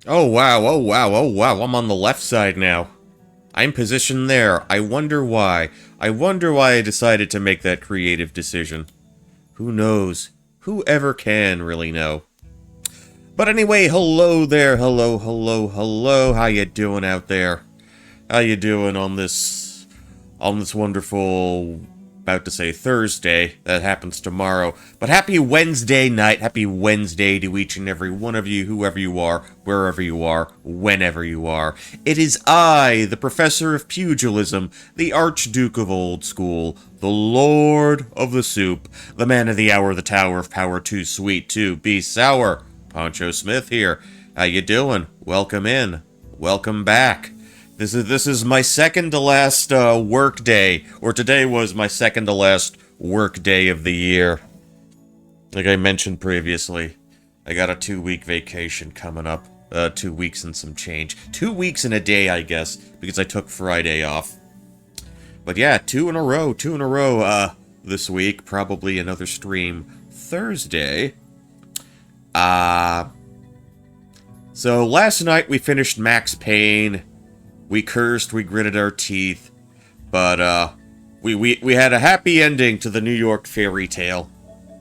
Oh wow, oh wow, oh wow, I'm on the left side now. I'm positioned there. I wonder why. I wonder why I decided to make that creative decision. Who knows? Who ever can really know? But anyway, hello there, hello, hello, hello. How you doing out there? How you doing on this wonderful, about to say Thursday, that happens tomorrow. But happy Wednesday night, happy Wednesday to each and every one of you, whoever you are, wherever you are, whenever you are. It is I, the Professor of Pugilism, the Archduke of Old School, the Lord of the Soup, the Man of the Hour, the Tower of Power, too sweet to be sour. Poncho Smith here. How you doing? Welcome in. Welcome back. This is my second to last work day, or today was my second to last work day of the year. Like I mentioned previously, I got a 2-week vacation coming up. 2 weeks and some change. 2 weeks and a day, I guess, because I took Friday off. But yeah, two in a row, this week. Probably another stream Thursday. So last night we finished Max Payne. We cursed, we gritted our teeth, but we had a happy ending to the New York fairy tale.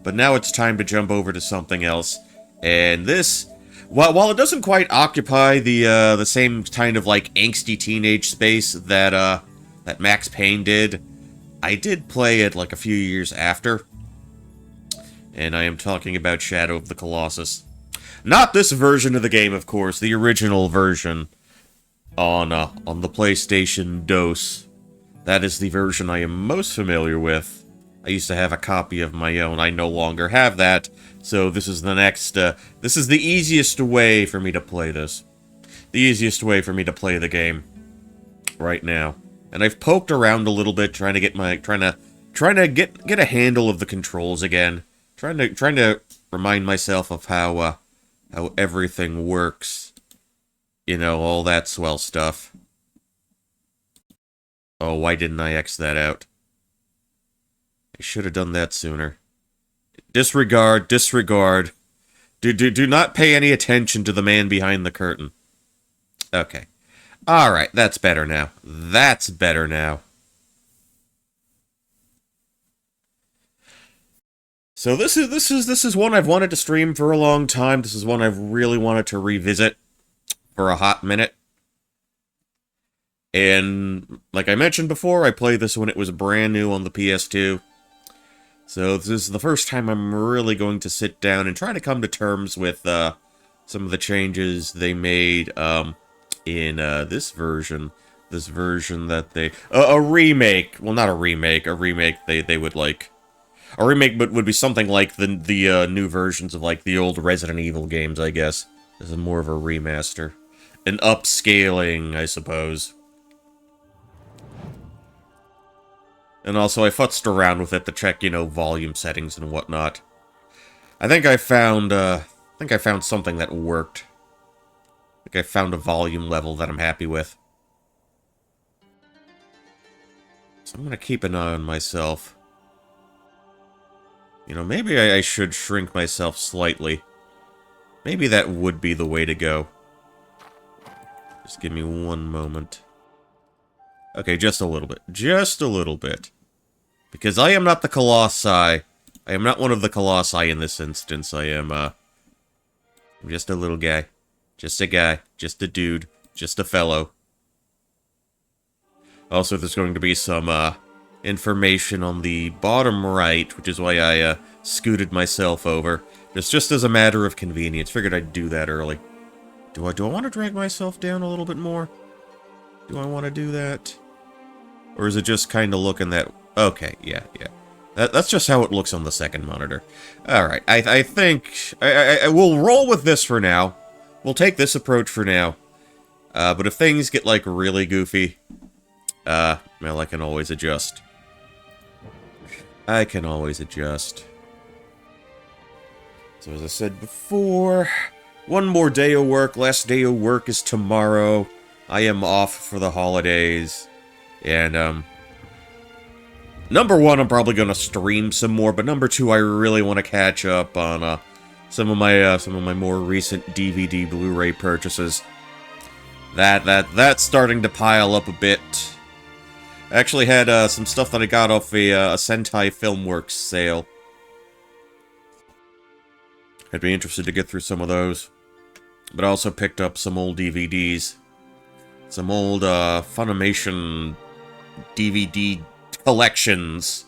But now it's time to jump over to something else. And this, while it doesn't quite occupy the same kind of like angsty teenage space that that Max Payne did, I did play it like a few years after. And I am talking about Shadow of the Colossus. Not this version of the game, of course, the original version on the PlayStation DOS. That is the version I am most familiar with. I used to have a copy of my own. I no longer have that, so this is the next, this is the easiest way for me to play this. The easiest way for me to play the game right now. And I've poked around a little bit, trying to get get a handle of the controls again. Trying to remind myself of how everything works. You know, all that swell stuff. Oh, why didn't I X that out? I should have done that sooner. Disregard, disregard. Do not pay any attention to the man behind the curtain. Okay. Alright, that's better now. That's better now. So this is one I've wanted to stream for a long time. This is one I've really wanted to revisit for a hot minute. And like I mentioned before, I played this when it was brand new on the PS2. So this is the first time I'm really going to sit down and try to come to terms with some of the changes they made in this version. This version that they... a remake. Well, not a remake. A remake they would like... A remake would be something like the new versions of like the old Resident Evil games, I guess. This is more of a remaster. An upscaling, I suppose. And also, I futzed around with it to check, you know, volume settings and whatnot. I think I found something that worked. I think I found a volume level that I'm happy with. So I'm gonna keep an eye on myself. You know, maybe I should shrink myself slightly. Maybe that would be the way to go. Just give me one moment. Okay, just a little bit. Just a little bit. Because I am not the Colossi. I am not one of the Colossi in this instance. I'm just a little guy. Just a guy. Just a dude. Just a fellow. Also, there's going to be some, information on the bottom right, which is why I, scooted myself over. Just as a matter of convenience. Figured I'd do that early. Do I want to drag myself down a little bit more? Do I want to do that? Or is it just kind of looking that... Okay, yeah. That's just how it looks on the second monitor. Alright, I think... I will roll with this for now. We'll take this approach for now. But if things get, like, really goofy... well, I can always adjust. I can always adjust. So as I said before... One more day of work. Last day of work is tomorrow. I am off for the holidays. And, number one, I'm probably going to stream some more. But number two, I really want to catch up on, some of my more recent DVD Blu-ray purchases. That's starting to pile up a bit. I actually had some stuff that I got off a Sentai Filmworks sale. I'd be interested to get through some of those. But I also picked up some old DVDs. Some old Funimation DVD collections.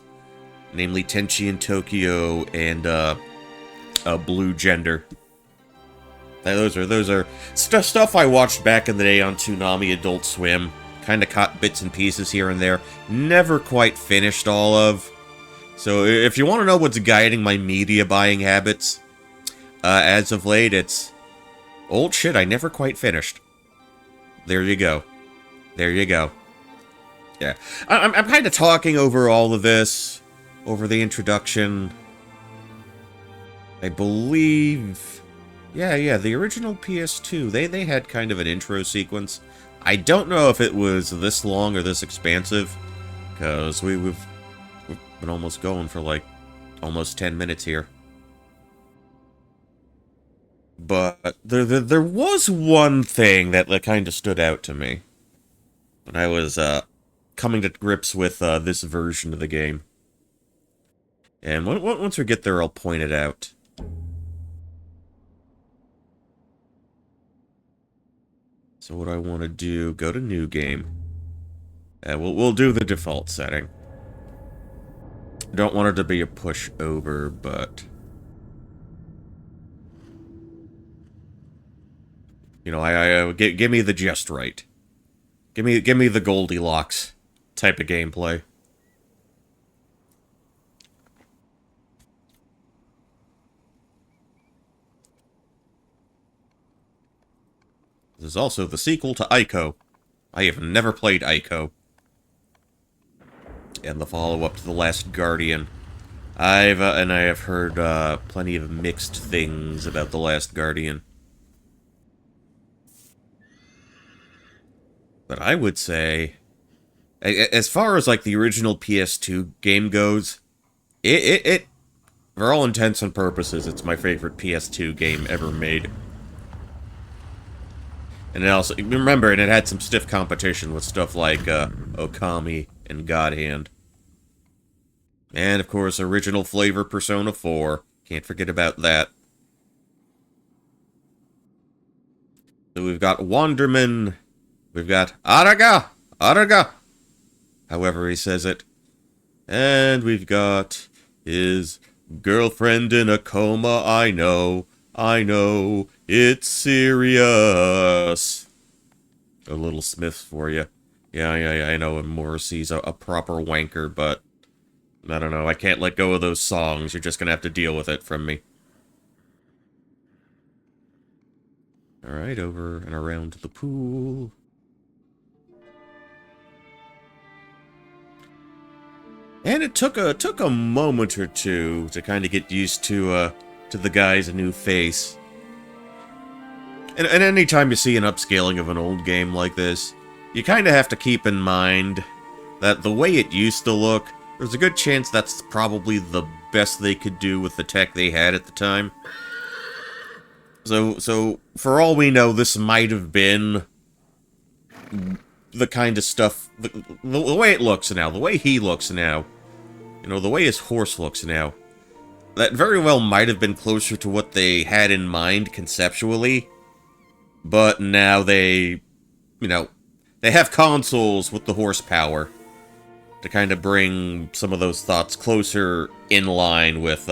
Namely Tenchi in Tokyo and Blue Gender. Those are stuff I watched back in the day on Toonami Adult Swim. Kind of caught bits and pieces here and there. Never quite finished all of. So if you want to know what's guiding my media buying habits, as of late, it's old shit I never quite finished. There you go. There you go. Yeah. I'm kind of talking over all of this, over the introduction. I believe... Yeah, the original PS2, they had kind of an intro sequence. I don't know if it was this long or this expansive, because we've been almost going for like almost 10 minutes here. But there was one thing that kind of stood out to me when I was coming to grips with this version of the game. And once we get there, I'll point it out. So what I want to do, go to New Game. We'll do the default setting. Don't want it to be a pushover, but... You know, give me the just right. Give me the Goldilocks type of gameplay. This is also the sequel to Ico. I have never played Ico. And the follow-up to The Last Guardian. I have heard plenty of mixed things about The Last Guardian. But I would say, as far as like the original PS2 game goes, it for all intents and purposes, it's my favorite PS2 game ever made. And it also, remember, and it had some stiff competition with stuff like Okami and God Hand. And, of course, original flavor Persona 4. Can't forget about that. So we've got Wanderman. We've got Araga, however he says it. And we've got his girlfriend in a coma, I know, it's serious. A little Smith for you. Yeah, I know Morrissey's a proper wanker, but I don't know, I can't let go of those songs. You're just gonna have to deal with it from me. Alright, over and around the pool. And it took a moment or two to kind of get used to the guy's new face. And any time you see an upscaling of an old game like this, you kind of have to keep in mind that the way it used to look, there's a good chance that's probably the best they could do with the tech they had at the time. So for all we know, this might have been the kind of stuff, the way it looks now, the way he looks now, you know, the way his horse looks now, that very well might have been closer to what they had in mind conceptually, but now they, you know, they have consoles with the horsepower to kind of bring some of those thoughts closer in line with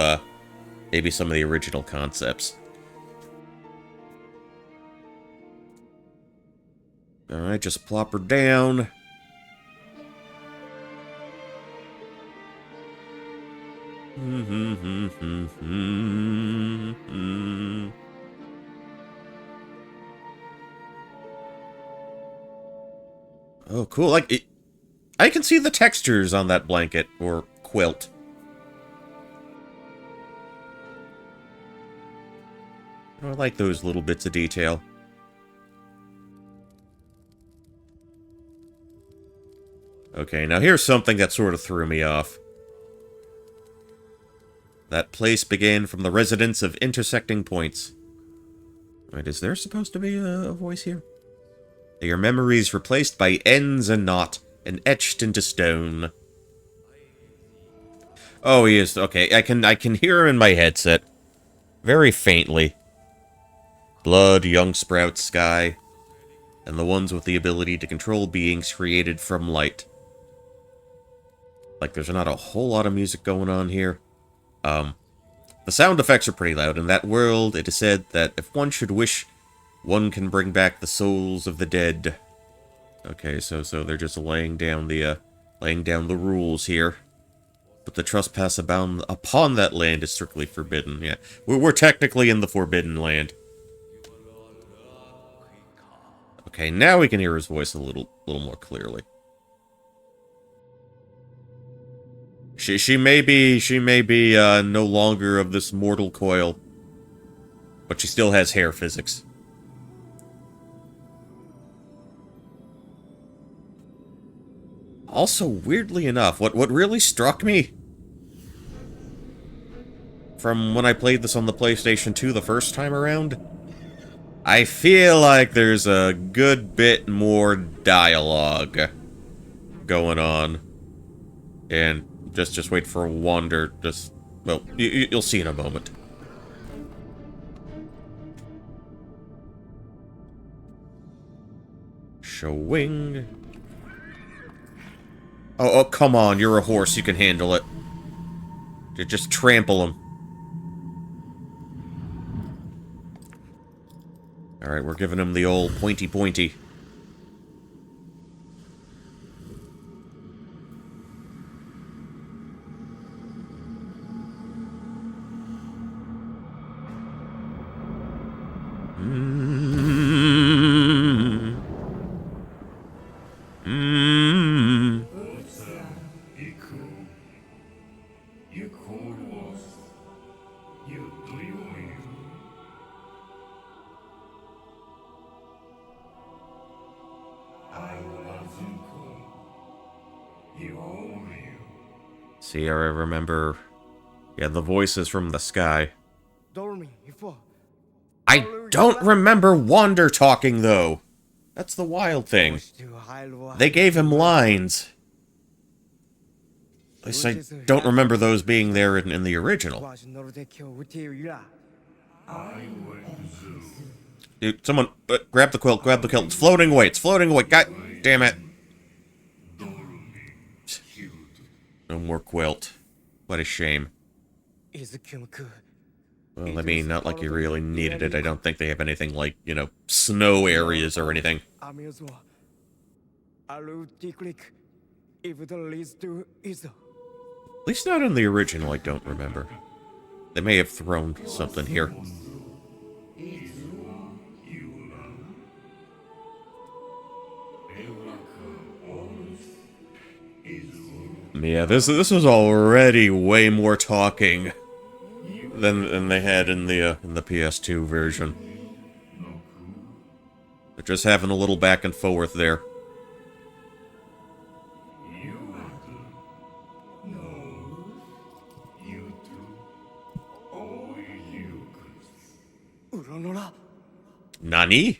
maybe some of the original concepts. Alright, just plop her down. Oh, cool. Like, I can see the textures on that blanket, or quilt. I like those little bits of detail. Okay, now here's something that sort of threw me off. That place began from the resonance of intersecting points. Wait, is there supposed to be a voice here? Your memories replaced by ends and not, and etched into stone. Oh, he is. Okay, I can hear him in my headset. Very faintly. Blood, young sprout, sky. And the ones with the ability to control beings created from light. Like, there's not a whole lot of music going on here. The sound effects are pretty loud. In that world, it is said that if one should wish, one can bring back the souls of the dead. Okay, so they're just laying down the rules here. But the trespass upon that land is strictly forbidden. Yeah, we're technically in the Forbidden Land. Okay, now we can hear his voice a little more clearly. She may be no longer of this mortal coil, but she still has hair physics. Also, weirdly enough, what really struck me from when I played this on the PlayStation 2 the first time around, I feel like there's a good bit more dialogue going on. And just wait for Wander. Well, you'll see in a moment. Showing. Oh, come on, you're a horse, you can handle it. Just trample him. Alright, we're giving him the old pointy. See, I remember... Yeah, the voices from the sky. I don't remember Wander talking, though. That's the wild thing. They gave him lines. At least I don't remember those being there in the original. Dude, someone, grab the quilt, It's floating away, God damn it. No more quilt. What a shame. Well, I mean, not like you really needed it. I don't think they have anything like, you know, snow areas or anything. At least not in the original, I don't remember. They may have thrown something here. Yeah, this is already way more talking than they had in the PS2 version. They're just having a little back and forth there. Nani?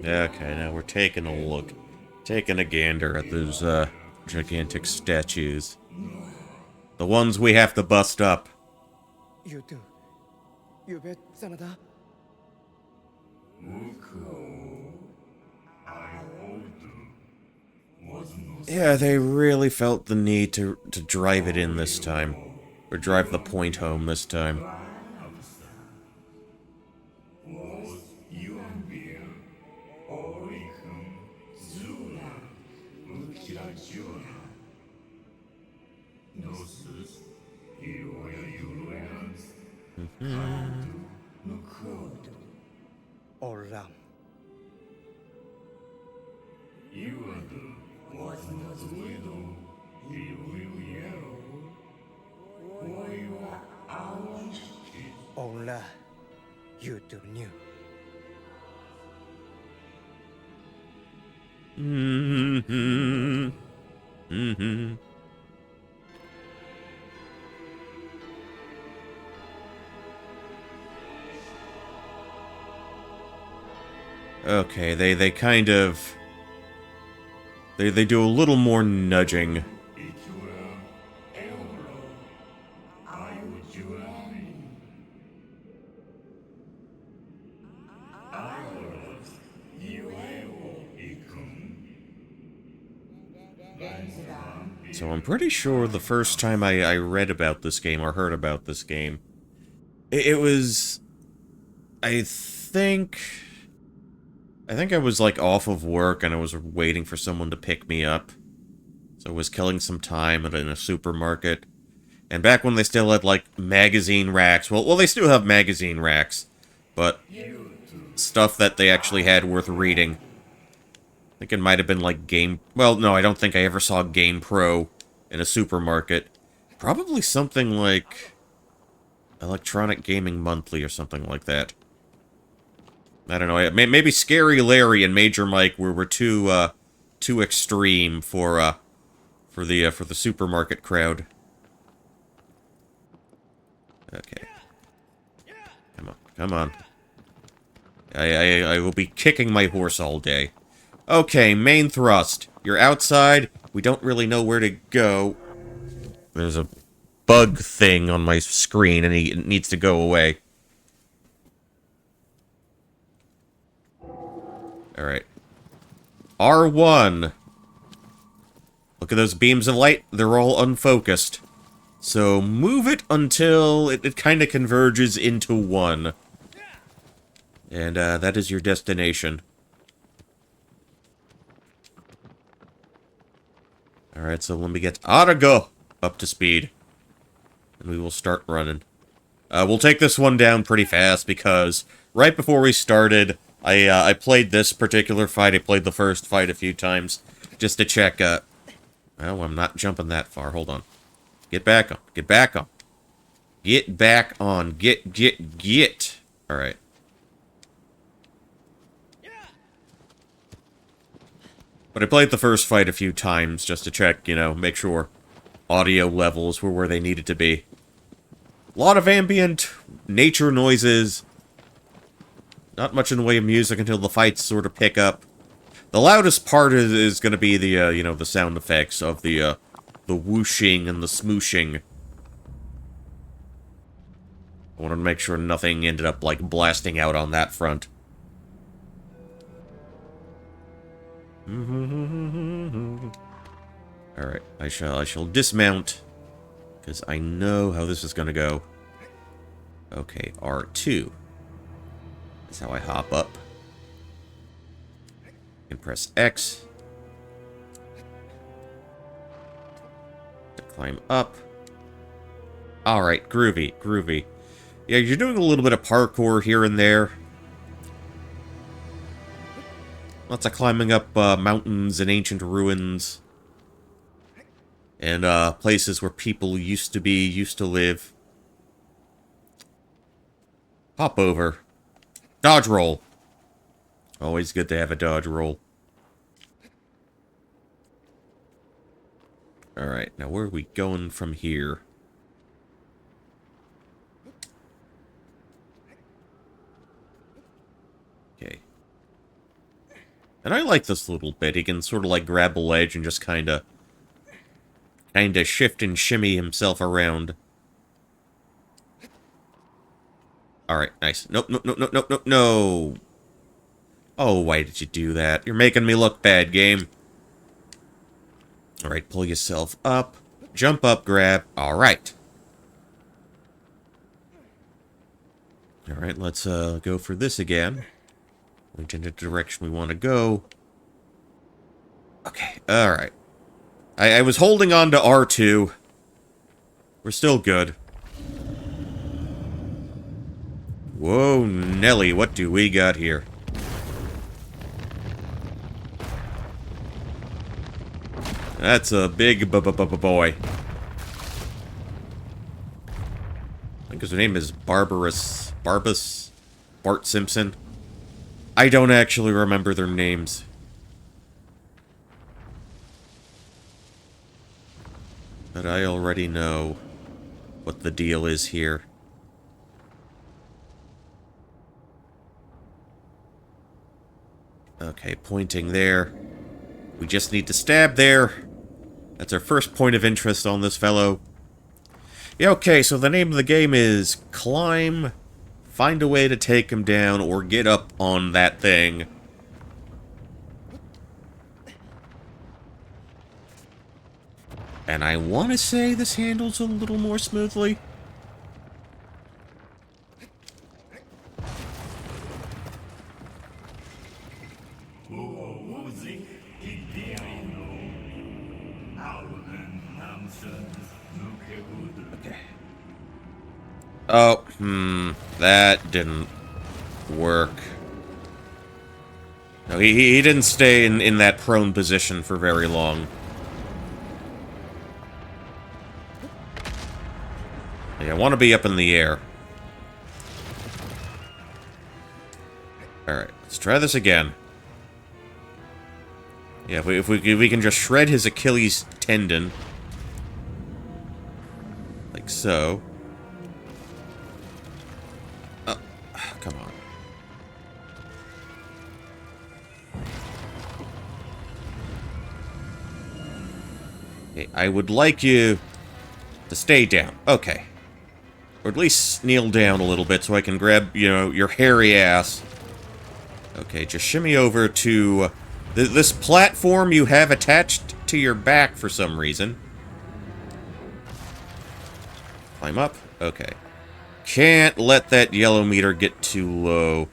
Okay, now we're taking a look. Taking a gander at those, gigantic statues. The ones we have to bust up. Yeah, they really felt the need to drive it in this time. Or drive the point home this time. Olam. Ola, you do new. Mm-hmm. Mm-hmm. Okay, they kind of... They do a little more nudging. So I'm pretty sure the first time I read about this game, or heard about this game, it was... I think... I was, like, off of work, and I was waiting for someone to pick me up. So I was killing some time in a supermarket. And back when they still had, like, magazine racks... Well, they still have magazine racks. But stuff that they actually had worth reading. I think it might have been, like, Game... Well, no, I don't think I ever saw Game Pro in a supermarket. Probably something like... Electronic Gaming Monthly or something like that. I don't know. Maybe Scary Larry and Major Mike were too extreme for the supermarket crowd. Okay. Come on, come on. I will be kicking my horse all day. Okay, main thrust. You're outside. We don't really know where to go. There's a bug thing on my screen, and it needs to go away. Alright. R1. Look at those beams of light. They're all unfocused. So move it until it kind of converges into one. And that is your destination. Alright, so let me get Arago up to speed. And we will start running. We'll take this one down pretty fast because right before we started, I played this particular fight. I played the first fight a few times just to check. Oh, I'm not jumping that far. Hold on. Get back on. Get back on. Get back on. Get. Alright. But I played the first fight a few times just to check, you know, make sure audio levels were where they needed to be. A lot of ambient nature noises. Not much in the way of music until the fights sort of pick up. The loudest part is going to be the, you know, the sound effects of the whooshing and the smooshing. I wanted to make sure nothing ended up, like, blasting out on that front. Alright, I shall dismount, because I know how this is going to go. Okay, R2. That's how I hop up. And press X to climb up. Alright, groovy, groovy. Yeah, you're doing a little bit of parkour here and there. Lots of climbing up mountains and ancient ruins. And places where people used to live. Hop over. Dodge roll. Always good to have a dodge roll. Alright, now where are we going from here? Okay. And I like this little bit. He can sort of like grab a ledge and just kinda shift and shimmy himself around. Alright, nice. Nope, nope, nope, nope, nope, nope, no. Oh, why did you do that? You're making me look bad, game. Alright, pull yourself up. Jump up, grab. Alright. Alright, let's go for this again. Point in the direction we want to go. Okay, alright. I was holding on to R2. We're still good. Whoa, Nelly, what do we got here? That's a big boy. I think his name is Barbus, Bart Simpson. I don't actually remember their names. But I already know what the deal is here. Okay, pointing there. We just need to stab there. That's our first point of interest on this fellow. Yeah, okay, so the name of the game is Climb, Find a Way to Take Him Down, or Get Up on That Thing. And I want to say this handles a little more smoothly. Okay. Oh, that didn't work. No, he didn't stay in that prone position for very long. I want to be up in the air. Alright, let's try this again. Yeah, if we can just shred his Achilles tendon. Like so. Oh, come on. Okay, I would like you to stay down. Okay. Or at least kneel down a little bit so I can grab, you know, your hairy ass. Okay, just shimmy over to this platform you have attached to your back for some reason. Climb up. Okay. Can't let that yellow meter get too low.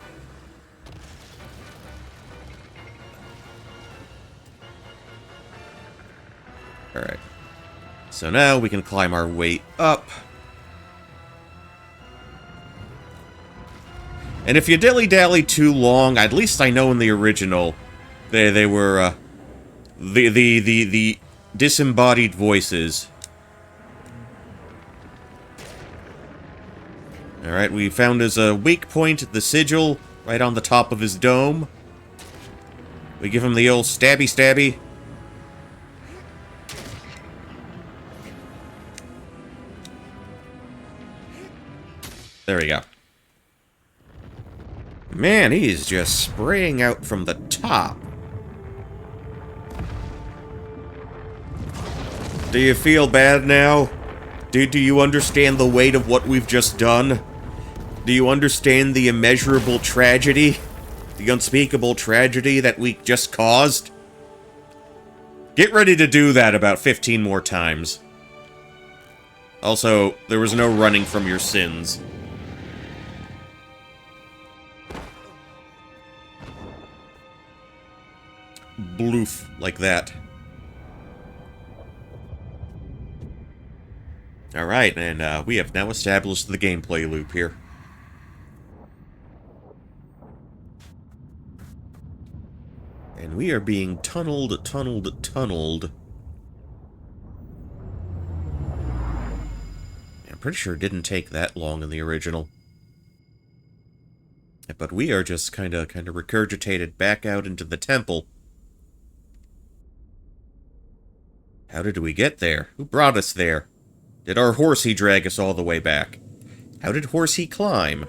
Alright. So now we can climb our way up. And if you dilly-dally too long, at least I know in the original, they were, the disembodied voices. Alright, we found his weak point, the sigil, right on the top of his dome. We give him the old stabby-stabby. There we go. Man, he's just spraying out from the top. Do you feel bad now? Do you understand the weight of what we've just done? Do you understand the immeasurable tragedy? The unspeakable tragedy that we just caused? Get ready to do that about 15 more times. Also, there was no running from your sins. Bloof, like that. Alright, and we have now established the gameplay loop here. And we are being tunneled. I'm pretty sure it didn't take that long in the original. But we are just kind of regurgitated back out into the temple. How did we get there? Who brought us there? Did our horsey drag us all the way back? How did horsey climb?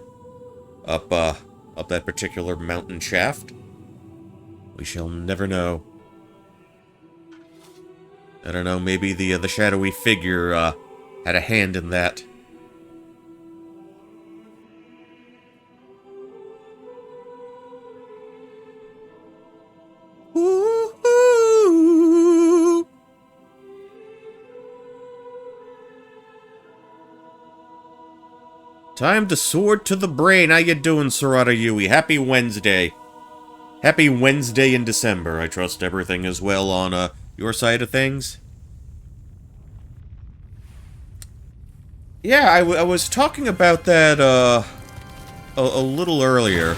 Up that particular mountain shaft? We shall never know. I don't know, maybe the shadowy figure, had a hand in that. Woo-hoo! Time to sword to the brain. How you doing, Sarada Yui? Happy Wednesday. Happy Wednesday in December. I trust everything is well on, your side of things. Yeah, I was talking about that, a little earlier.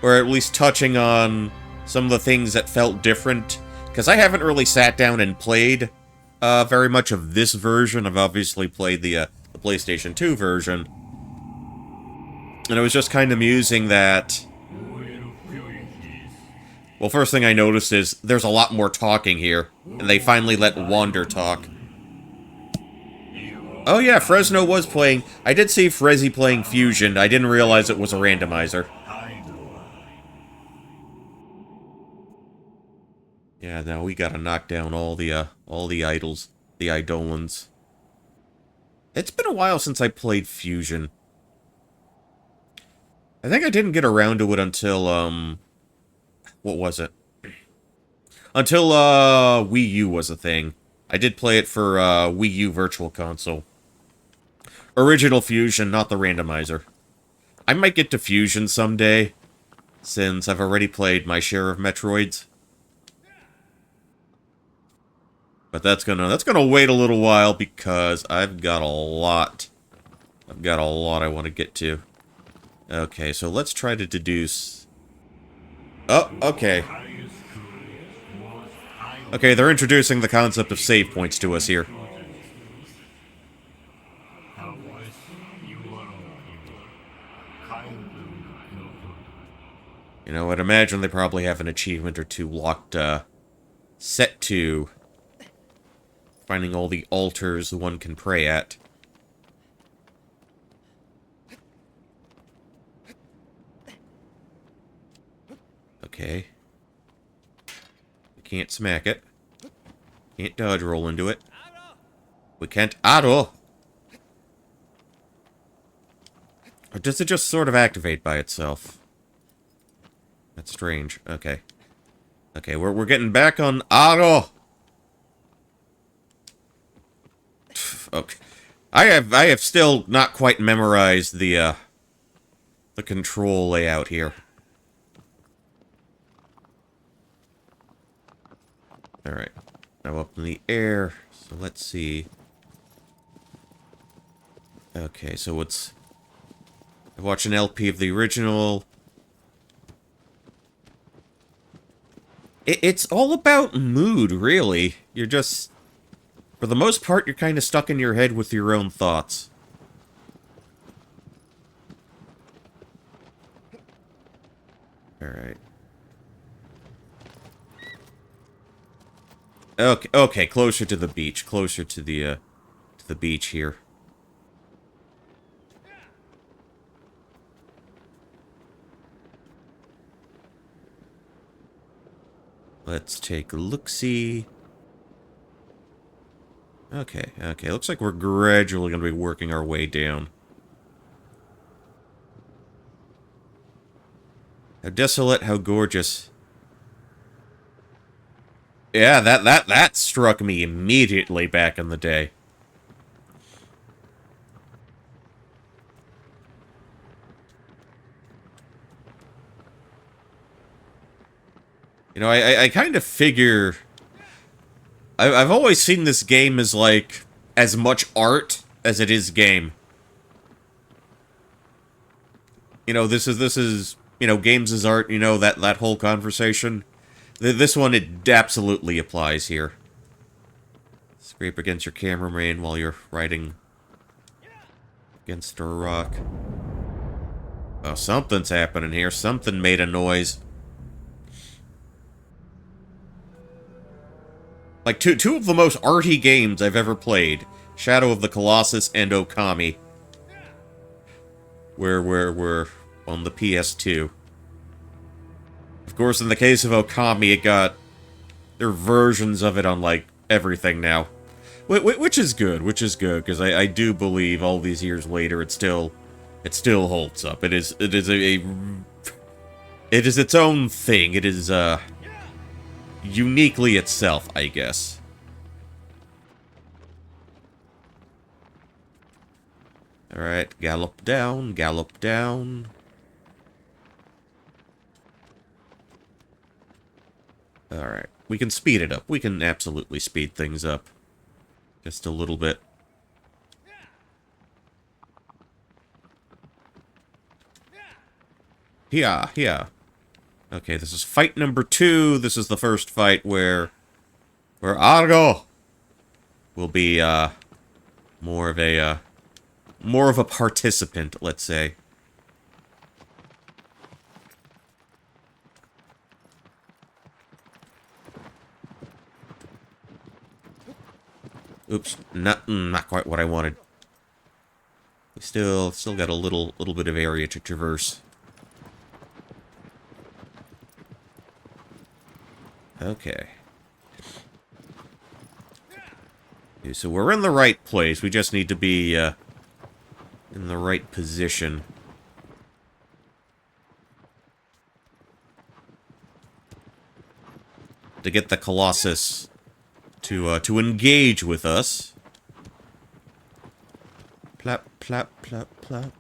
Or at least touching on some of the things that felt different. Because I haven't really sat down and played, very much of this version. I've obviously played the PlayStation 2 version. And I was just kind of musing that... Well, first thing I noticed is there's a lot more talking here. And they finally let Wander talk. Oh yeah, Fresno was playing... I did see Frezzy playing Fusion. I didn't realize it was a randomizer. Yeah, now we gotta knock down all the idols. The Eidolons. It's been a while since I played Fusion. I think I didn't get around to it until, what was it? Until, Wii U was a thing. I did play it for, Wii U Virtual Console. Original Fusion, not the randomizer. I might get to Fusion someday, since I've already played my share of Metroids. But that's gonna wait a little while, because I've got a lot I want to get to. Okay, so let's try to deduce... Oh, okay. Okay, they're introducing the concept of save points to us here. You know, I'd imagine they probably have an achievement or two locked, set to finding all the altars one can pray at. Okay. We can't smack it. Can't dodge roll into it. We can't auto! Or does it just sort of activate by itself? That's strange. Okay. Okay, we're getting back on auto! Okay. I have still not quite memorized the control layout here. Alright. Now up in the air. So let's see. Okay, so it's... I watch an LP of the original. It's all about mood, really. You're just... For the most part, you're kind of stuck in your head with your own thoughts. Alright. Okay, closer to the beach. Closer to the beach here. Let's take a look-see. Okay, looks like we're gradually going to be working our way down. How desolate, how gorgeous. Yeah, that struck me immediately back in the day. You know, I kind of figure... I've always seen this game as, like, as much art as it is game. You know, this is, you know, games as art, you know, that whole conversation. This one, it absolutely applies here. Scrape against your cameraman while you're riding against a rock. Oh, something's happening here. Something made a noise. Like, two of the most arty games I've ever played. Shadow of the Colossus and Okami. We're on the PS2. Of course, in the case of Okami, it got... There are versions of it on, like, everything now. Which is good, because I do believe all these years later it still holds up. It is its own thing. It is, uniquely itself, I guess. Alright, gallop down, gallop down. Alright, we can speed it up. We can absolutely speed things up. Just a little bit. Yeah, yeah. Okay, this is fight number 2. This is the first fight where Argo will be more of a participant, let's say. Oops, not quite what I wanted. We still got a little bit of area to traverse. Okay. Okay, so we're in the right place. We just need to be in the right position. To get the Colossus to engage with us. Plap, plap, plap, plap.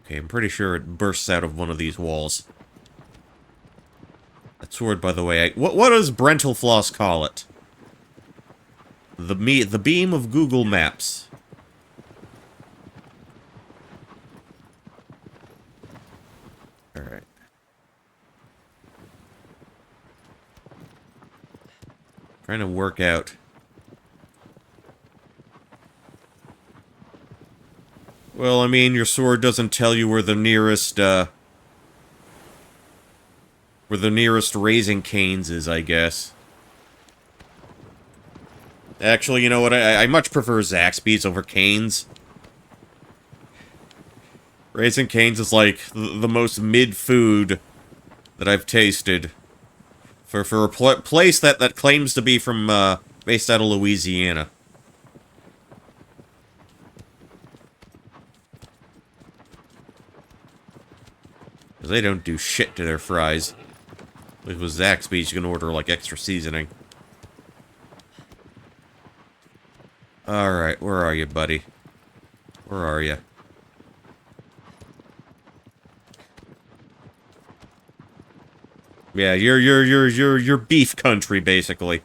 Okay, I'm pretty sure it bursts out of one of these walls. That sword, by the way, what does Brentalfloss call it? The beam of Google Maps. Alright. Trying to work out. Well, I mean, your sword doesn't tell you where the nearest Raising Cane's is, I guess. Actually, you know what? I much prefer Zaxby's over Cane's. Raising Cane's is like the most mid food that I've tasted. For a place that claims to be from based out of Louisiana. Because they don't do shit to their fries. With Zaxby's, you can order, like, extra seasoning. Alright, where are you, buddy? Where are you? Yeah, you're beef country, basically.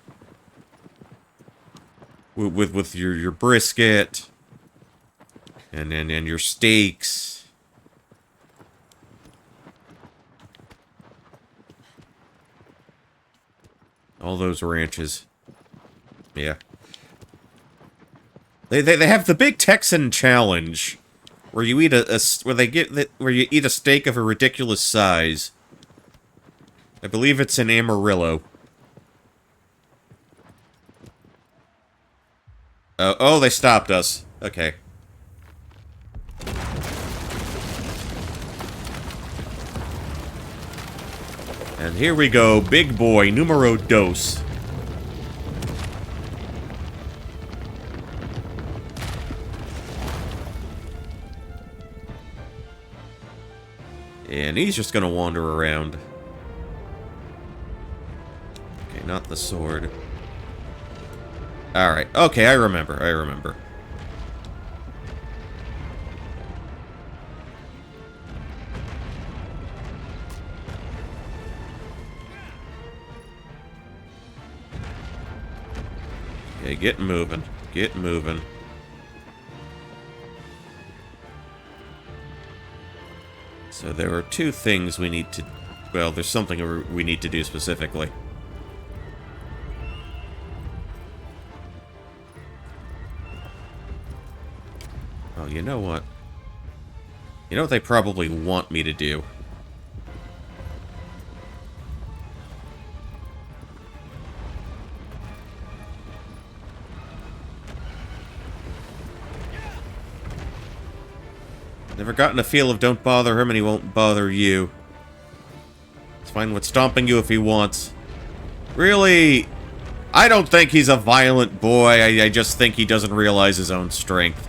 With your brisket. And your steaks. All those ranches. Yeah. They have the big Texan challenge where you eat where you eat a steak of a ridiculous size. I believe it's in Amarillo. Oh, they stopped us. Okay. And here we go, big boy, numero dos. And he's just gonna wander around. Okay, not the sword. Alright, okay, I remember. Okay, get moving. Get moving. So there are 2 things we need to... Well, there's something we need to do specifically. Oh, you know what? You know what they probably want me to do? Never gotten a feel of don't bother him and he won't bother you. It's fine with stomping you if he wants. Really, I don't think he's a violent boy. I just think he doesn't realize his own strength.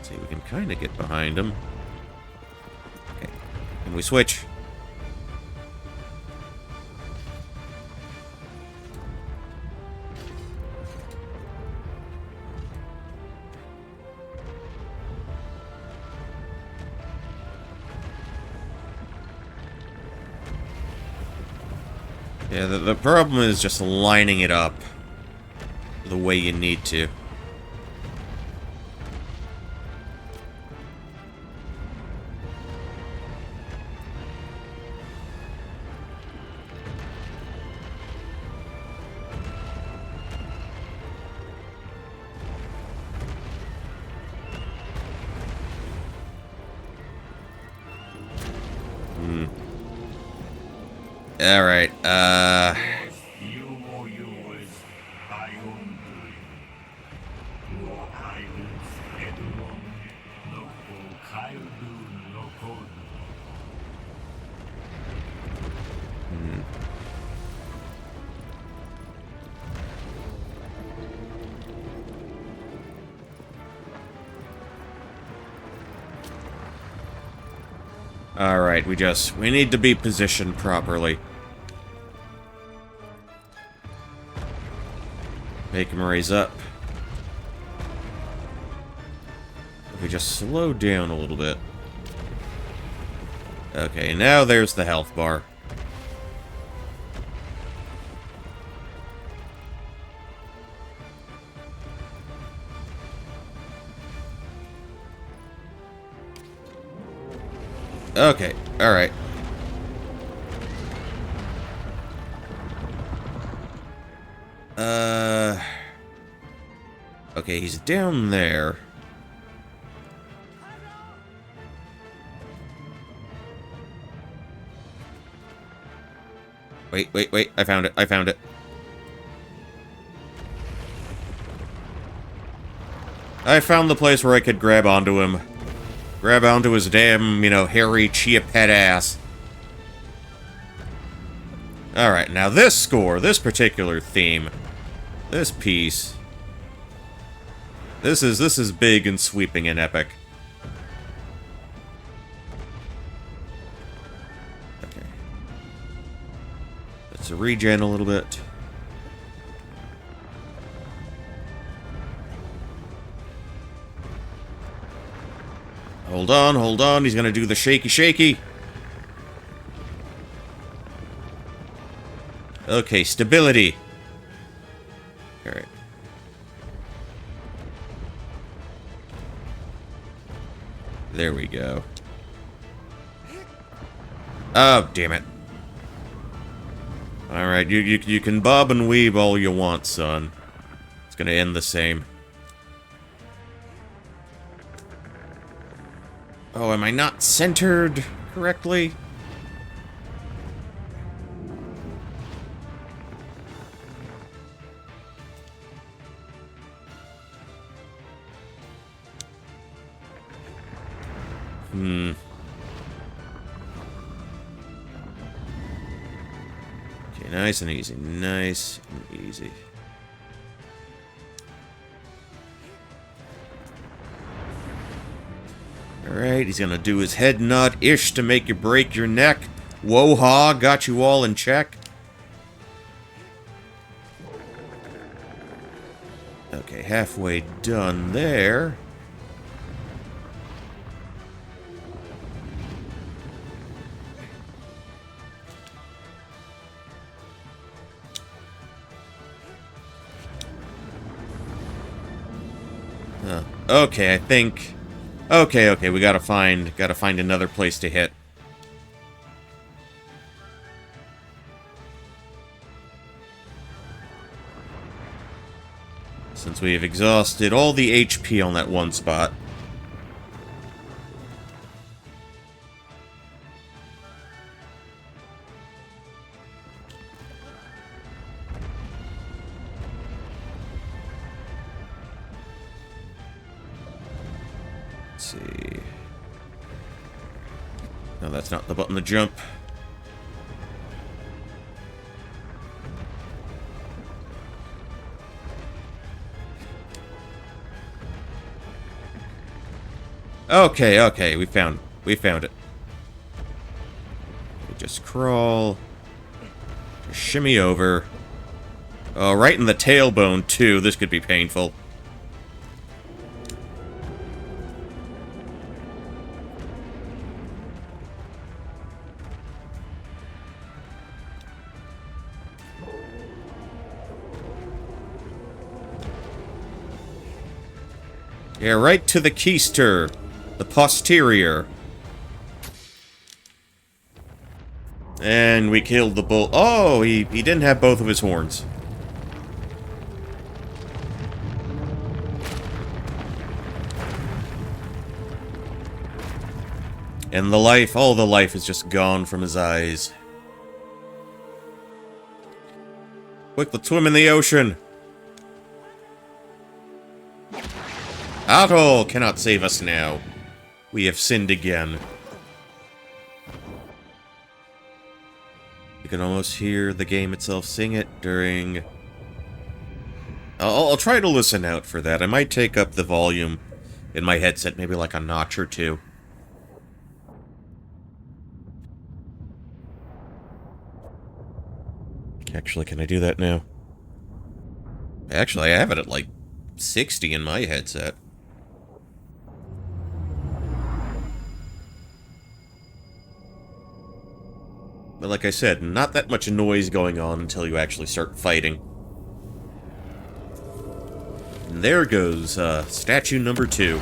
See, we can kind of get behind him. Okay. Can we switch? Yeah, the problem is just lining it up the way you need to. Alright, Alright, we need to be positioned properly. Make him raise up. If we just slow down a little bit. Okay, now there's the health bar. Okay, alright. Okay, he's down there. Wait, I found it. I found the place where I could grab onto him. Grab onto his damn, hairy chia pet ass. Alright, now this score, this particular theme, this piece, this is big and sweeping and epic. Okay. Let's regen a little bit. Hold on, he's gonna do the shaky. Okay, stability. Alright. There we go. Oh, damn it. Alright, you can bob and weave all you want, son. It's gonna end the same. Oh, am I not centered correctly? Okay, nice and easy. Nice and easy. Alright, he's gonna do his head nut-ish to make you break your neck. Whoa-ha, got you all in check. Okay, halfway done there. Okay, I think... Okay, we gotta find another place to hit. Since we have exhausted all the HP on that one spot. See. No, that's not the button to jump. Okay, we found it. We just crawl. Just shimmy over. Oh, right in the tailbone, too. This could be painful. Yeah, right to the keister. The posterior. And we killed the bull. Oh, he didn't have both of his horns. And the life, all the life is just gone from his eyes. Quick, let's swim in the ocean. Otto cannot save us now. We have sinned again. You can almost hear the game itself sing it during... I'll try to listen out for that. I might take up the volume in my headset, maybe like a notch or two. Actually, can I do that now? Actually, I have it at like 60 in my headset. But like I said, not that much noise going on until you actually start fighting. And there goes, statue number 2.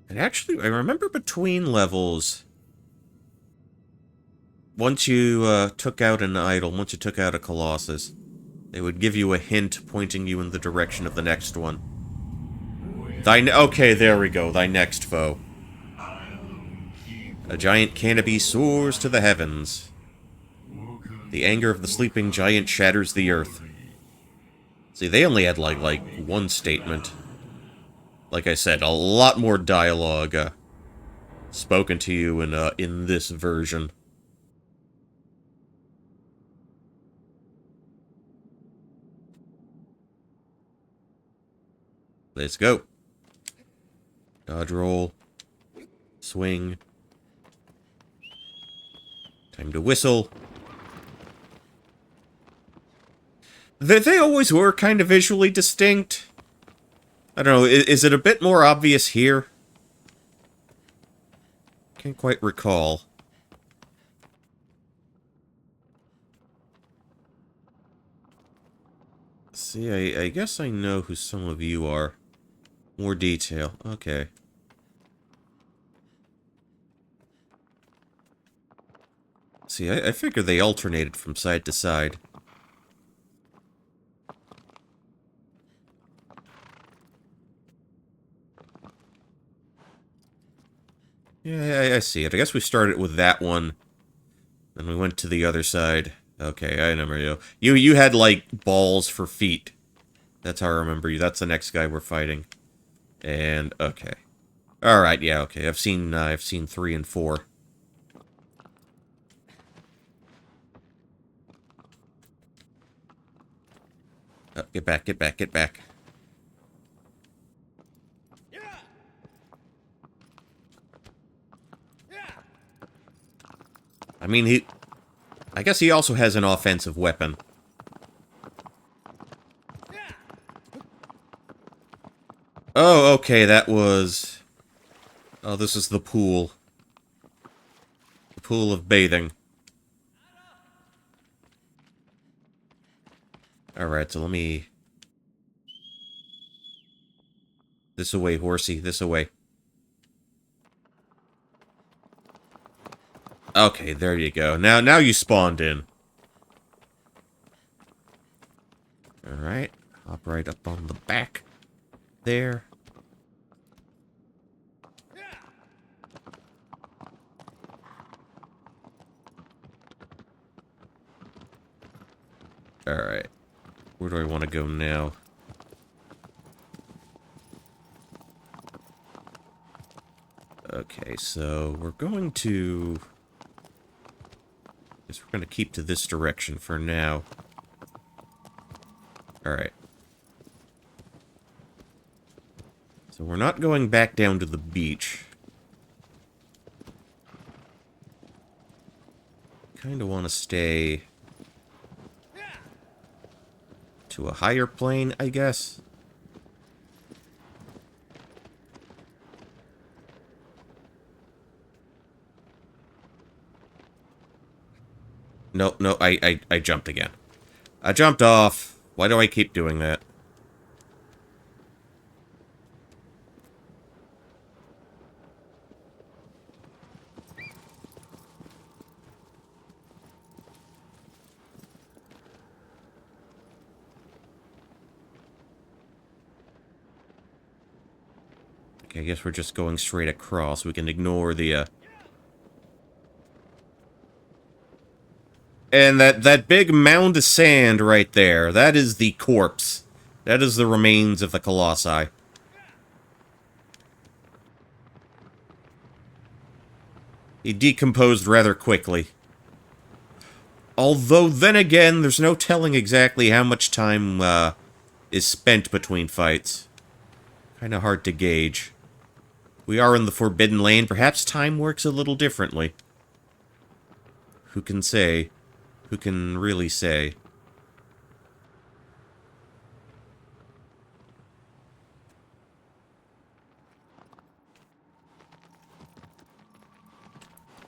And actually, I remember between levels, once you took out an idol, once you took out a Colossus, they would give you a hint pointing you in the direction of the next one. Okay, there we go, thy next foe. A giant canopy soars to the heavens. The anger of the sleeping giant shatters the earth. See, they only had, like one statement. Like I said, a lot more dialogue, spoken to you in this version. Let's go. Dodge roll. Swing. Time to whistle. They always were kind of visually distinct. I don't know, is it a bit more obvious here? Can't quite recall. See, I guess I know who some of you are. More detail. Okay. See, I figured they alternated from side to side. Yeah, I see it. I guess we started with that one. Then we went to the other side. Okay, I remember you. You had, like, balls for feet. That's how I remember you. That's the next guy we're fighting. And, okay. Alright, yeah, okay. I've seen 3 and 4. Oh, get back, get back, get back. I mean, I guess he also has an offensive weapon. Oh, okay, that was... Oh, this is the pool. The pool of bathing. Alright, so let me... This away, horsey, this away. Okay, there you go. Now you spawned in. Alright, hop right up on the back. There. Alright. Where do I want to go now? Okay, so we're going to... I guess we're going to keep to this direction for now. Alright. So we're not going back down to the beach. Kinda want to stay... to a higher plane, I guess. No, no, I jumped again. I jumped off. Why do I keep doing that? Okay, I guess we're just going straight across. We can ignore the, And that big mound of sand right there, that is the corpse. That is the remains of the Colossi. He decomposed rather quickly. Although, then again, there's no telling exactly how much time, is spent between fights. Kinda hard to gauge. We are in the Forbidden Lane. Perhaps time works a little differently. Who can say? Who can really say?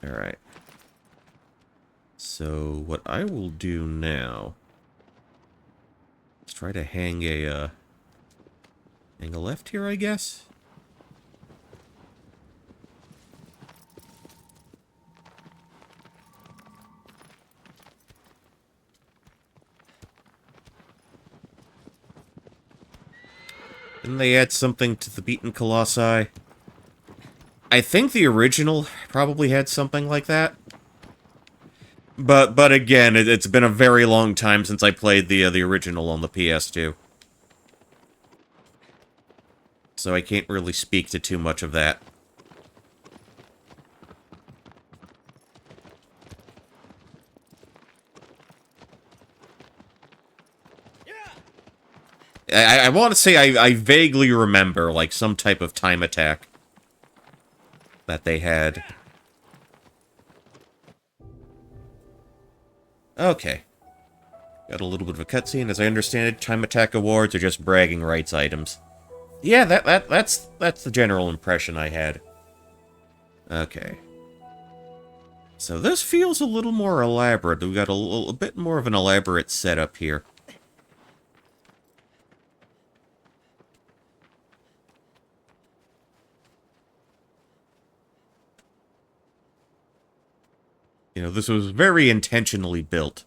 Alright. So, what I will do now... Let's try to hang a left here, I guess? Didn't they add something to the Beaten Colossi? I think the original probably had something like that. But again, it's been a very long time since I played the original on the PS2. So I can't really speak to too much of that. I want to say I vaguely remember, like, some type of time attack that they had. Okay. Got a little bit of a cutscene. As I understand it, time attack awards are just bragging rights items. Yeah, that's the general impression I had. Okay. So this feels a little more elaborate. We've got a bit more of an elaborate setup here. You know, this was very intentionally built.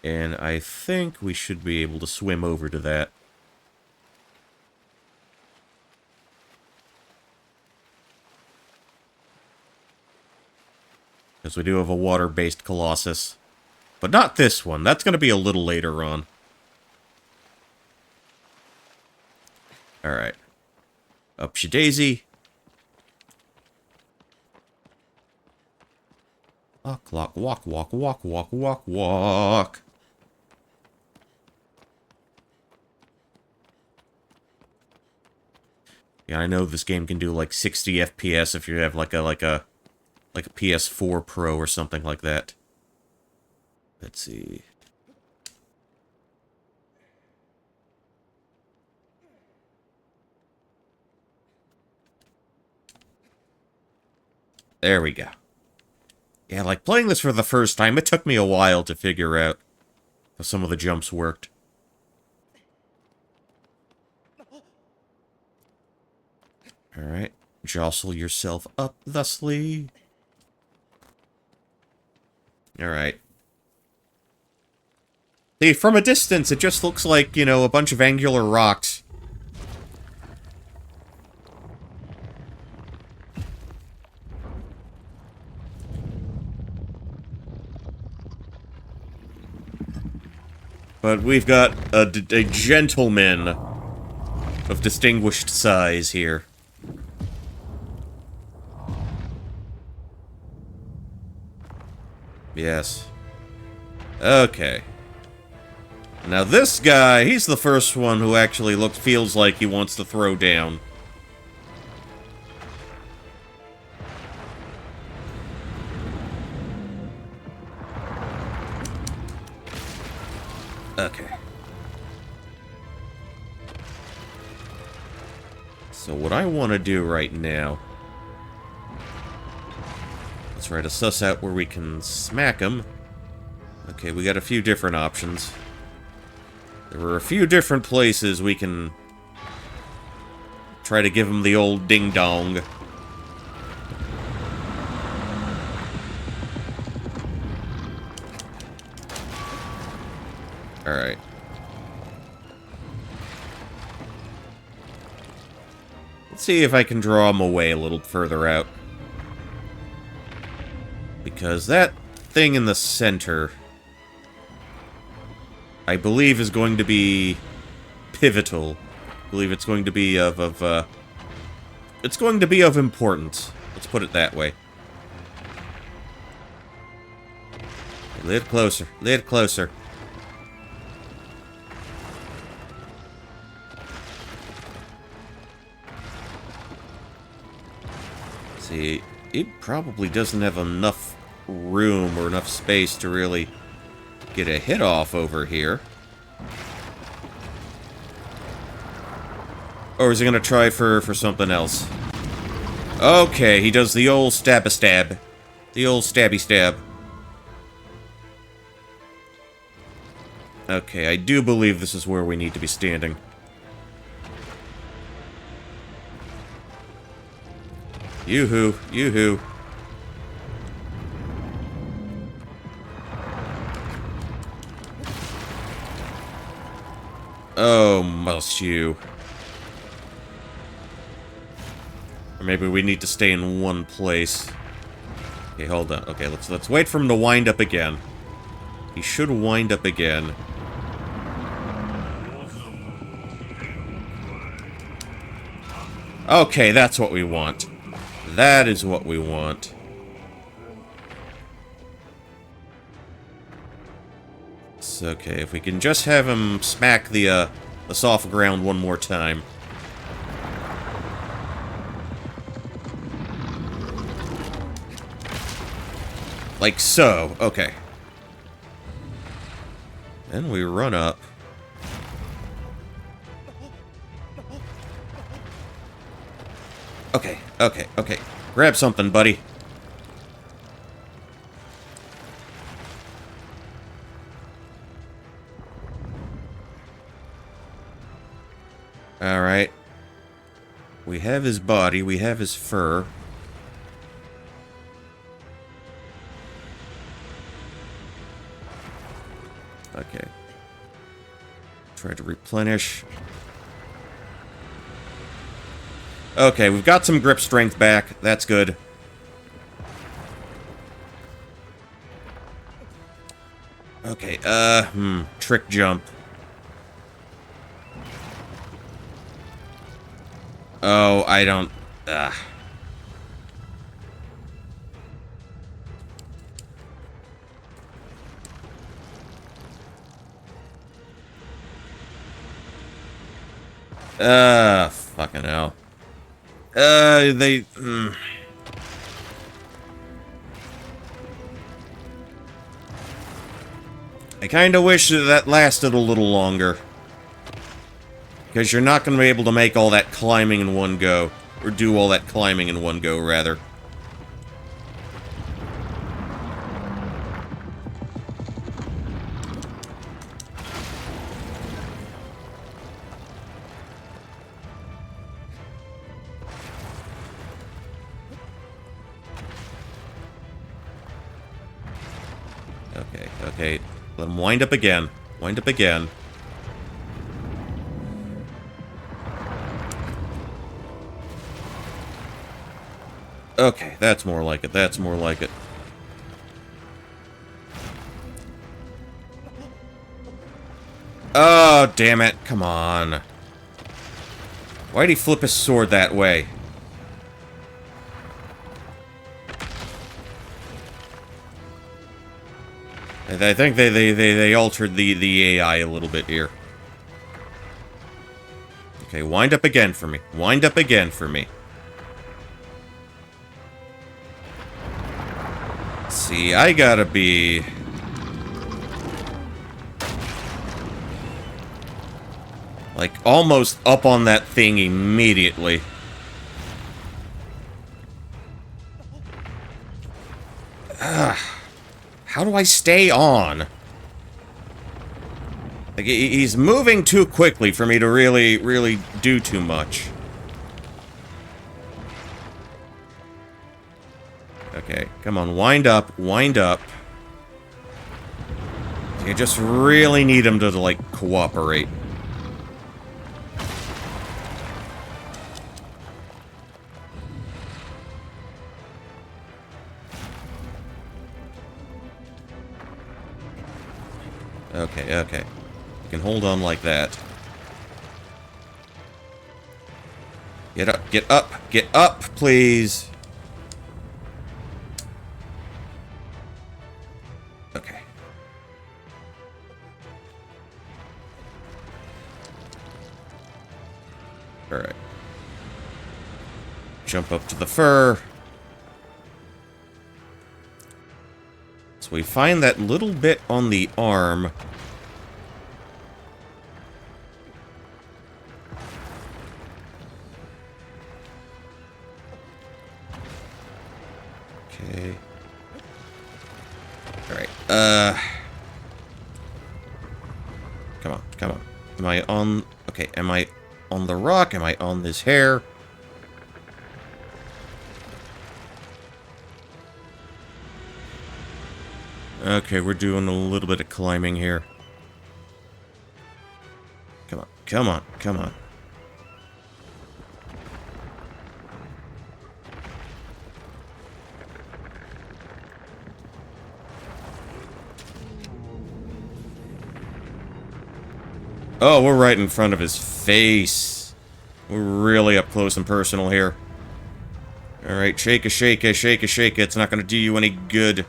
And I think we should be able to swim over to that. Because we do have a water-based Colossus. But not this one. That's going to be a little later on. Alright. Upsy daisy. Walk, walk, walk, walk, walk, walk, walk, walk. Yeah, I know this game can do like 60 FPS if you have like a PS4 Pro or something like that. Let's see. There we go. Yeah, like, playing this for the first time, it took me a while to figure out how some of the jumps worked. Alright. Jostle yourself up thusly. Alright. See, from a distance, it just looks like, you know, a bunch of angular rocks. But we've got a gentleman of distinguished size here. Yes. Okay. Now this guy, he's the first one who actually feels like he wants to throw down. Okay. So what I want to do right now... Let's try to suss out where we can smack him. Okay, we got a few different options. There were a few different places we can... try to give him the old ding-dong. Alright. Let's see if I can draw him away a little further out. Because that thing in the center, I believe, is going to be pivotal. I believe it's going to be it's going to be of importance. Let's put it that way. A little closer. A little closer. See, it probably doesn't have enough room or enough space to really get a hit off over here. Or is he gonna try for something else? Okay, he does the old stab-a-stab. The old stabby-stab. Okay, I do believe this is where we need to be standing. Yoo-hoo, yoo-hoo. Oh, must you. Or maybe we need to stay in one place. Okay, hold on. Okay, let's wait for him to wind up again. He should wind up again. Okay, that's what we want. That is what we want. It's okay, if we can just have him smack the soft ground one more time. Like so. Okay. Then we run up. Okay, okay, okay. Grab something, buddy. Alright. We have his body, we have his fur. Okay. Try to replenish. Okay, we've got some grip strength back. That's good. Okay, trick jump. Oh, I don't... fucking hell. They... I kinda wish that lasted a little longer. Because you're not gonna be able to make all that climbing in one go. Or do all that climbing in one go, rather. Okay, okay. Let him wind up again. Wind up again. Okay, that's more like it. That's more like it. Oh, damn it. Come on. Why'd he flip his sword that way? I think they altered the AI a little bit here. Okay, wind up again for me. Wind up again for me. See, I gotta be... like, almost up on that thing immediately. How do I stay on? Like, he's moving too quickly for me to really do too much. Okay, come on, wind up, wind up. You just really need him to, like, cooperate. Okay, okay. You can hold on like that. Get up, please. Okay. Alright. Jump up to the fur. So we find that little bit on the arm. Okay. Alright, come on, come on. Am I on... Okay, am I on the rock? Am I on this hair? Okay, we're doing a little bit of climbing here. Come on, come on, come on. Oh, we're right in front of his face. We're really up close and personal here. Alright, shake a shake it, shake a shake it. It's not gonna do you any good.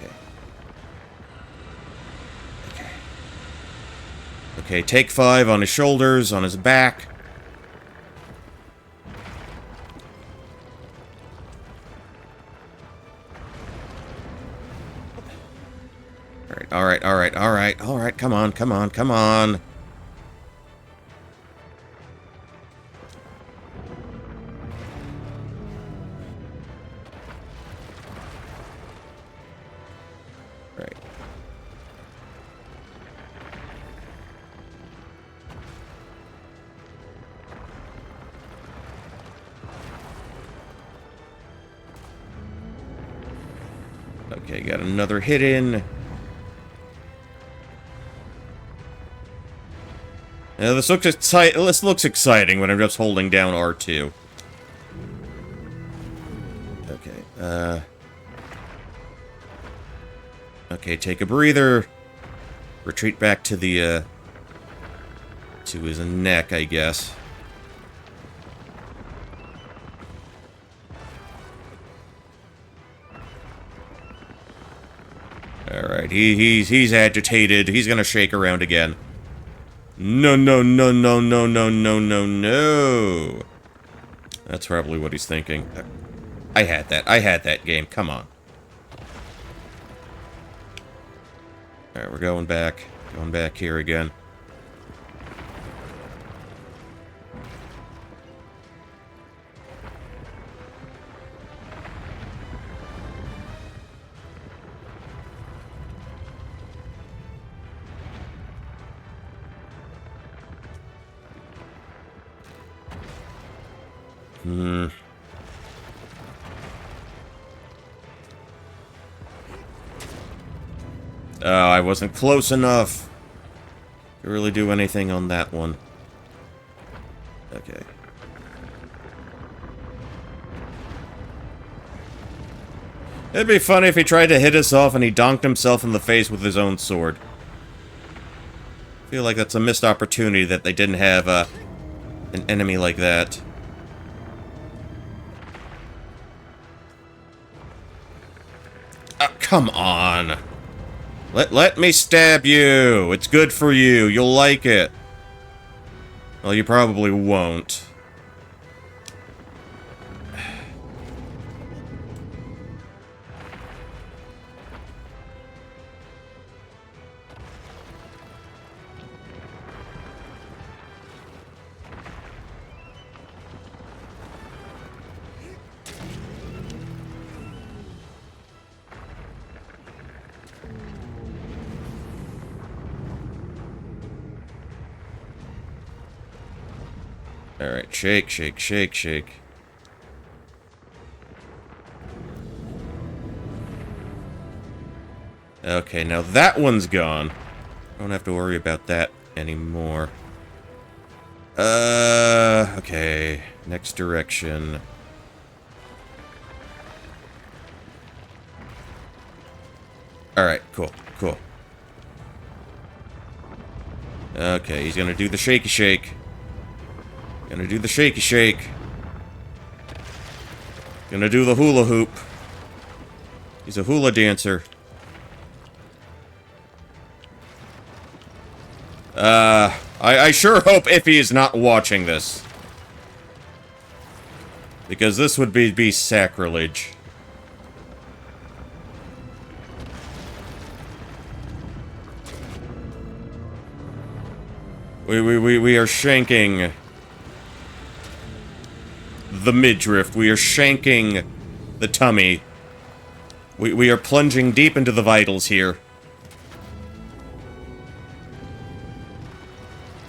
Okay. Okay. Okay, take 5 on his shoulders, on his back. Alright, come on, come on, come on. Right. Okay, got another hit in. This looks exciting when I'm just holding down R2. Okay, okay, take a breather. Retreat back to the, to his neck, I guess. Alright, he's agitated. He's gonna shake around again. No, no, no, no, no, no, no, no, no. That's probably what he's thinking. I had that game. Come on. Alright, we're going back. Going back here again. Oh, I wasn't close enough to really do anything on that one. Okay. It'd be funny if he tried to hit us off and he donked himself in the face with his own sword. I feel like that's a missed opportunity that they didn't have an enemy like that. Come on. Let me stab you. It's good for you. You'll like it. Well, you probably won't. Alright, shake, shake, shake, shake. Okay, now that one's gone. Don't have to worry about that anymore. Okay. Next direction. Alright, cool, cool. Okay, he's gonna do the shaky shake. Gonna do the shaky shake. Gonna do the hula hoop. He's a hula dancer. I sure hope Iffy is not watching this. Because this would be sacrilege. We are shanking the midriff. We are shanking the tummy. We are plunging deep into the vitals here.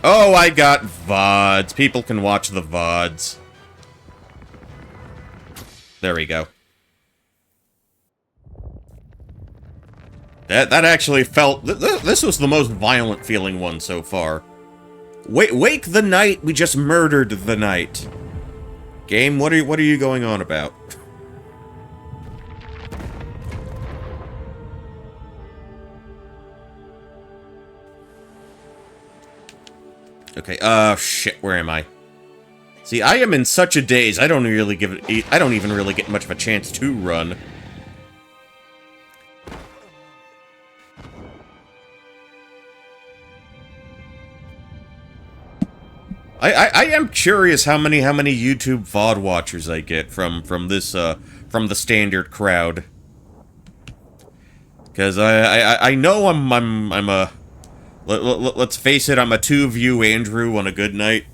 Oh, I got VODs. People can watch the VODs. There we go. That actually felt... This was the most violent feeling one so far. Wake the night we just murdered the night. Game, what are you going on about? Okay, shit, where am I? See, I am in such a daze, I don't even really get much of a chance to run. I am curious how many YouTube VOD watchers I get from the standard crowd. Because I know I'm a... Let's face it, I'm a two-view Andrew on a good night.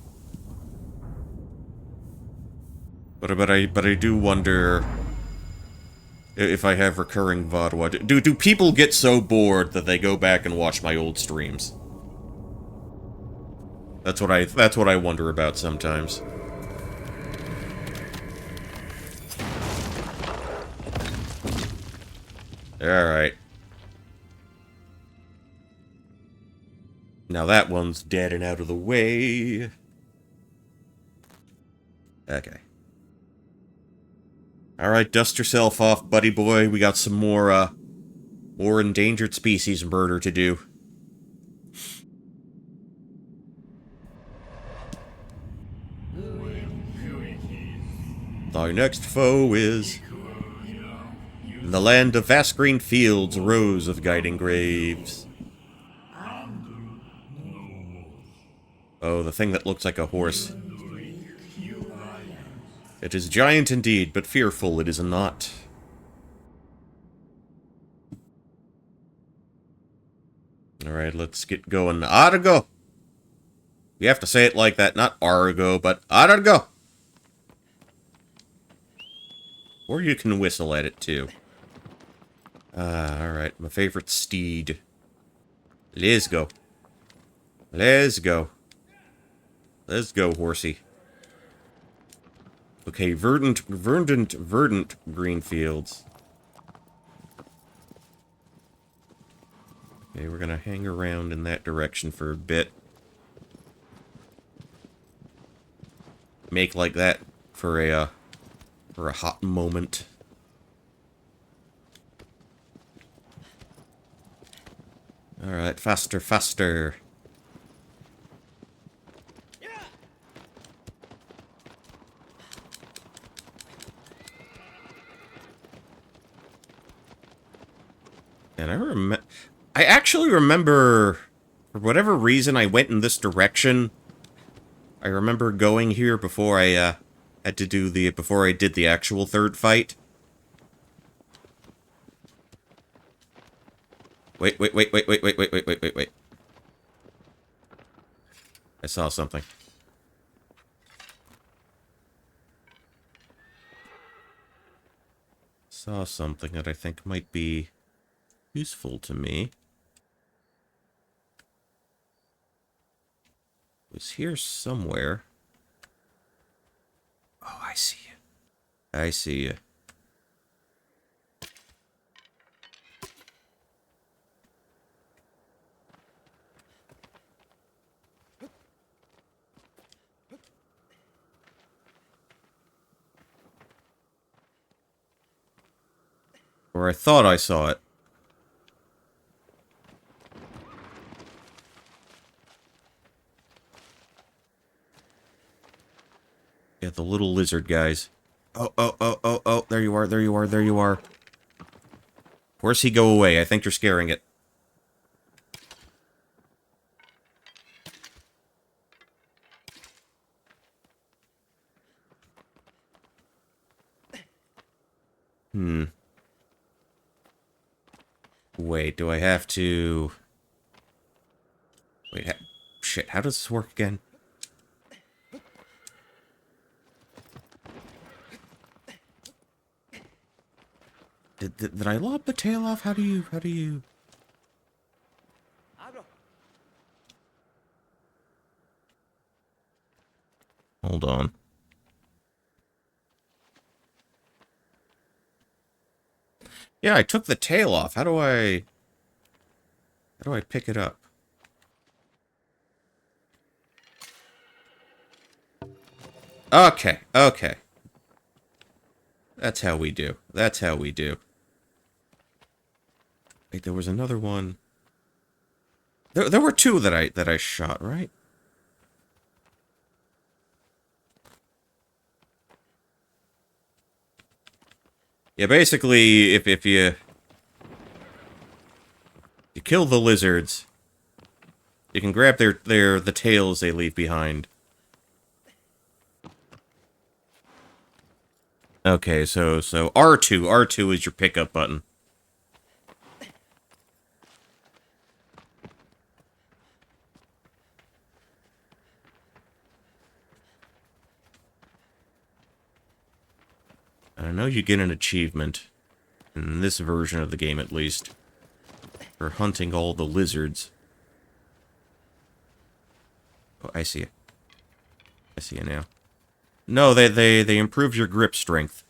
But I do wonder if I have recurring VOD watch. Do people get so bored that they go back and watch my old streams? That's what I wonder about sometimes. Alright. Now that one's dead and out of the way. Okay. Alright, dust yourself off, buddy boy. We got some more endangered species murder to do. Thy next foe is... In the land of vast green fields, rows of guiding graves. Oh, the thing that looks like a horse. It is giant indeed, but fearful it is not. Alright, let's get going. Argo! You have to say it like that, not Argo, but Argo! Or you can whistle at it, too. Alright, my favorite steed. Let's go. Let's go. Let's go, horsey. Okay, verdant green fields. Okay, we're gonna hang around in that direction for a bit. Make like that for a hot moment. Alright, faster, faster. And I actually remember, for whatever reason, I went in this direction. I remember going here before I, had to do before I did the actual third fight. Wait. I saw something. Saw something that I think might be useful to me. It was here somewhere. I see you. I see you. Or I thought I saw it. Yeah, the little lizard guys. Oh, oh, oh, oh, oh, there you are, there you are, there you are. Where's he go away? I think you're scaring it. Wait, do I have to... Wait, shit, how does this work again? Did I lob the tail off? How do you... Hold on. Yeah, I took the tail off. How do I pick it up? Okay, okay. That's how we do. That's how we do. Wait, there was another one. There were two that I shot, right? Yeah, basically, if you kill the lizards, you can grab the tails they leave behind. Okay, so R2 is your pickup button. I know you get an achievement, in this version of the game at least, for hunting all the lizards. Oh, I see you. I see you now. No, they improve your grip strength.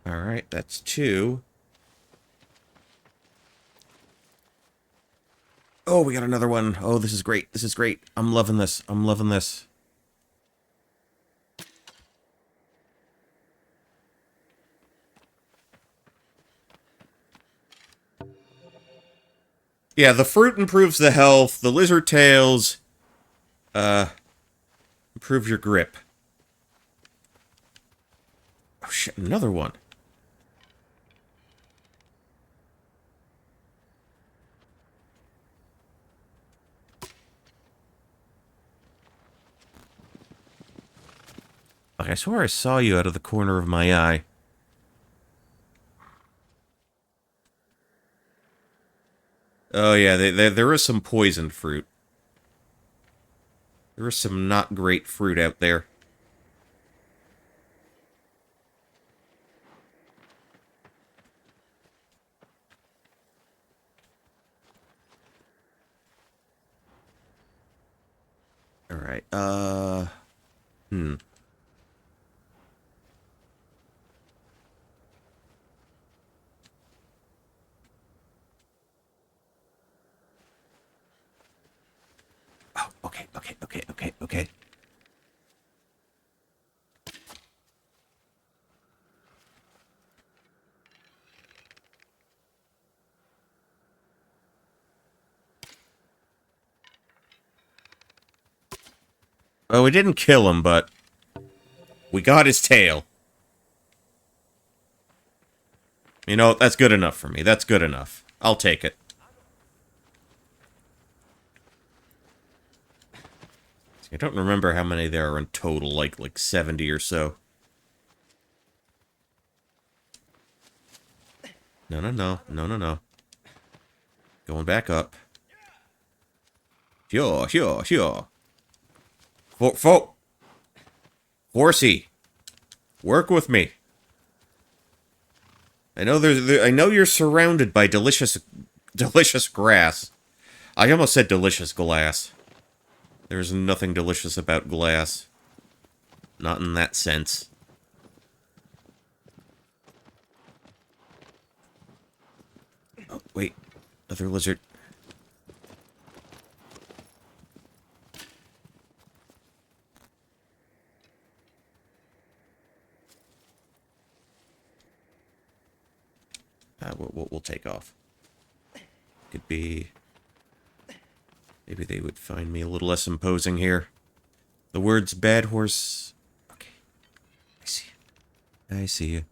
Alright, that's 2. Oh, we got another one. Oh, this is great. This is great. I'm loving this. I'm loving this. Yeah, the fruit improves the health. The lizard tails, improve your grip. Oh shit, another one. Like, I swear I saw you out of the corner of my eye. Oh yeah, there is some poisoned fruit. There is some not great fruit out there. Alright, Oh, okay. Well, we didn't kill him, but we got his tail. You know, that's good enough for me. That's good enough. I'll take it. I don't remember how many there are in total, like 70 or so. No, no, no. No, no, no. Going back up. Sure, sure, sure. Horsey, work with me. I know I know you're surrounded by delicious grass. I almost said delicious glass. There's nothing delicious about glass. Not in that sense. Oh, wait. Other lizard. We'll take off. Could be... Maybe they would find me a little less imposing here. The words bad horse... Okay. I see you. I see you.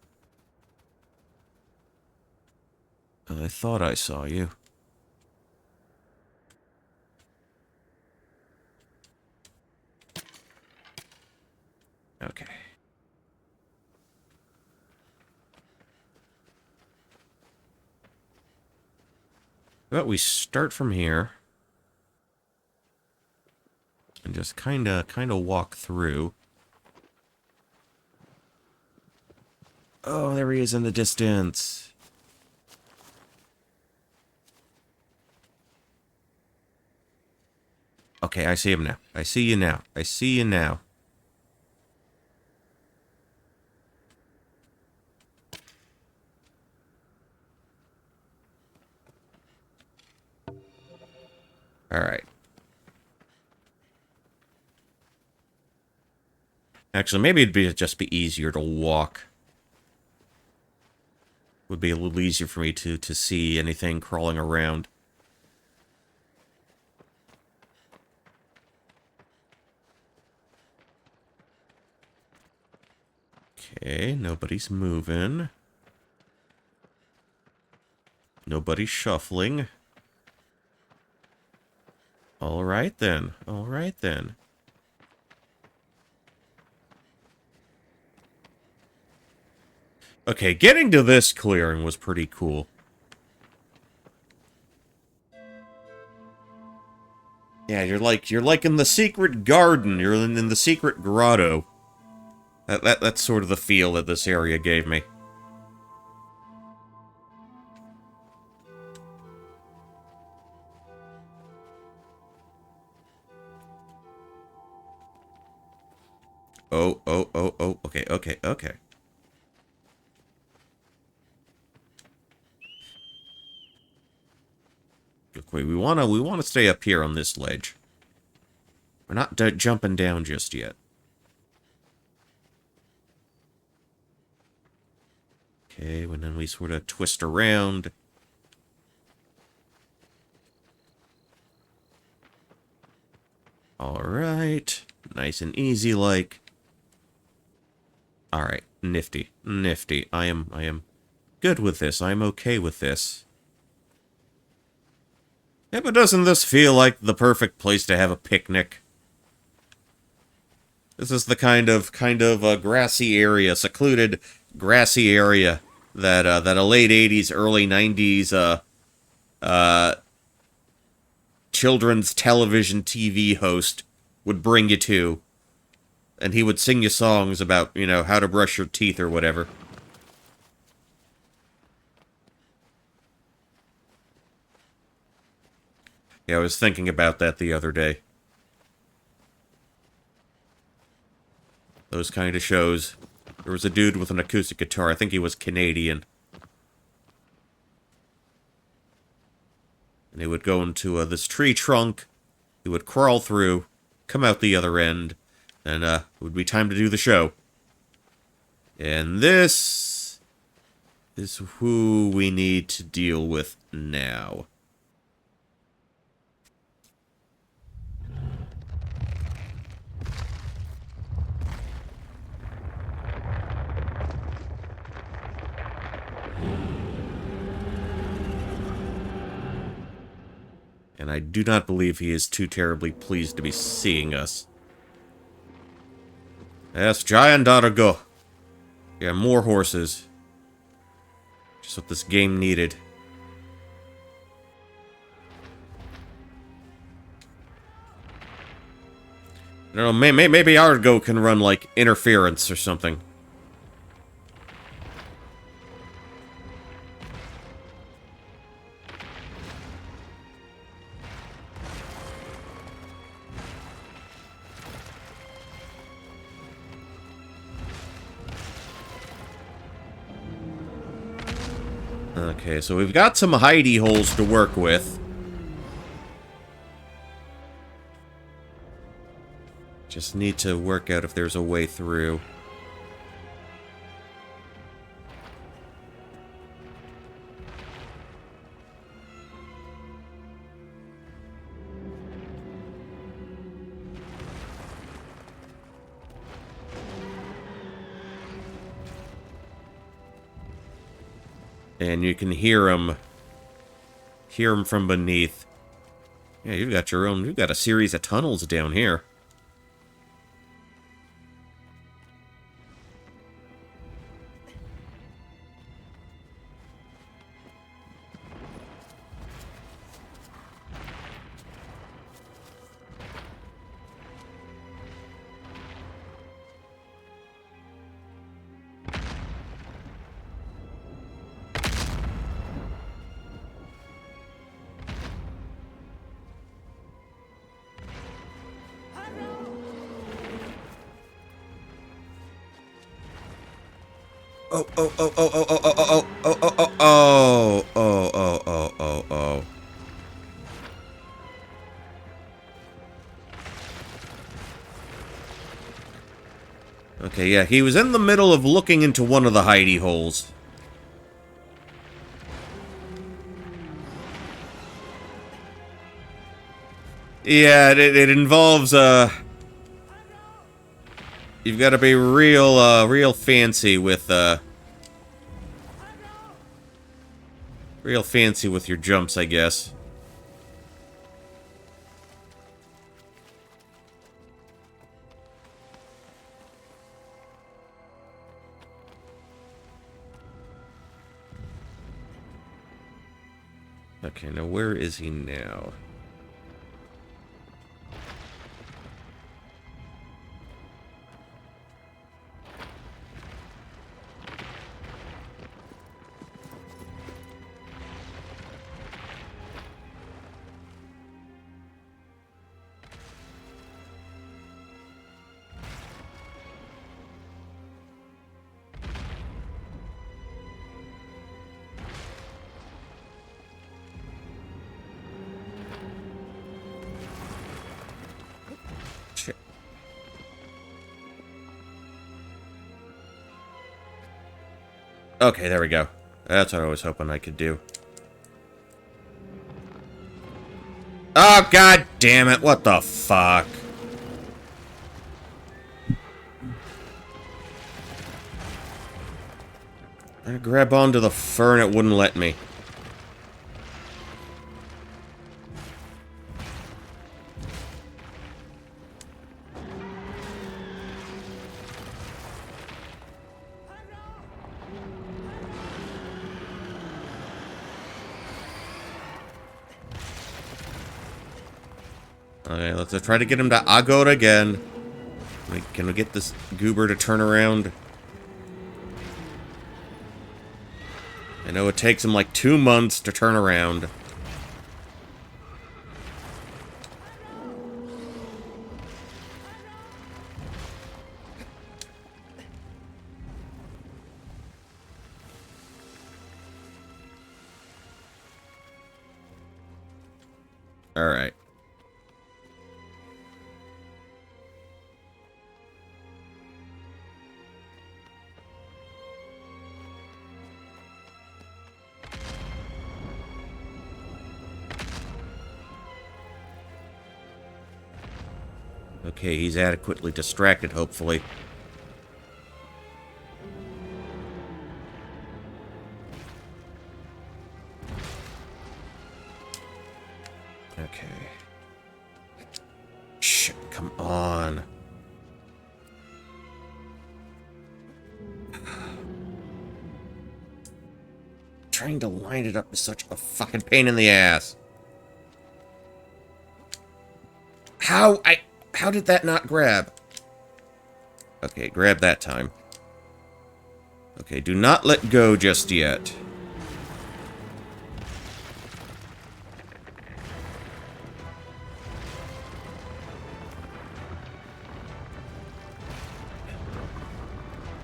I thought I saw you. Okay. How about we start from here and just kind of walk through. Oh, there he is in the distance. Okay, I see him now. I see you now. I see you now. Alright. Actually, maybe it'd just be easier to walk. Would be a little easier for me to see anything crawling around. Okay, nobody's moving. Nobody's shuffling. Alright then. Alright then. Okay, getting to this clearing was pretty cool. Yeah, you're like in the secret garden. You're in the secret grotto. That's sort of the feel that this area gave me. Oh, okay. Look, we wanna stay up here on this ledge. We're not jumping down just yet. Okay, and then we sort of twist around. Alright. Nice and easy like. Alright, nifty. Nifty. I am good with this. I'm okay with this. Yeah, but doesn't this feel like the perfect place to have a picnic? This is the kind of grassy area, secluded grassy area that a late 80s, early 90s children's television TV host would bring you to. And he would sing you songs about, you know, how to brush your teeth or whatever. Yeah, I was thinking about that the other day. Those kind of shows. There was a dude with an acoustic guitar. I think he was Canadian. And he would go into this tree trunk. He would crawl through, come out the other end, and it would be time to do the show. And this is who we need to deal with now. And I do not believe he is too terribly pleased to be seeing us. Yes, giant Dargo. Yeah, more horses. Just what this game needed. I don't know, maybe Argo can run, like, interference or something. Okay, so we've got some hidey holes to work with. Just need to work out if there's a way through. And you can hear him from beneath. Yeah, you've got a series of tunnels down here. Oh, oh, oh, oh, oh, oh, oh, oh, oh, oh, oh, oh, oh, oh, oh, oh. Okay, yeah, he was in the middle of looking into one of the hidey holes. Yeah, it involves, you've got to be real fancy with, real fancy with your jumps, I guess. Okay, now where is he now? Okay, there we go. That's what I was hoping I could do. Oh, god damn it. What the fuck? I grab onto the fur and it wouldn't let me. Okay, let's try to get him to Agot again. Can we get this goober to turn around? I know it takes him like 2 months to turn around. Alright. Okay, he's adequately distracted, hopefully. Okay. Shit, come on. trying to line it up is such a fucking pain in the ass. How did that not grab? Okay, grab that time. Okay, do not let go just yet.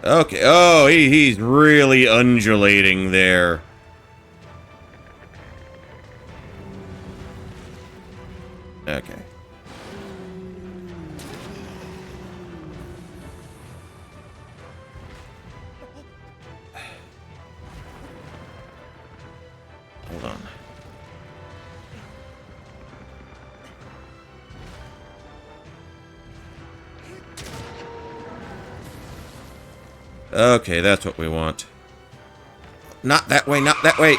Okay, oh, he's really undulating there. Okay. Hold on. Okay, that's what we want. Not that way, not that way.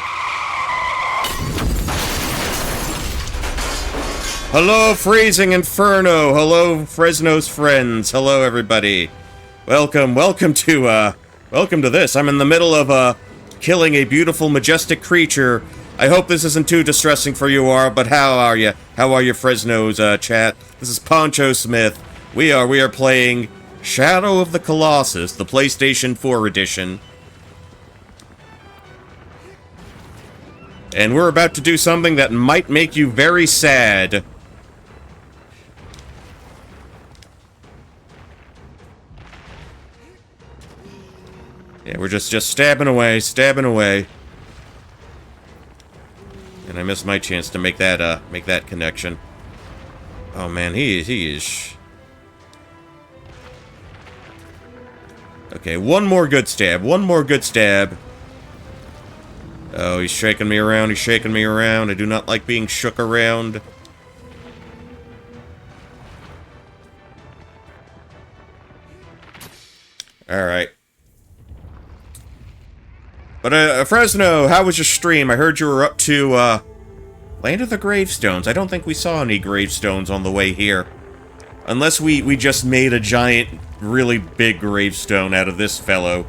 Hello, Freezing Inferno. Hello, Fresno's friends. Hello, everybody. Welcome to this. I'm in the middle of, killing a beautiful, majestic creature. I hope this isn't too distressing for you, but how are you? How are you, Fresno's, chat? This is Poncho Smith. We are playing Shadow of the Colossus, the PlayStation 4 edition. And we're about to do something that might make you very sad. Yeah, we're just stabbing away, stabbing away. And I missed my chance to make that connection. Oh man, he is... Okay, one more good stab, one more good stab. Oh, he's shaking me around, he's shaking me around. I do not like being shook around. Alright. But, Fresno, how was your stream? I heard you were up to, Land of the Gravestones. I don't think we saw any gravestones on the way here. Unless we just made a giant, really big gravestone out of this fellow.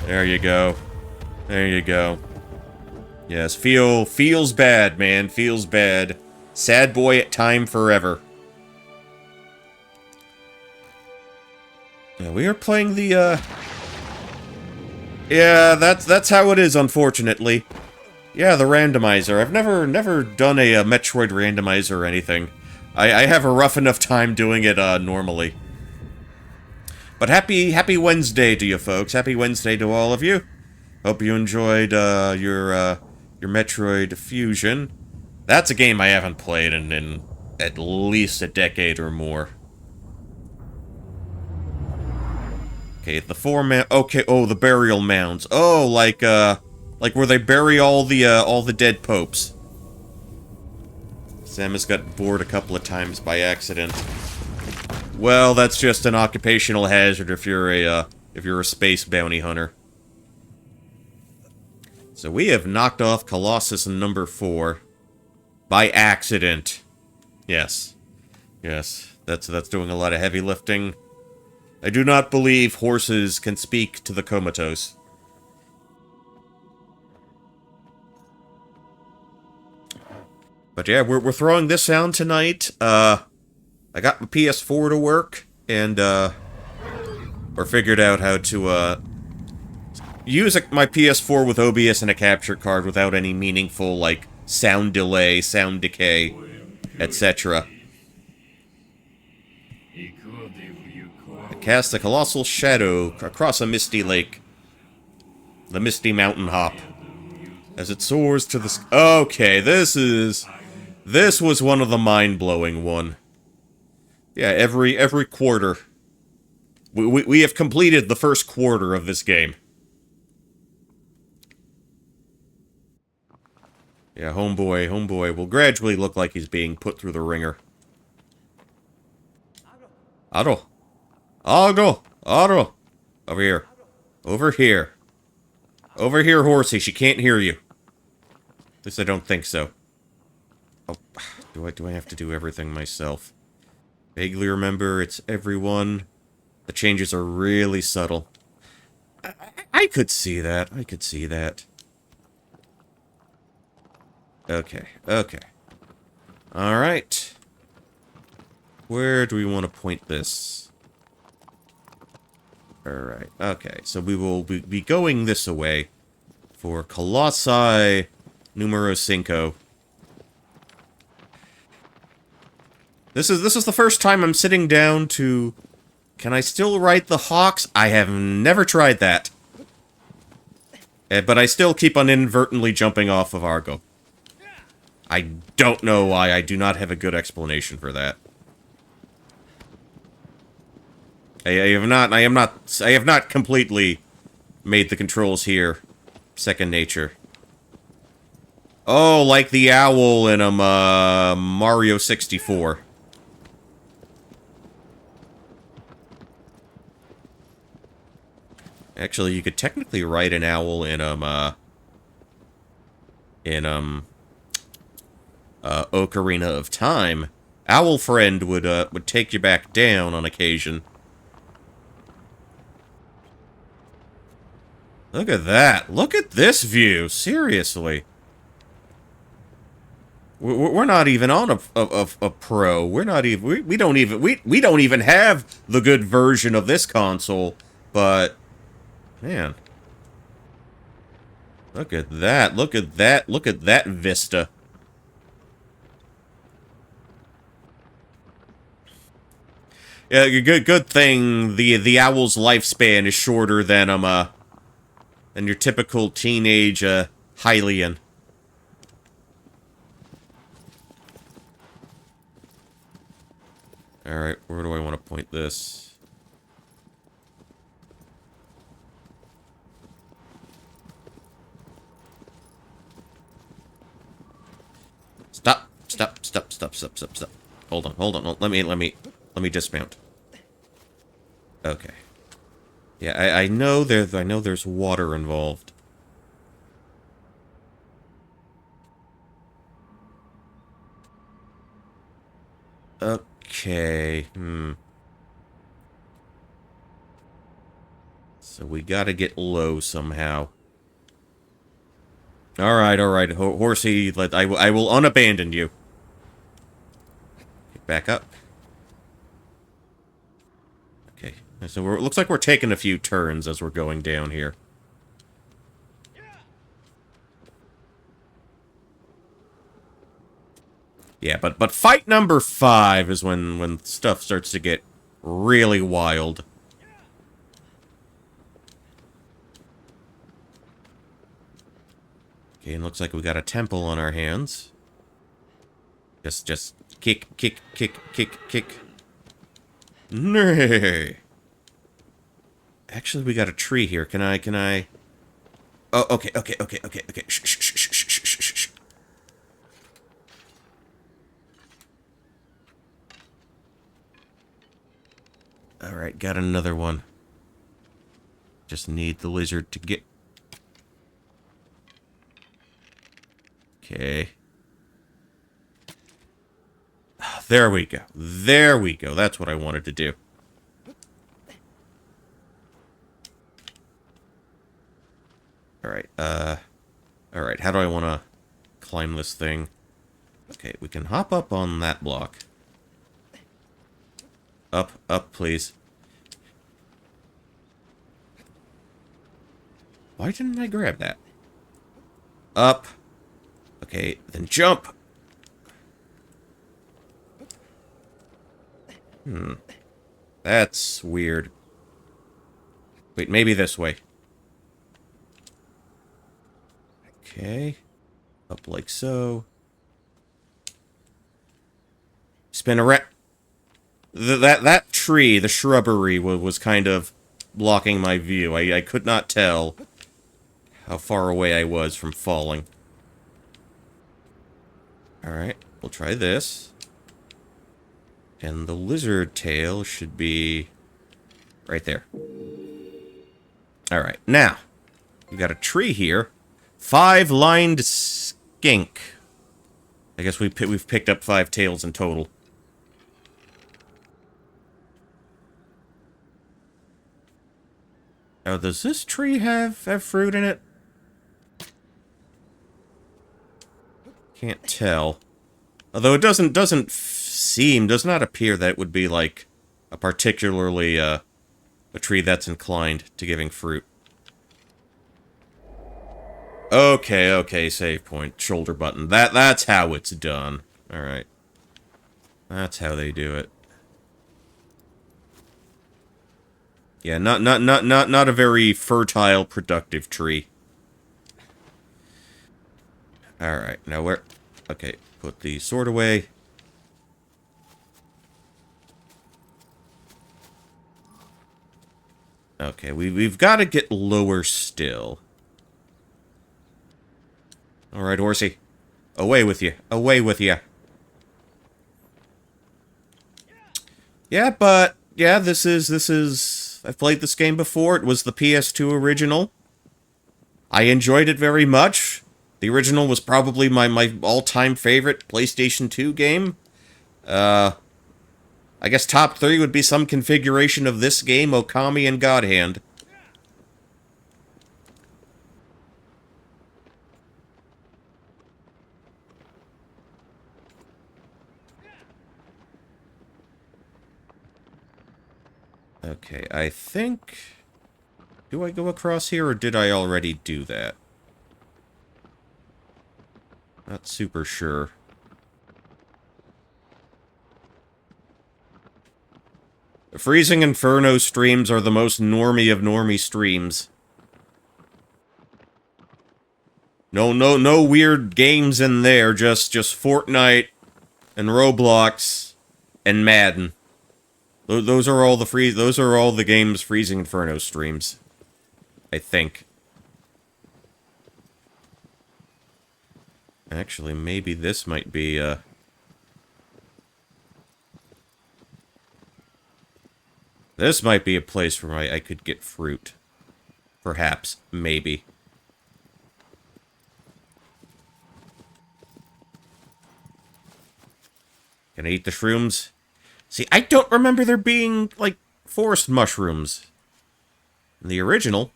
There you go. There you go. Yes, feels bad, man. Feels bad. Sad boy at time forever. Yeah, we are playing the, Yeah, that's how it is, unfortunately. Yeah, the randomizer. I've never done a Metroid randomizer or anything. I have a rough enough time doing it, normally. But happy Wednesday to you folks. Happy Wednesday to all of you. Hope you enjoyed, your Metroid Fusion. That's a game I haven't played in at least a decade or more. Okay, the okay, oh, the burial mounds. Oh, like where they bury all the dead popes. Samus got bored a couple of times by accident. Well, that's just an occupational hazard if you're a space bounty hunter. So we have knocked off Colossus number 4 by accident. Yes. Yes, that's doing a lot of heavy lifting. I do not believe horses can speak to the comatose. But yeah, we're throwing this down tonight. I got my PS4 to work, and, or figured out how to, use my PS4 with OBS and a capture card without any meaningful, like, sound delay, sound decay, etc. Cast a colossal shadow across a misty lake. The misty mountain hop. As it soars to the okay, this was one of the mind-blowing one. Yeah, every quarter. We have completed the first quarter of this game. Yeah, homeboy will gradually look like he's being put through the ringer. Otto. Otto! Otto! Over here. Over here. Over here, horsey. She can't hear you. At least I don't think so. Oh, do I have to do everything myself? Vaguely remember, it's everyone. The changes are really subtle. I could see that. I could see that. Okay, okay. Alright. Where do we want to point this? Alright, okay. So we will be going this way for Colossi numero 5. This is the first time I'm sitting down to... Can I still ride the Hawks? I have never tried that. But I still keep on inadvertently jumping off of Argo. I don't know why. I do not have a good explanation for that. I have not completely made the controls here second nature. Oh, like the owl in Mario 64. Actually, you could technically write an owl in Ocarina of Time. Owl Friend would take you back down on occasion. Look at that. Look at this view. Seriously. We're not even on a pro. We're not even we don't even have the good version of this console, but man. Look at that. Look at that. Look at that vista. Yeah, good thing the owl's lifespan is shorter than your typical teenage Hylian. Alright, where do I want to point this? Stop. Hold on. Let me dismount. Okay. Yeah, I know there's water involved. Okay. So we gotta get low somehow. Alright. Horsey, I will unabandon you. Get back up. Okay. So it looks like we're taking a few turns as we're going down here. Yeah, but fight number 5 is when stuff starts to get really wild. Okay, and looks like we got a temple on our hands. Just kick. Nay. Actually, we got a tree here. Can I? Oh, okay. Shh. Alright, got another one. Just need the lizard to get... Okay. There we go. That's what I wanted to do. Alright, Alright, how do I want to climb this thing? Okay, we can hop up on that block. Up, please. Why didn't I grab that? Up. Okay, then jump. That's weird. Wait, maybe this way. Okay. Up like so. Spin around. That tree, the shrubbery, was kind of blocking my view. I could not tell how far away I was from falling. Alright, we'll try this. And the lizard tail should be right there. Alright, now, we've got a tree here. 5-lined skink. I guess we've picked up 5 tails in total. Oh, does this tree have fruit in it? Can't tell. Although it does not appear that it would be, like, a particularly, a tree that's inclined to giving fruit. Okay, save point. Shoulder button. That's how it's done. Alright. That's how they do it. Yeah, not a very fertile, productive tree. Alright, now where... Okay, put the sword away. Okay, we've got to get lower still. Alright, horsey. Away with you. Away with you. Yeah, but... Yeah, this is... I've played this game before. It was the PS2 original. I enjoyed it very much. The original was probably my all-time favorite PlayStation 2 game. I guess top 3 would be some configuration of this game, Okami, and God Hand. Okay, I think... Do I go across here, or did I already do that? Not super sure. The Freezing Inferno streams are the most normie of normie streams. No weird games in there, just Fortnite and Roblox and Madden. Those are all the games Freezing Inferno streams. I think. Actually, maybe this might be, This might be a place where I could get fruit. Perhaps. Maybe. Can I eat the shrooms? See, I don't remember there being, like, forest mushrooms in the original.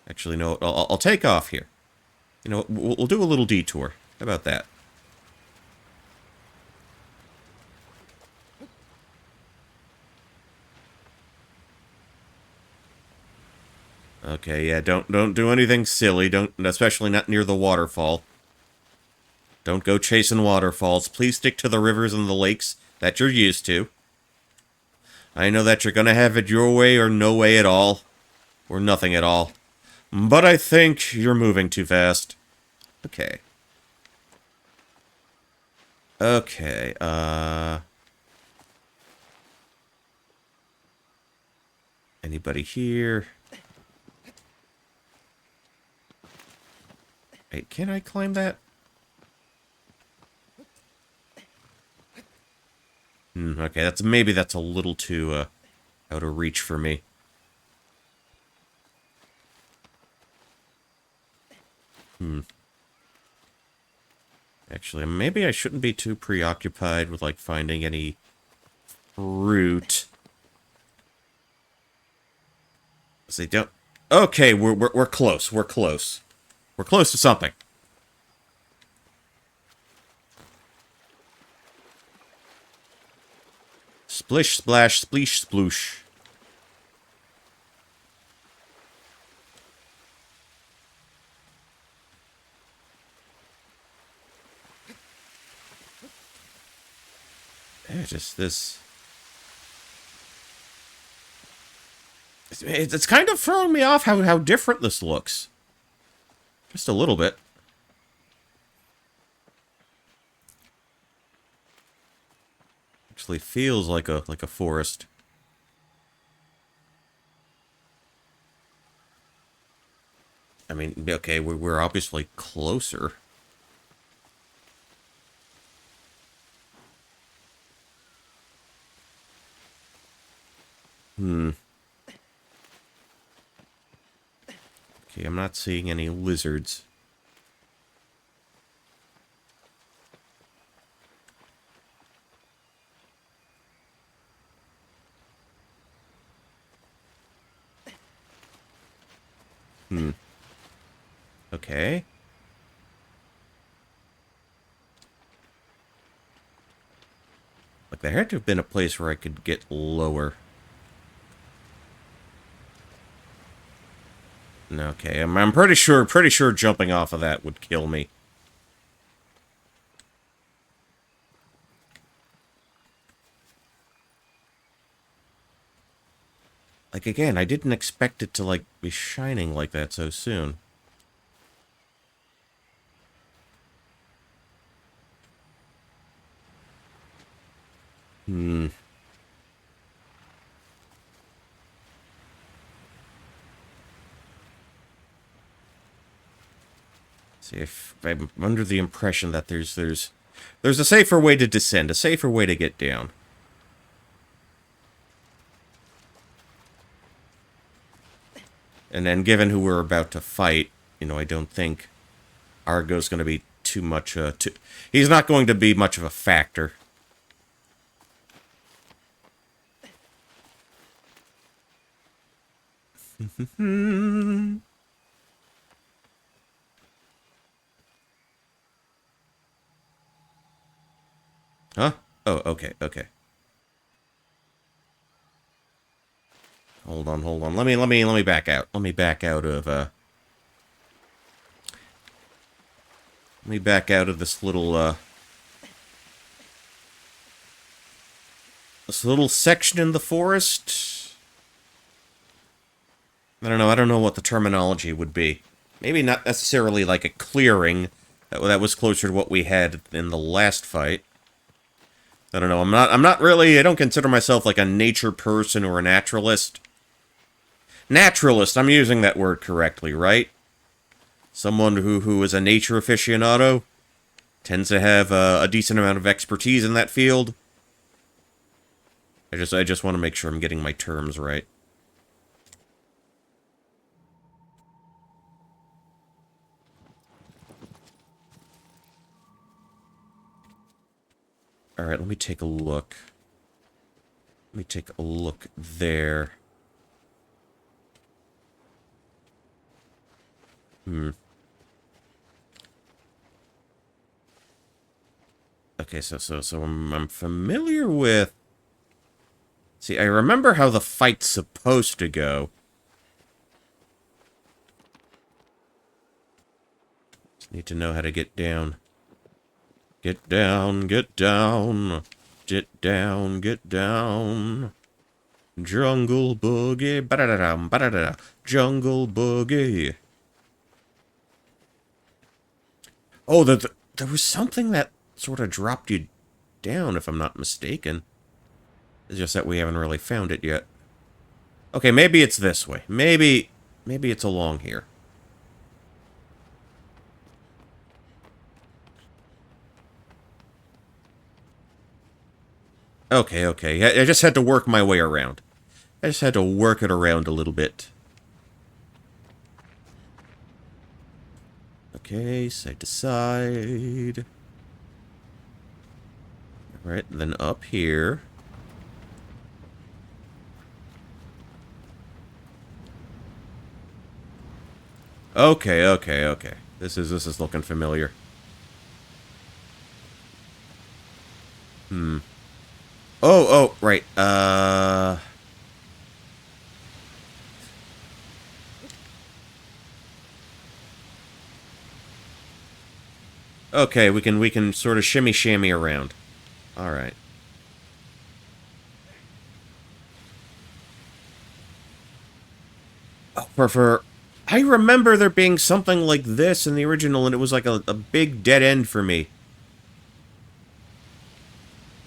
Actually, no, I'll take off here. You know, we'll do a little detour. How about that? Okay, yeah, don't do anything silly. Especially not near the waterfall. Don't go chasing waterfalls. Please stick to the rivers and the lakes that you're used to. I know that you're gonna have it your way or no way at all. Or nothing at all. But I think you're moving too fast. Okay. Okay, Anybody here? Wait, can I climb that? Okay, maybe that's a little too, out of reach for me. Actually, maybe I shouldn't be too preoccupied with, like, finding any fruit. They don't... Okay, we're close, we're close. We're close to something. Splish, splash, spleesh, sploosh. Just this... It's kind of throwing me off how different this looks. Just a little bit. Actually feels like a forest. I mean, okay, we're obviously closer. Okay, I'm not seeing any lizards. Okay. Like, there had to have been a place where I could get lower. Okay, I'm pretty sure jumping off of that would kill me. Like, again, I didn't expect it to, like, be shining like that so soon. See, if I'm under the impression that there's a safer way to descend, a safer way to get down. And then, given who we're about to fight, you know, I don't think Argo's going to be too much, he's not going to be much of a factor. Huh? Oh, okay, okay. Hold on. Let me back out. Let me back out of, Let me back out of this little, this little section in the forest. I don't know what the terminology would be. Maybe not necessarily like a clearing. That was closer to what we had in the last fight. I don't know, I'm not really, I don't consider myself like a nature person or a naturalist. Naturalist, I'm using that word correctly, right? Someone who is a nature aficionado tends to have a decent amount of expertise in that field. I just want to make sure I'm getting my terms right. Alright, let me take a look. Let me take a look there. Okay, so I'm familiar with... See, I remember how the fight's supposed to go. Just need to know how to get down. Get down, get down. Get down, get down. Jungle boogie. Ba-da-da-dum, ba-da-da-da. Jungle boogie. Oh, there was something that sort of dropped you down, if I'm not mistaken. It's just that we haven't really found it yet. Okay, maybe it's this way. Maybe it's along here. Okay. I just had to work my way around. I just had to work it around a little bit. Okay, side to side. Alright, then up here. Okay. This is looking familiar. Oh, right. Okay, we can sort of shimmy around. All right. Oh, I remember there being something like this in the original, and it was like a big dead end for me.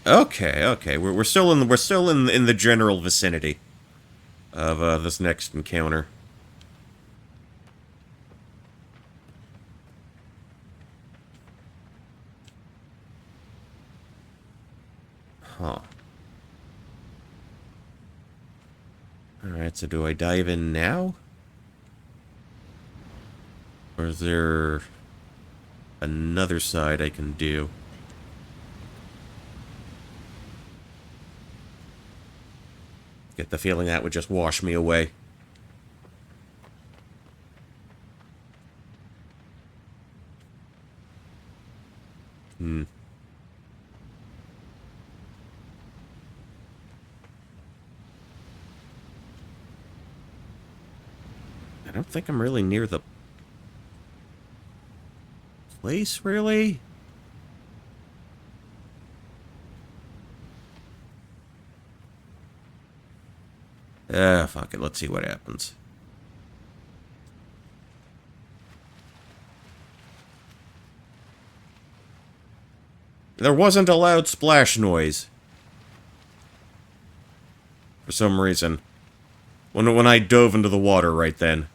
Okay. We're still in the general vicinity of this next encounter. Huh. Alright, so do I dive in now? Or is there another side I can do? Get the feeling that would just wash me away. I don't think I'm really near the place, really? Fuck it. Let's see what happens. There wasn't a loud splash noise. For some reason. When I dove into the water right then.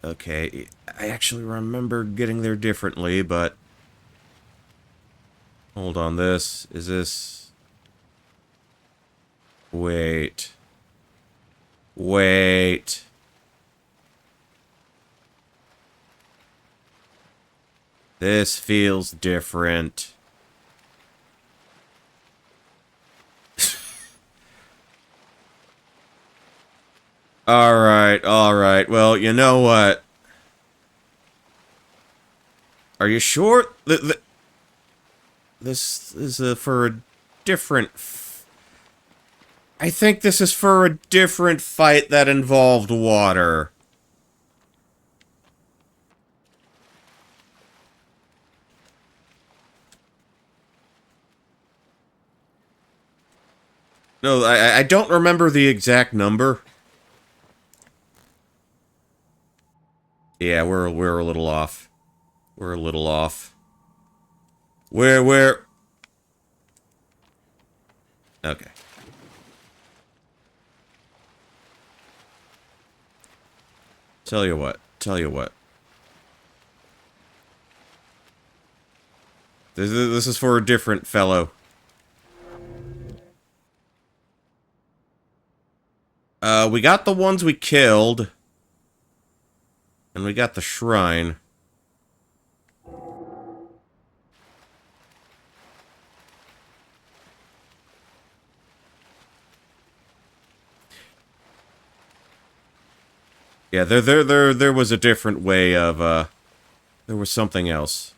Okay, I actually remember getting there differently, but... Hold on, is this... Wait. Wait. This feels different. Alright. Well, you know what? Are you sure? This is for a different... I think this is for a different fight that involved water. No, I don't remember the exact number. Yeah, we're a little off. We're a little off. Where? Okay. Tell you what. This is for a different fellow. We got the ones we killed. And we got the shrine. Yeah, there was a different way of, there was something else.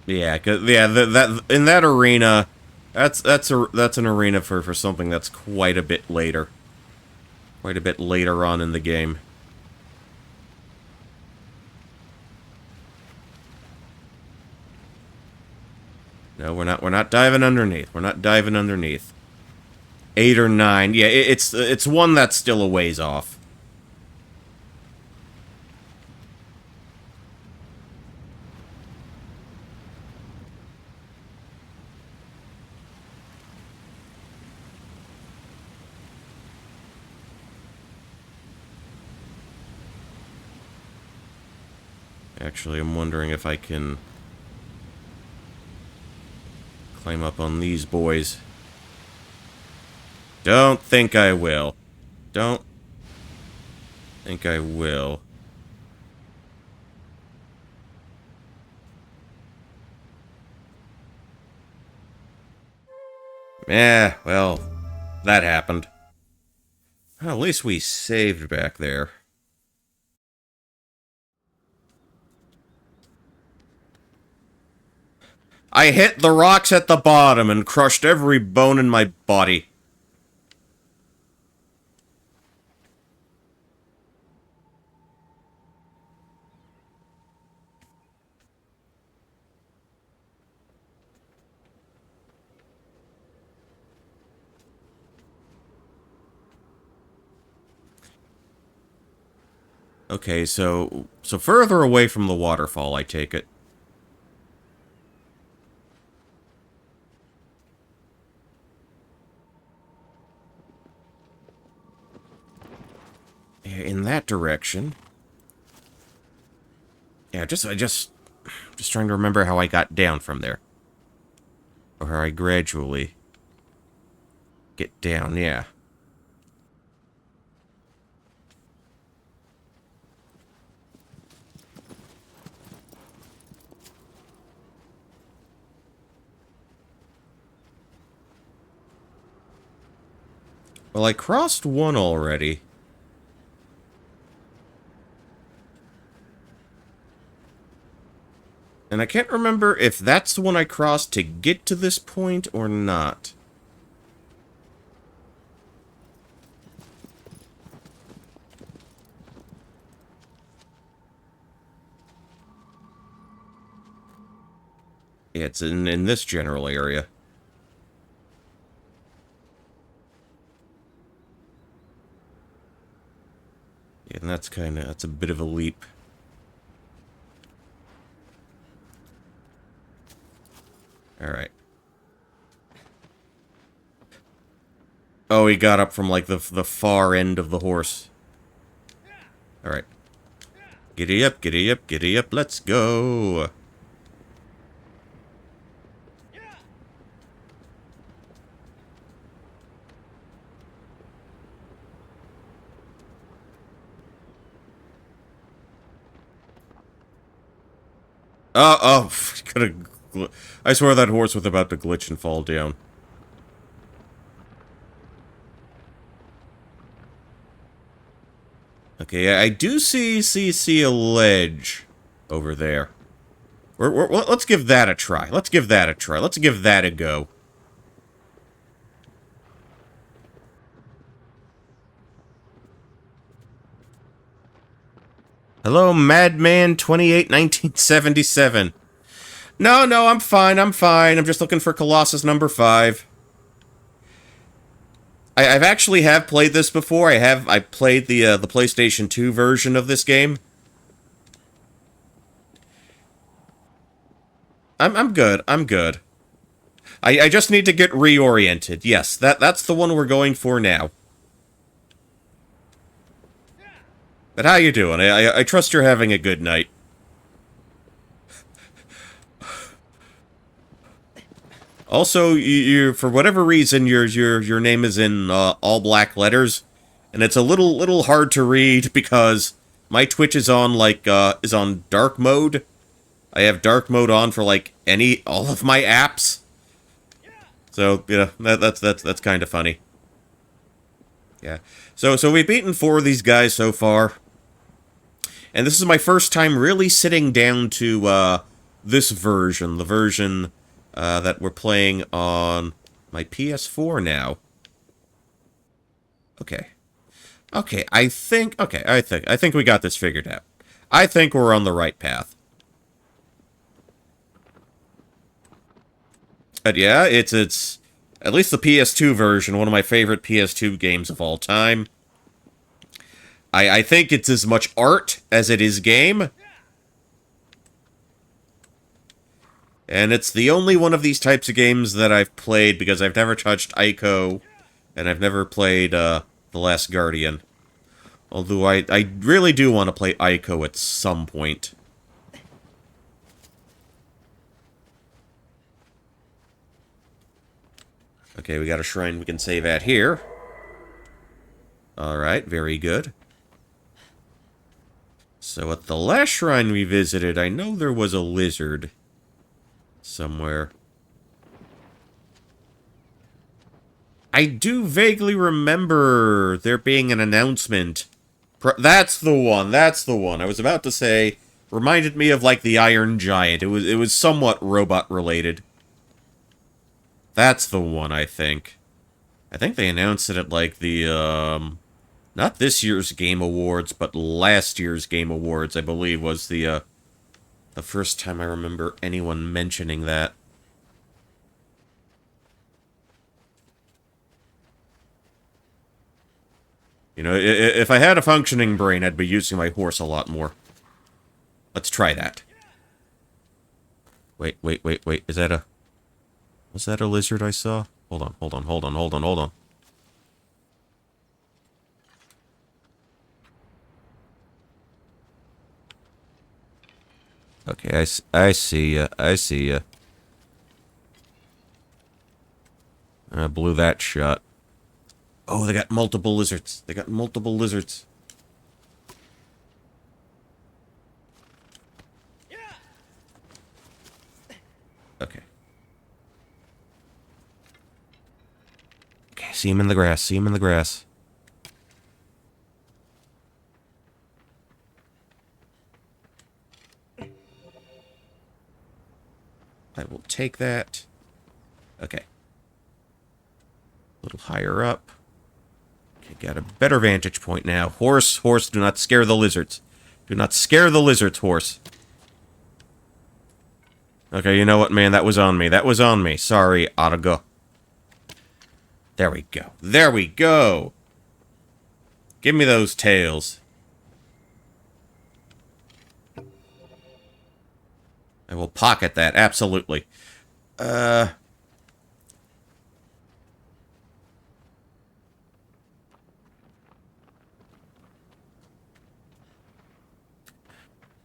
Yeah, that in that arena, that's an arena for something that's quite a bit later. Quite a bit later on in the game. No, we're not diving underneath. We're not diving underneath. 8 or 9. Yeah, it's one that's still a ways off. Actually, I'm wondering if I can climb up on these boys. Don't think I will. Don't think I will. Yeah, well, that happened. Well, at least we saved back there. I hit the rocks at the bottom and crushed every bone in my body. Okay, so further away from the waterfall, I take it. In that direction. Yeah, just trying to remember how I got down from there. Or how I gradually get down, yeah. Well, I crossed one already. And I can't remember if that's the one I crossed to get to this point or not. Yeah, it's in this general area. Yeah, and that's a bit of a leap. Alright. Oh, he got up from, like, the far end of the horse. Alright. Giddy up, giddy up, giddy up, let's go! Oh, I swear that horse was about to glitch and fall down. Okay, I do see a ledge over there. Let's give that a try. Let's give that a try. Let's give that a go. Hello, Madman 28 1977. No, I'm fine. I'm just looking for Colossus number 5. I've actually played this before. I played the PlayStation 2 version of this game. I'm good. I'm good. I just need to get reoriented. Yes, that's the one we're going for now. But how you doing? I trust you're having a good night. Also, you for whatever reason your name is in all black letters, and it's a little hard to read because my Twitch is on is on dark mode. I have dark mode on for like all of my apps. So yeah, that's kind of funny. Yeah. So we've beaten 4 of these guys so far. And this is my first time really sitting down to this version, the version that we're playing on my PS4 now. Okay. I think we got this figured out. I think we're on the right path. But yeah, it's at least the PS2 version, one of my favorite PS2 games of all time. I think it's as much art as it is game. And it's the only one of these types of games that I've played because I've never touched Ico, and I've never played The Last Guardian. Although I really do want to play Ico at some point. Okay, we got a shrine we can save at here. Alright, very good. So at the last shrine we visited, I know there was a lizard somewhere. I do vaguely remember there being an announcement. That's the one, that's the one. I was about to say, reminded me of like the Iron Giant. It was somewhat robot related. That's the one, I think. I think they announced it at like the not this year's Game Awards, but last year's Game Awards, I believe, was the first time I remember anyone mentioning that. You know, if I had a functioning brain, I'd be using my horse a lot more. Let's try that. Wait. Is that a... Was that a lizard I saw? Hold on. Okay, I see ya. I blew that shot. Oh, they got multiple lizards. Okay. Okay, See him in the grass. See him in the grass. I will take that. Okay. A little higher up. Okay, got a better vantage point now. Horse, horse, do not scare the lizards. Do not scare the lizards, horse. Okay, you know what, man? That was on me. That was on me. Sorry, oughta go. There we go. There we go! Give me those tails. I will pocket that, absolutely.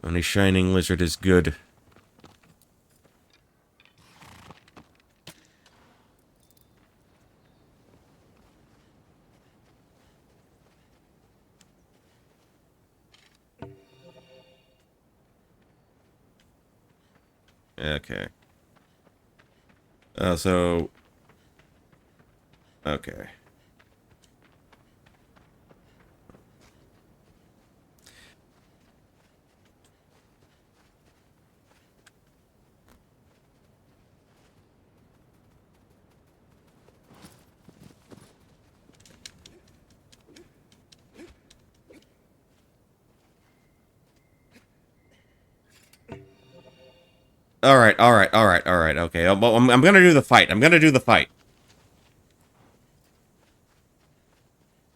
Only shining lizard is good. Okay. So... Okay. Alright, okay. I'm gonna do the fight. I'm gonna do the fight.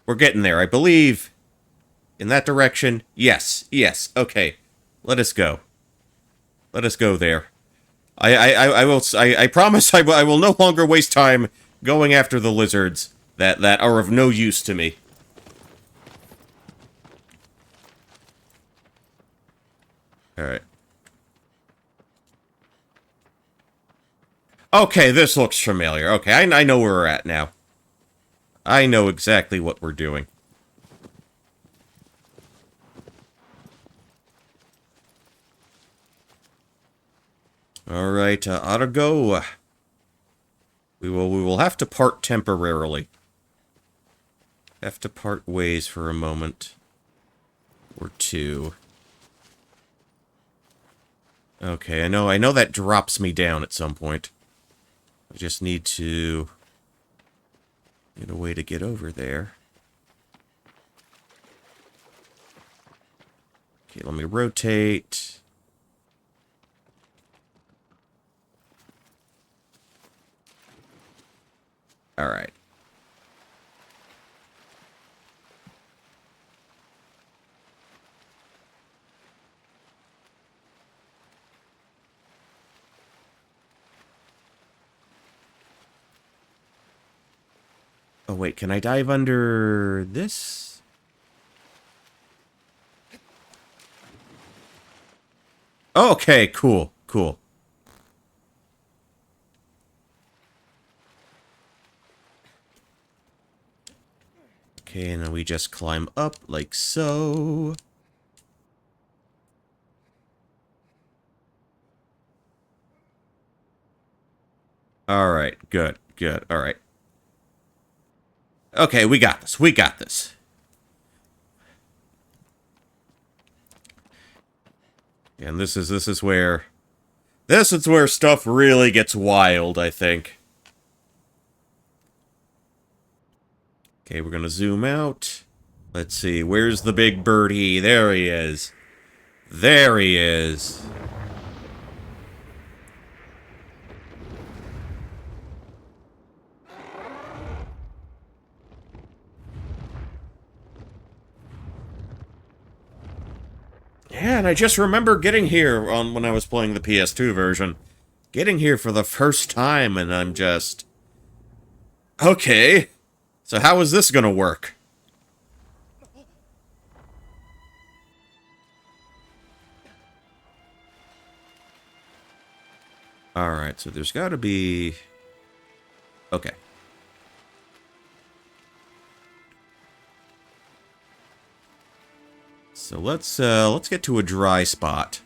We're getting there, I believe. In that direction. Yes, yes, okay. Let us go. Let us go there. I promise I will no longer waste time going after the lizards that are of no use to me. Alright. Okay, this looks familiar. Okay, I know where we're at now. I know exactly what we're doing. Alright, oughta go. We will have to part temporarily. Have to part ways for a moment. Or two. Okay, I know that drops me down at some point. I just need to get a way to get over there. Okay, let me rotate. Alright. Oh, wait, can I dive under this? Okay, cool, cool. Okay, and then we just climb up like so. Alright, good, good, alright. Okay, we got this. We got this. And this is where stuff really gets wild, I think. Okay, we're gonna zoom out. Let's see, where's the big birdie? There he is. There he is. Yeah, and I just remember getting here when I was playing the PS2 version. Getting here for the first time, and I'm just... Okay, so how is this gonna work? Alright, so there's gotta be... Okay. So let's get to a dry spot.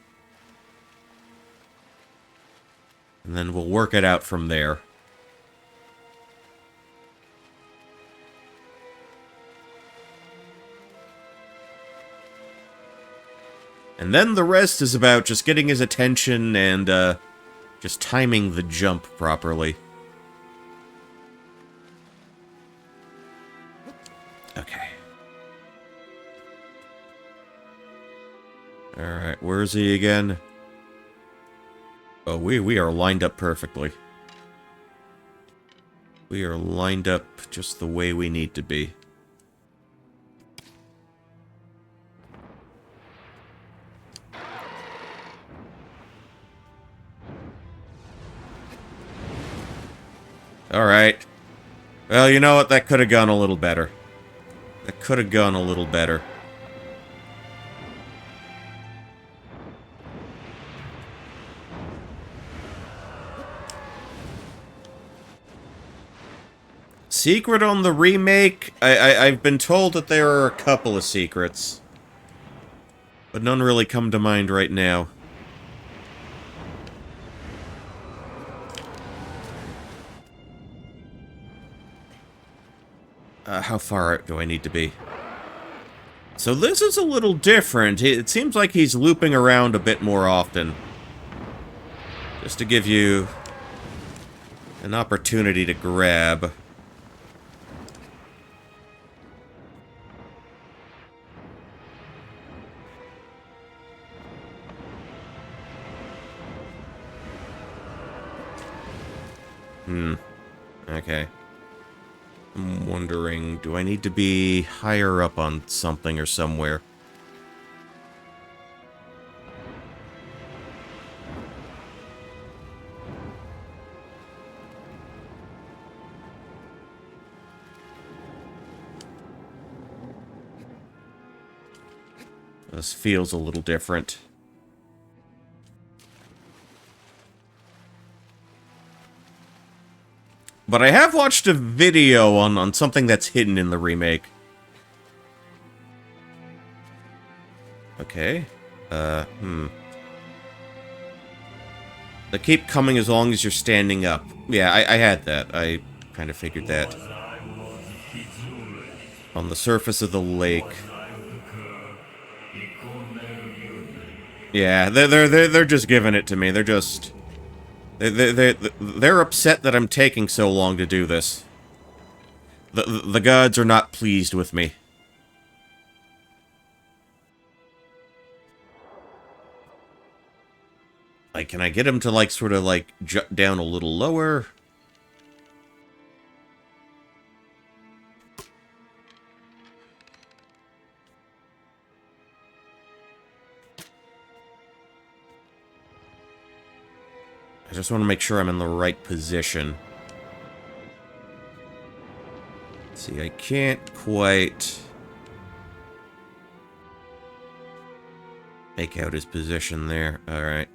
And then we'll work it out from there. And then the rest is about just getting his attention and, just timing the jump properly. Okay. Alright, where is he again? Oh, we are lined up perfectly. We are lined up just the way we need to be. Alright. Well, you know what? That could have gone a little better. That could have gone a little better. Secret on the remake? I've been told that there are a couple of secrets. But none really come to mind right now. How far out do I need to be? So this is a little different. It seems like he's looping around a bit more often. Just to give you an opportunity to grab. Okay. I'm wondering, do I need to be higher up on something or somewhere? This feels a little different. But I have watched a video on something that's hidden in the remake. Okay. They keep coming as long as you're standing up. Yeah, I had that. I kind of figured that. On the surface of the lake. Yeah, they're just giving it to me. They're just... They're upset that I'm taking so long to do this. The gods are not pleased with me. Like, can I get him to, like, sort of, like, jut down a little lower? I just want to make sure I'm in the right position. See, I can't quite make out his position there. Alright.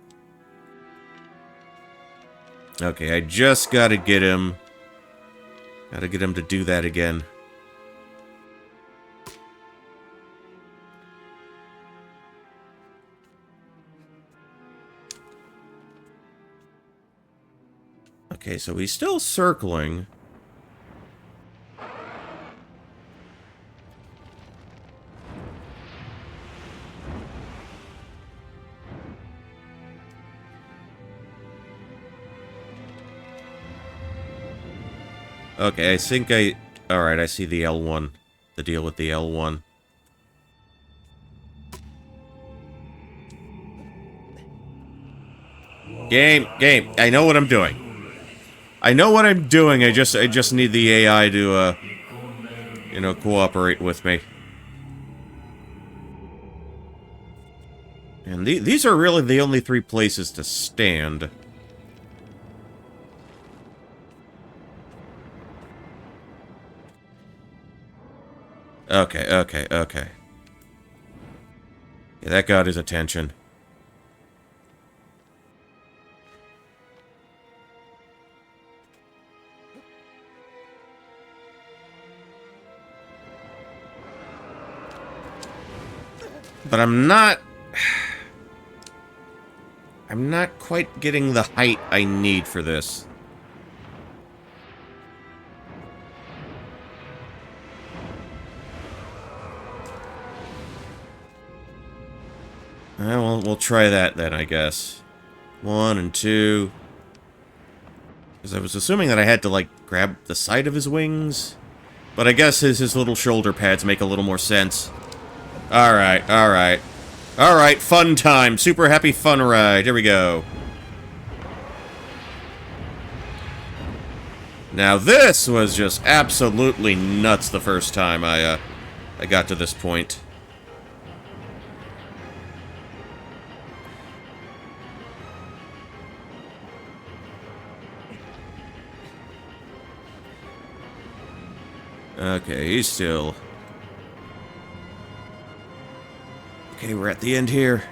Okay, I just gotta get him. Gotta get him to do that again. Okay, so he's still circling. Okay, I think alright, I see the L1. The deal with the L1. Game, I know what I'm doing. I know what I'm doing, I just need the AI to, you know, cooperate with me. And these are really the only three places to stand. Okay. Yeah, that got his attention. But I'm not quite getting the height I need for this. Well, we'll try that then, I guess. 1 and 2. Because I was assuming that I had to, like, grab the side of his wings. But I guess his little shoulder pads make a little more sense. Alright, alright. Alright, fun time. Super happy fun ride. Here we go. Now this was just absolutely nuts the first time I got to this point. Okay, he's still... Okay, we're at the end here.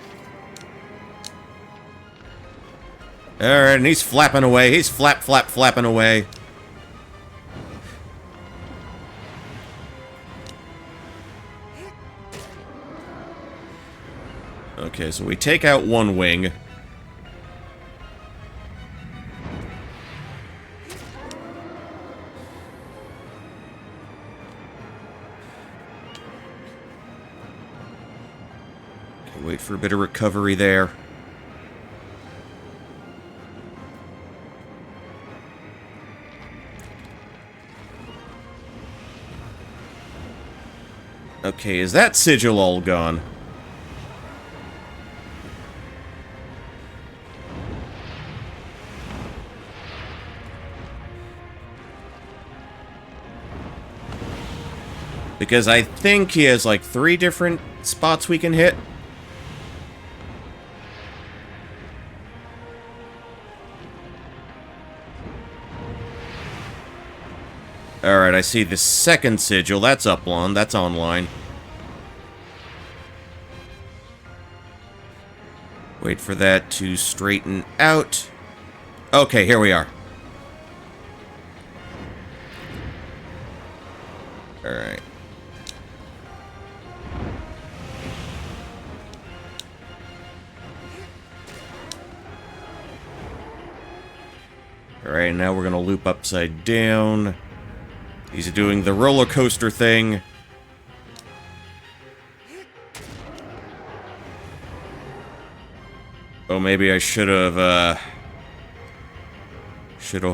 Alright, and he's flapping away. He's flapping away. Okay, so we take out one wing. Okay, wait for a bit of recovery there. Okay, is that sigil all gone? Because I think he has like 3 different spots we can hit. Alright, I see the second sigil. That's upline. That's online. Wait for that to straighten out. Okay, here we are. Alright. Alright, now we're gonna loop upside down. He's doing the roller coaster thing. Oh, maybe I should have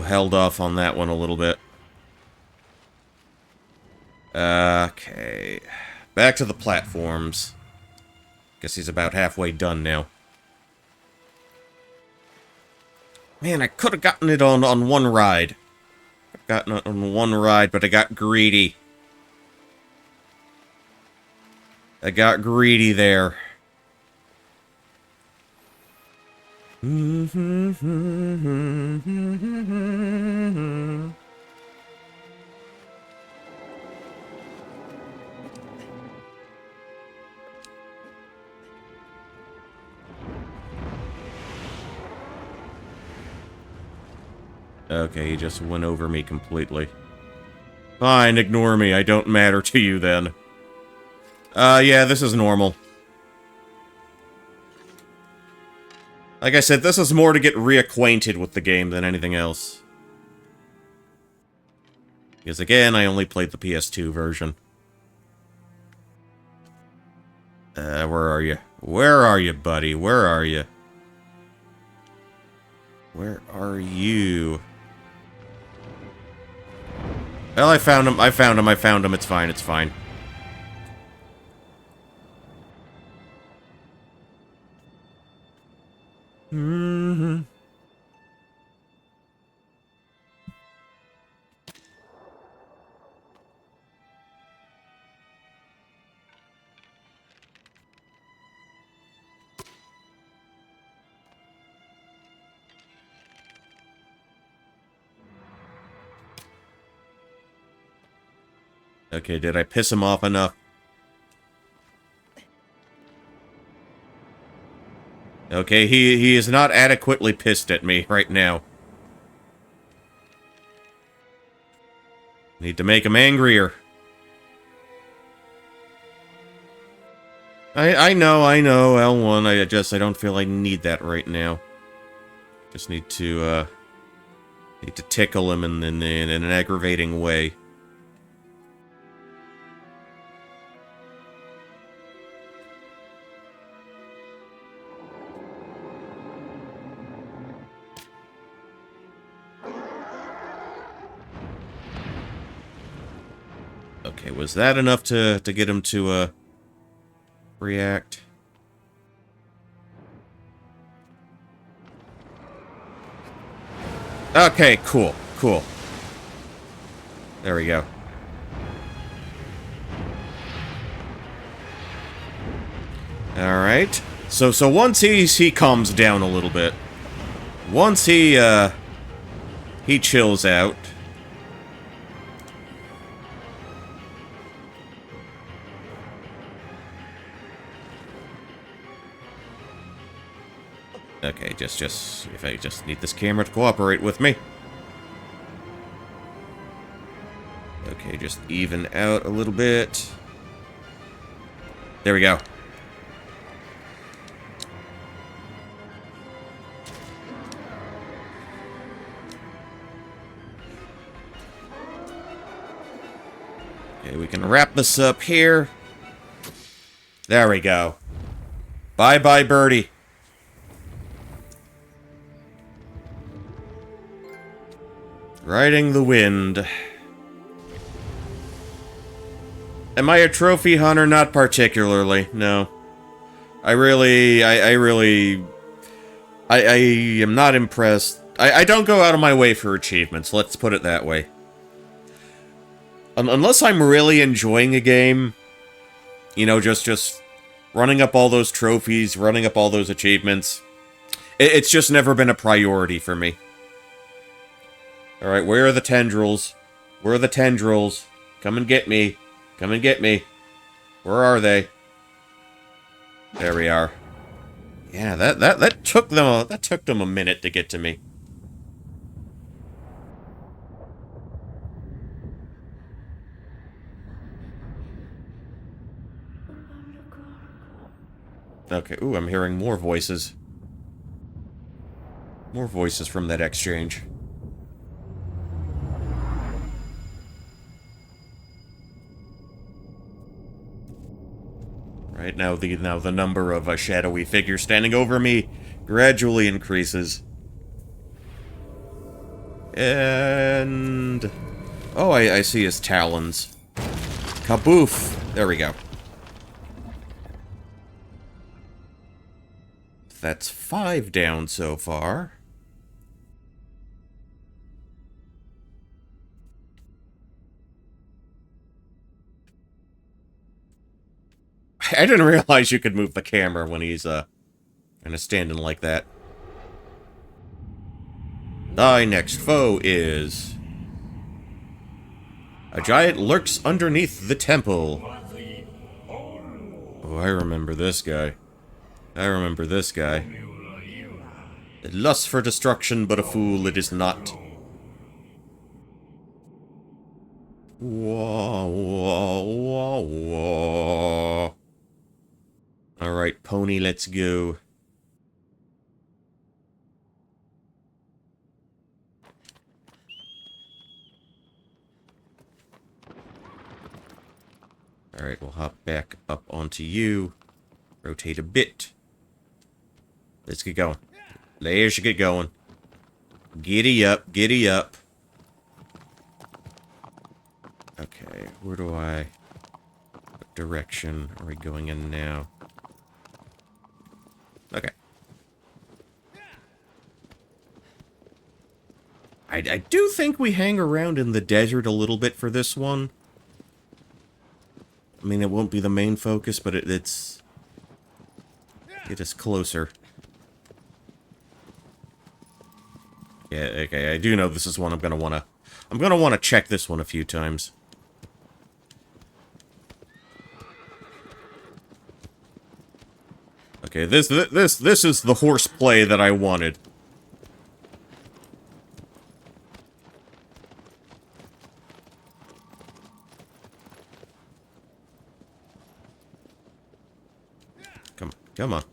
held off on that one a little bit. Okay. Back to the platforms. Guess he's about halfway done now. Man, I could have gotten it on one ride. I've gotten it on one ride, but I got greedy. I got greedy there. Okay, he just went over me completely. Fine, ignore me. I don't matter to you then. Yeah, this is normal. Like I said, this is more to get reacquainted with the game than anything else. Because again, I only played the PS2 version. Where are you? Where are you, buddy? Where are you? Where are you? Well, I found him. I found him. I found him. It's fine. It's fine. Okay, did I piss him off enough? Okay, he is not adequately pissed at me right now. Need to make him angrier. I know, L1, I don't feel I need that right now. Just need to tickle him in an aggravating way. Okay, was that enough to get him to, react? Okay, cool, cool. There we go. Alright. So once he calms down a little bit, once he chills out, okay, just if I just need this camera to cooperate with me. Okay, just even out a little bit. There we go. Okay, we can wrap this up here. There we go. Bye-bye, birdie. Riding the wind. Am I a trophy hunter? Not particularly, no. I am not impressed. I don't go out of my way for achievements, let's put it that way. Unless I'm really enjoying a game, you know, just running up all those trophies, running up all those achievements, it's just never been a priority for me. Alright, where are the tendrils? Where are the tendrils? Come and get me. Come and get me. Where are they? There we are. Yeah, that took them a minute to get to me. Okay, ooh, I'm hearing more voices. More voices from that exchange. Right now, the number of shadowy figures standing over me gradually increases. And... oh, I see his talons. Kaboof! There we go. That's 5 down so far. I didn't realize you could move the camera when he's, kind of standing like that. Thy next foe is... a giant lurks underneath the temple. Oh, I remember this guy. I remember this guy. It lusts for destruction, but a fool it is not. Whoa, whoa, whoa, whoa. Alright, pony, let's go. Alright, we'll hop back up onto you. Rotate a bit. Let's get going. Let's get going. Giddy up, giddy up. Okay, where do I... what direction are we going in now? Okay. I do think we hang around in the desert a little bit for this one. I mean, it won't be the main focus, but it's... get us closer. Yeah, okay, I do know this is one I'm gonna wanna check this one a few times. Okay, this is the horseplay that I wanted. Come on.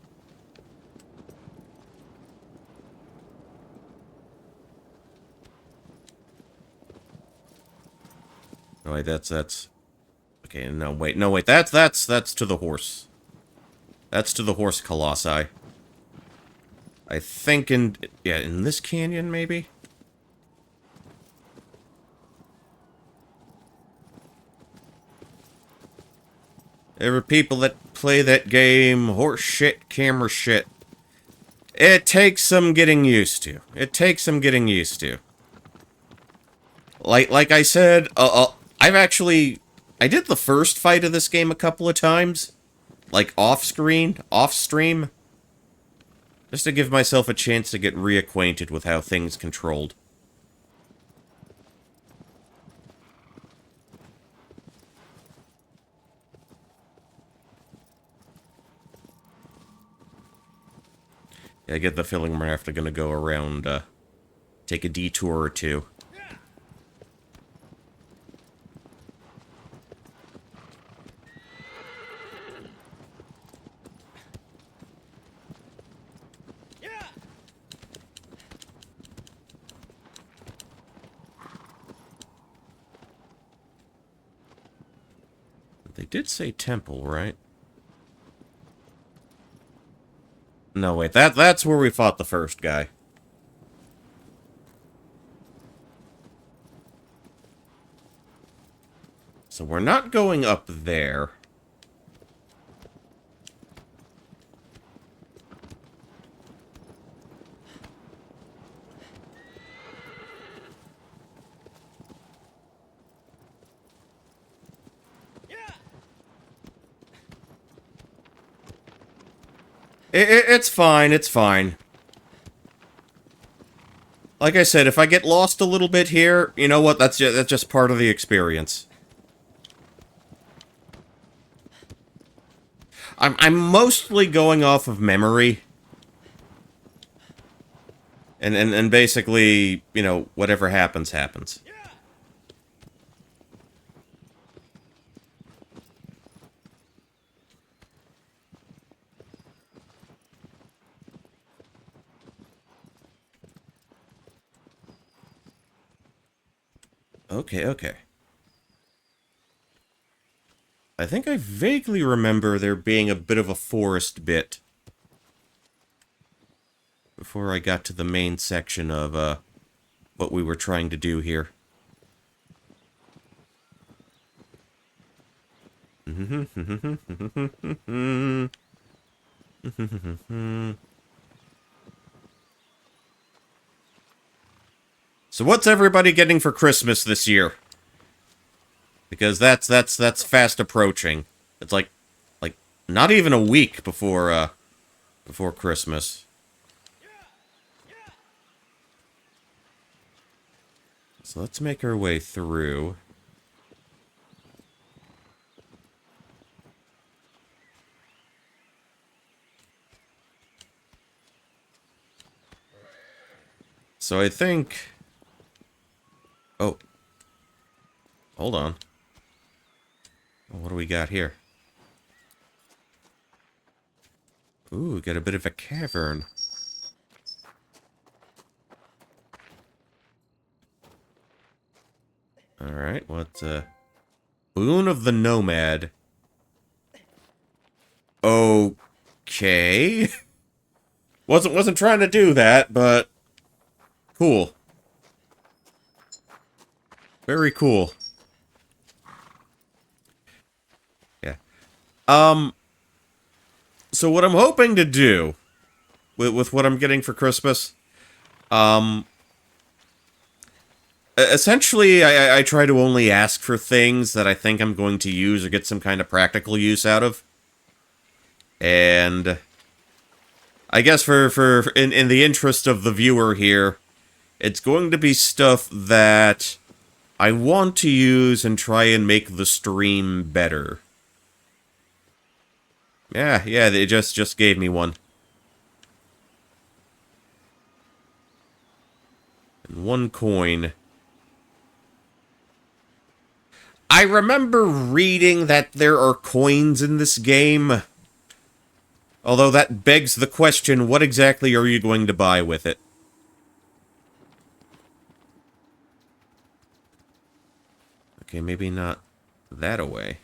Oh, wait, that's... okay, no, wait, that's to the horse. That's to the horse Colossi. I think in this canyon, maybe? There are people that play that game horse shit, camera shit. It takes some getting used to. It takes some getting used to. Like I said, I did the first fight of this game a couple of times. Like off-screen, off-stream. Just to give myself a chance to get reacquainted with how things controlled. Yeah, I get the feeling we're after gonna go around, take a detour or two. They did say temple, right? No, wait, that's where we fought the first guy. So we're not going up there. It's fine, it's fine. Like I said, if I get lost a little bit here, you know what, that's just part of the experience. I'm mostly going off of memory. And basically, you know, whatever happens, happens. Okay, okay. I think I vaguely remember there being a bit of a forest bit before I got to the main section of, what we were trying to do here. So what's everybody getting for Christmas this year? Because that's fast approaching. It's like not even a week before Christmas. So let's make our way through. So I think... Oh. Hold on. What do we got here? Ooh, got a bit of a cavern. Alright, what's, Boon of the Nomad. Okay. Wasn't trying to do that, but... Cool. Very cool. Yeah. So what I'm hoping to do with what I'm getting for Christmas, essentially I try to only ask for things that I think I'm going to use or get some kind of practical use out of. And I guess in the interest of the viewer here, it's going to be stuff that I want to use and try and make the stream better. Yeah, they just gave me one. And 1 coin. I remember reading that there are coins in this game. Although that begs the question, what exactly are you going to buy with it? Okay, maybe not that away.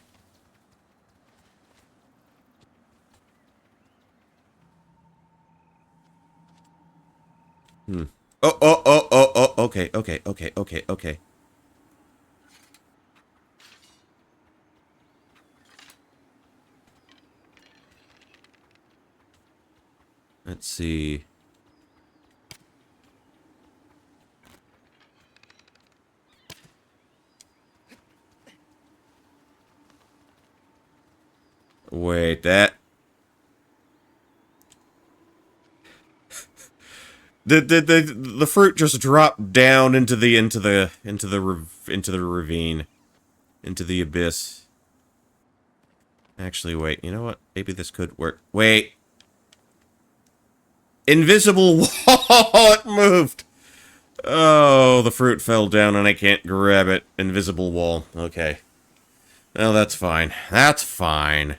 Oh, okay. Let's see. Wait, that... The fruit just dropped down into the ravine, into the abyss. Actually, wait. You know what? Maybe this could work. Wait. Invisible wall. It moved. Oh, the fruit fell down and I can't grab it. Invisible wall. Okay. Well, that's fine. That's fine.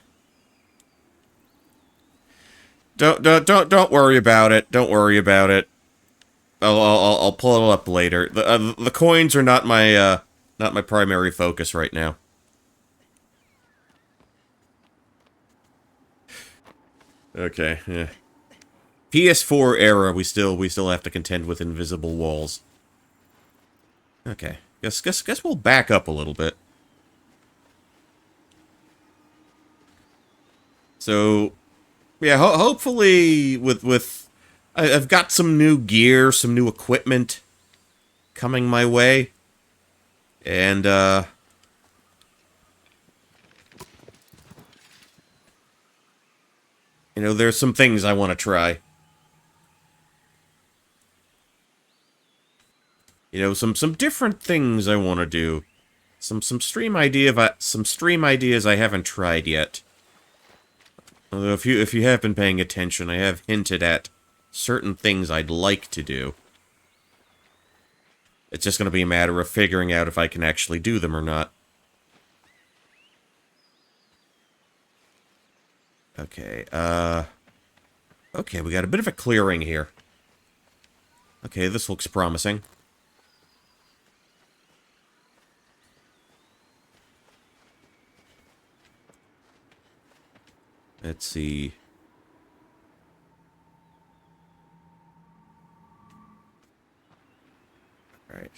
Don't worry about it. Don't worry about it. I'll pull it up later. The coins are not my primary focus right now. Okay, yeah. PS4 era, we still have to contend with invisible walls. Okay, guess we'll back up a little bit. So, yeah, hopefully with I've got some new gear, some new equipment coming my way, and you know, there's some things I want to try. You know, some different things I want to do. Some stream ideas I haven't tried yet. Although if you have been paying attention, I have hinted at certain things I'd like to do. It's just going to be a matter of figuring out if I can actually do them or not. Okay, okay, we got a bit of a clearing here. Okay, this looks promising. Let's see. All right.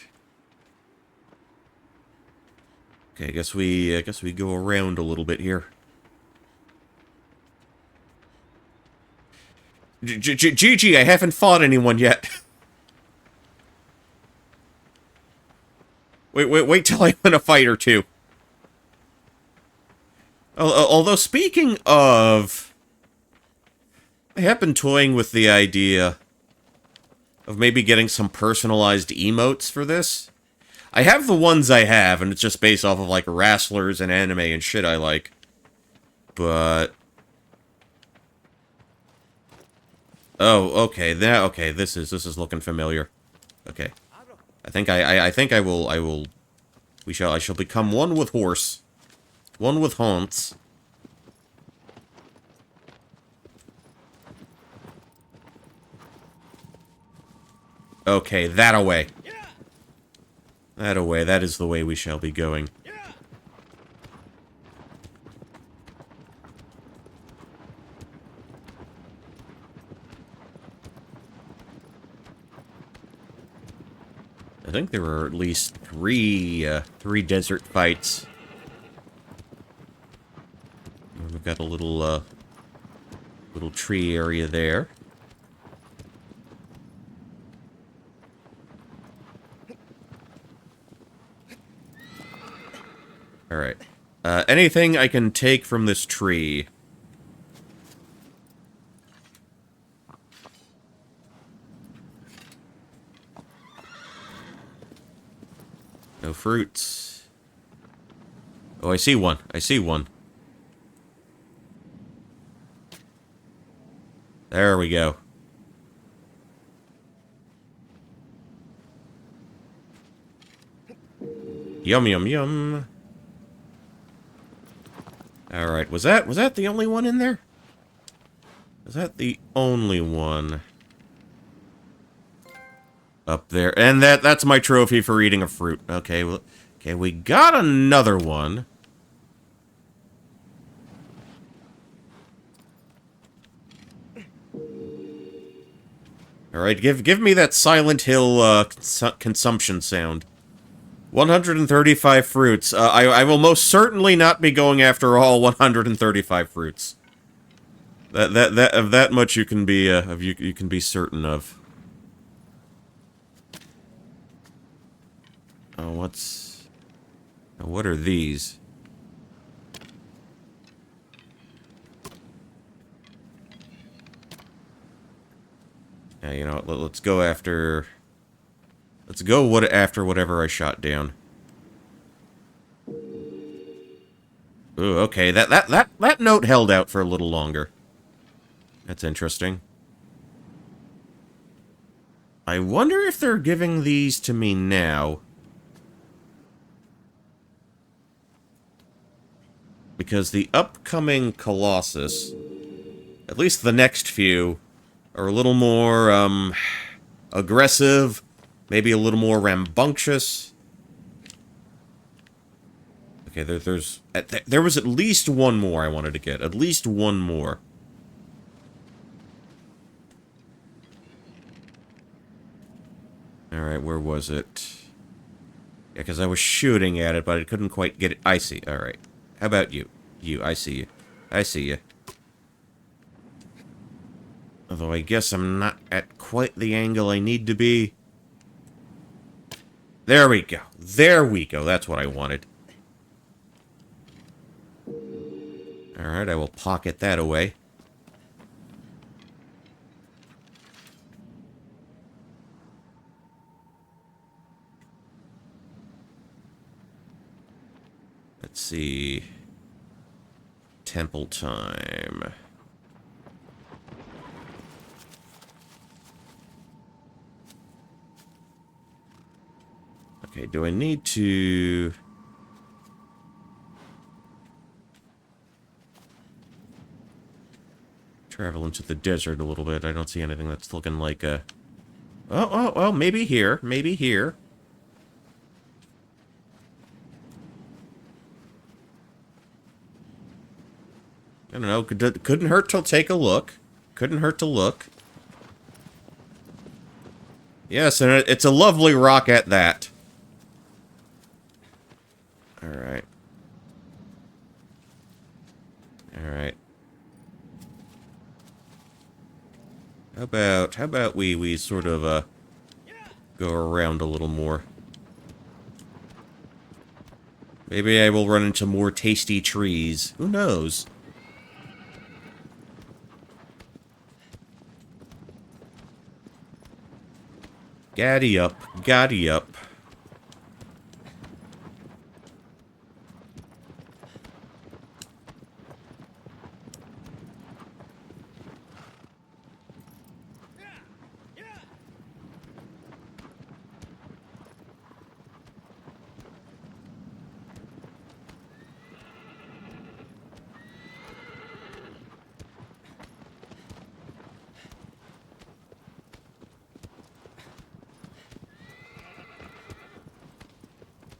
Okay, I guess we go around a little bit here. GG, I haven't fought anyone yet. Wait till I win a fight or two. Although, speaking of... I have been toying with the idea of maybe getting some personalized emotes for this. I have the ones I have, and it's just based off of, like, wrestlers and anime and shit I like. But... oh, okay, okay, this is looking familiar. Okay. I think I will... I shall become one with horse. One with haunts. Okay, that away. That away, that is the way we shall be going. I think there were at least three desert fights. We've got a little tree area there. Alright. Anything I can take from this tree? No fruits. Oh, I see one. I see one. There we go. Yum, yum, yum. Alright, was that the only one in there? Was that the only one? Up there. And that's my trophy for eating a fruit. Okay, well, okay, we got another one. Alright, give me that Silent Hill consumption sound. 135 fruits. I will most certainly not be going after all 135 fruits. That much you can be you can be certain of. Oh, what are these? Yeah, you know what, let's go after... Let's go after whatever I shot down. Ooh, okay, that note held out for a little longer. That's interesting. I wonder if they're giving these to me now. Because the upcoming Colossus, at least the next few, are a little more, aggressive, maybe a little more rambunctious. Okay, there was at least one more I wanted to get. At least one more. Alright, where was it? Yeah, because I was shooting at it, but I couldn't quite get it. I see, alright. How about you? You, I see you. I see you. Although I guess I'm not at quite the angle I need to be. There we go. There we go. That's what I wanted. Alright, I will pocket that away. Let's see. Temple time. Okay, do I need to... travel into the desert a little bit? I don't see anything that's looking like a... Oh, maybe here. Maybe here. I don't know. Couldn't hurt to take a look. Couldn't hurt to look. Yes, and it's a lovely rock at that. Alright. Alright. How about we sort of, go around a little more? Maybe I will run into more tasty trees. Who knows? Gaddy up, gaddy up.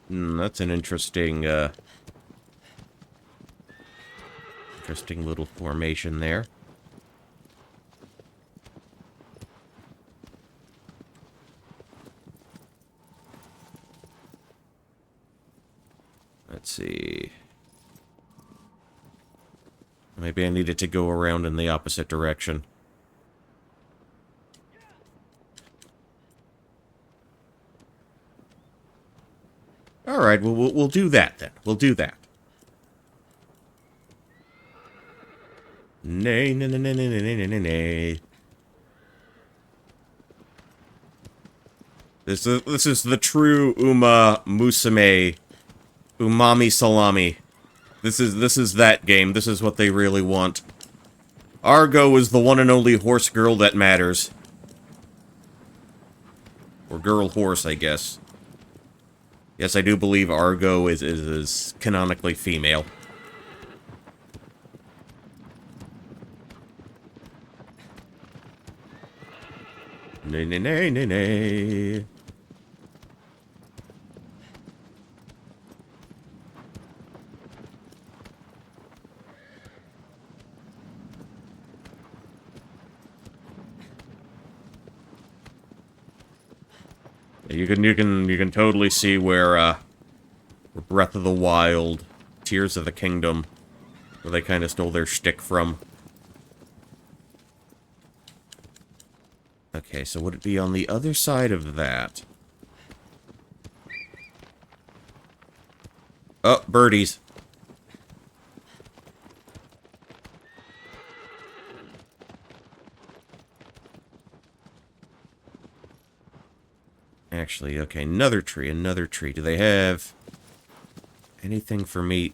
That's an interesting, interesting little formation there. Let's see. Maybe I needed to go around in the opposite direction. Alright, we'll do that then. We'll do that. Nay, nay, nay, nay, nay, nay, nay, nay, nay. This is the true Uma Musume Umami Salami. This is that game. This is what they really want. Argo is the one and only horse girl that matters. Or girl horse, I guess. Yes, I do believe Argo is canonically female. Nay, nay, nay, nay, nay. You can totally see where Breath of the Wild, Tears of the Kingdom, where they kind of stole their shtick from. Okay, so would it be on the other side of that? Oh, birdies. Actually, okay, another tree, another tree. Do they have anything for me?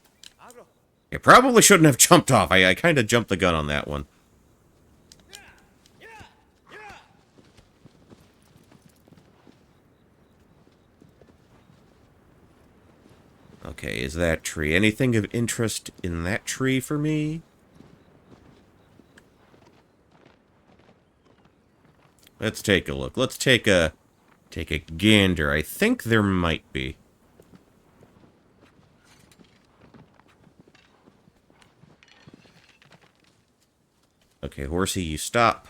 I probably shouldn't have jumped off. I kind of jumped the gun on that one. Okay, is that tree? Anything of interest in that tree for me? Let's take a look. Let's take a gander. I think there might be. Okay, horsey, you stop.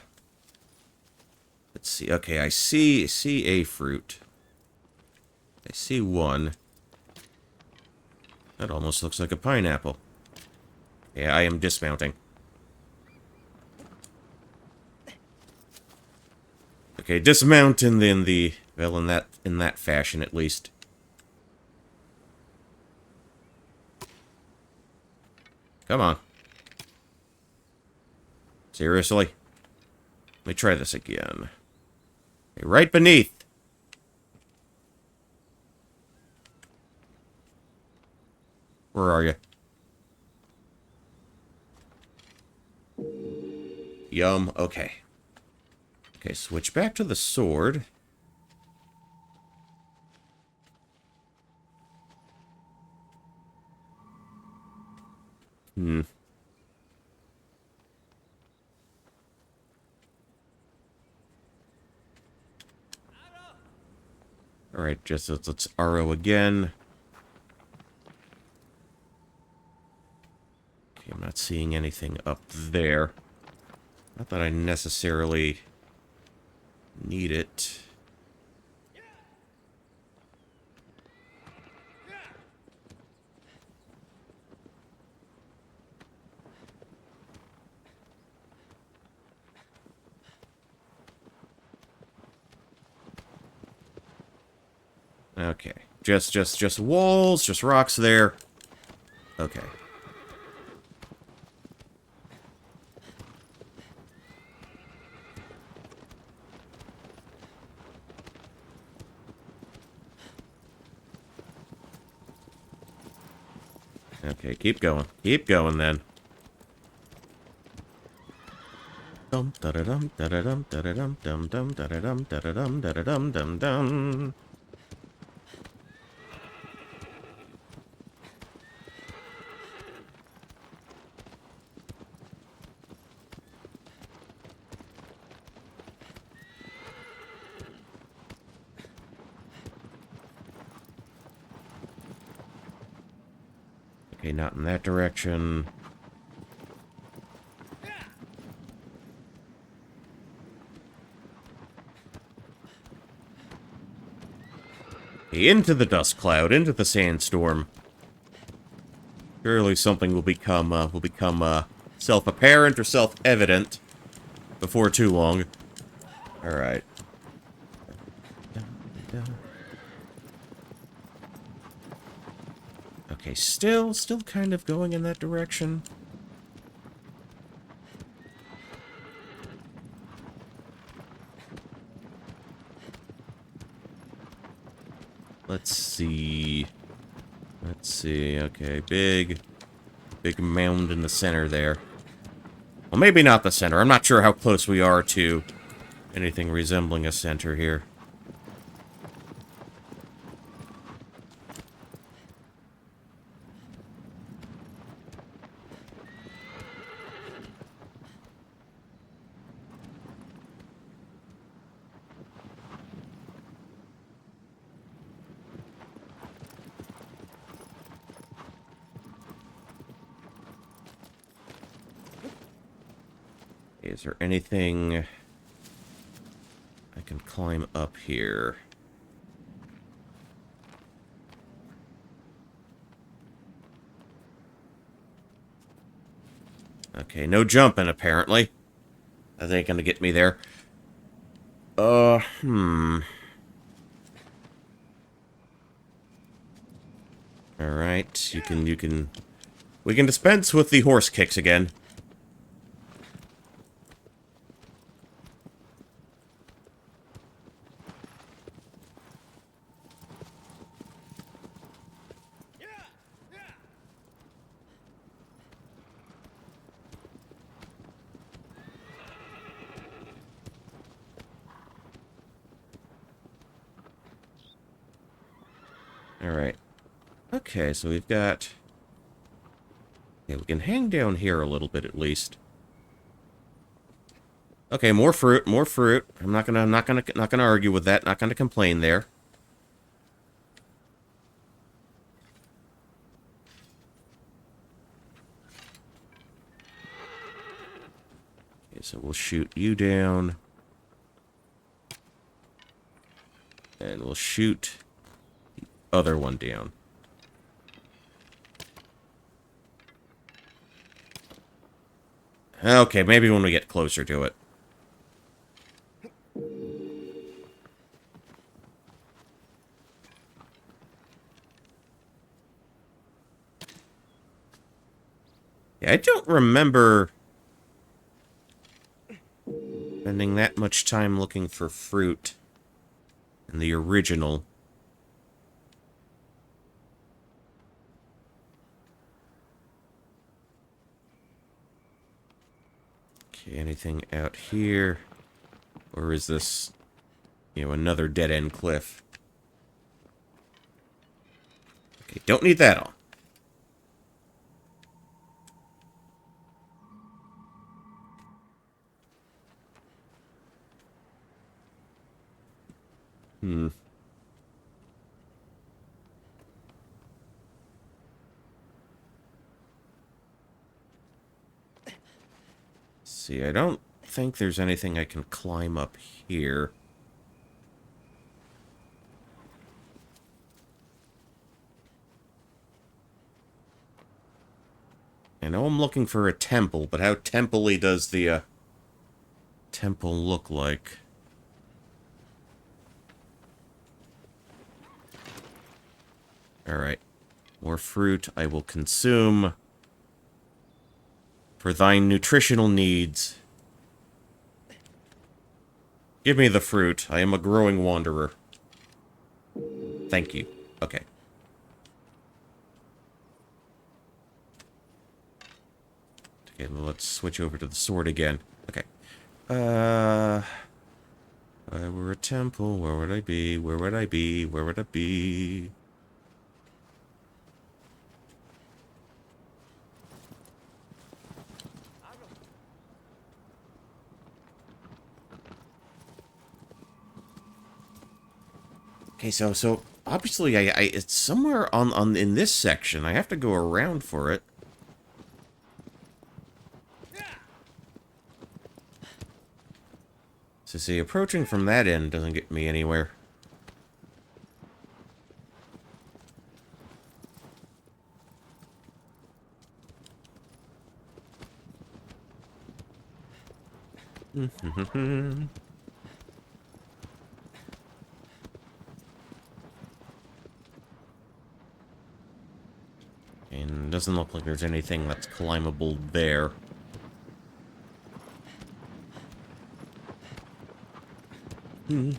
Let's see. Okay, I see a fruit. I see one. That almost looks like a pineapple. Yeah, I am dismounting. Okay, dismount in the well, in that fashion at least. Come on. Seriously? Let me try this again. Okay, right beneath. Where are you? Yum. Okay. Okay, switch back to the sword. Alright, just let's RO again. Okay, I'm not seeing anything up there. Not that I necessarily need it. Okay. Just walls, just rocks there. Okay. Okay, keep going. Keep going then. Dum da da dum da da dum da da dum dum dum da da dum da da dum da da dum dum dum. Okay, not in that direction. Okay, into the dust cloud, into the sandstorm. Surely something will become self-apparent or self-evident before too long. All right. Okay, still kind of going in that direction. Let's see. Let's see. Okay, big mound in the center there. Well, maybe not the center. I'm not sure how close we are to anything resembling a center here. Is there anything I can climb up here? Okay, no jumping, apparently. That ain't gonna get me there. Hmm. Alright, we can dispense with the horse kicks again. Alright. Okay, so we've got... Yeah, we can hang down here a little bit at least. Okay, more fruit, more fruit. I'm not gonna argue with that. Not gonna complain there. Okay, so we'll shoot you down. And we'll shoot the other one down. Okay, maybe when we get closer to it. Yeah, I don't remember spending that much time looking for fruit in the original. Okay, anything out here? Or is this, you know, another dead-end cliff? Okay, don't need that on. Hmm. See, I don't think there's anything I can climb up here. I know I'm looking for a temple, but how temple-y does the, temple look like? Alright. More fruit I will consume for thine nutritional needs. Give me the fruit. I am a growing wanderer. Thank you. Okay. Okay, well, let's switch over to the sword again. Okay. If I were a temple, where would I be? Where would I be? Where would I be? Okay, so obviously it's somewhere on in this section. I have to go around for it. So see, approaching from that end doesn't get me anywhere. And doesn't look like there's anything that's climbable there. We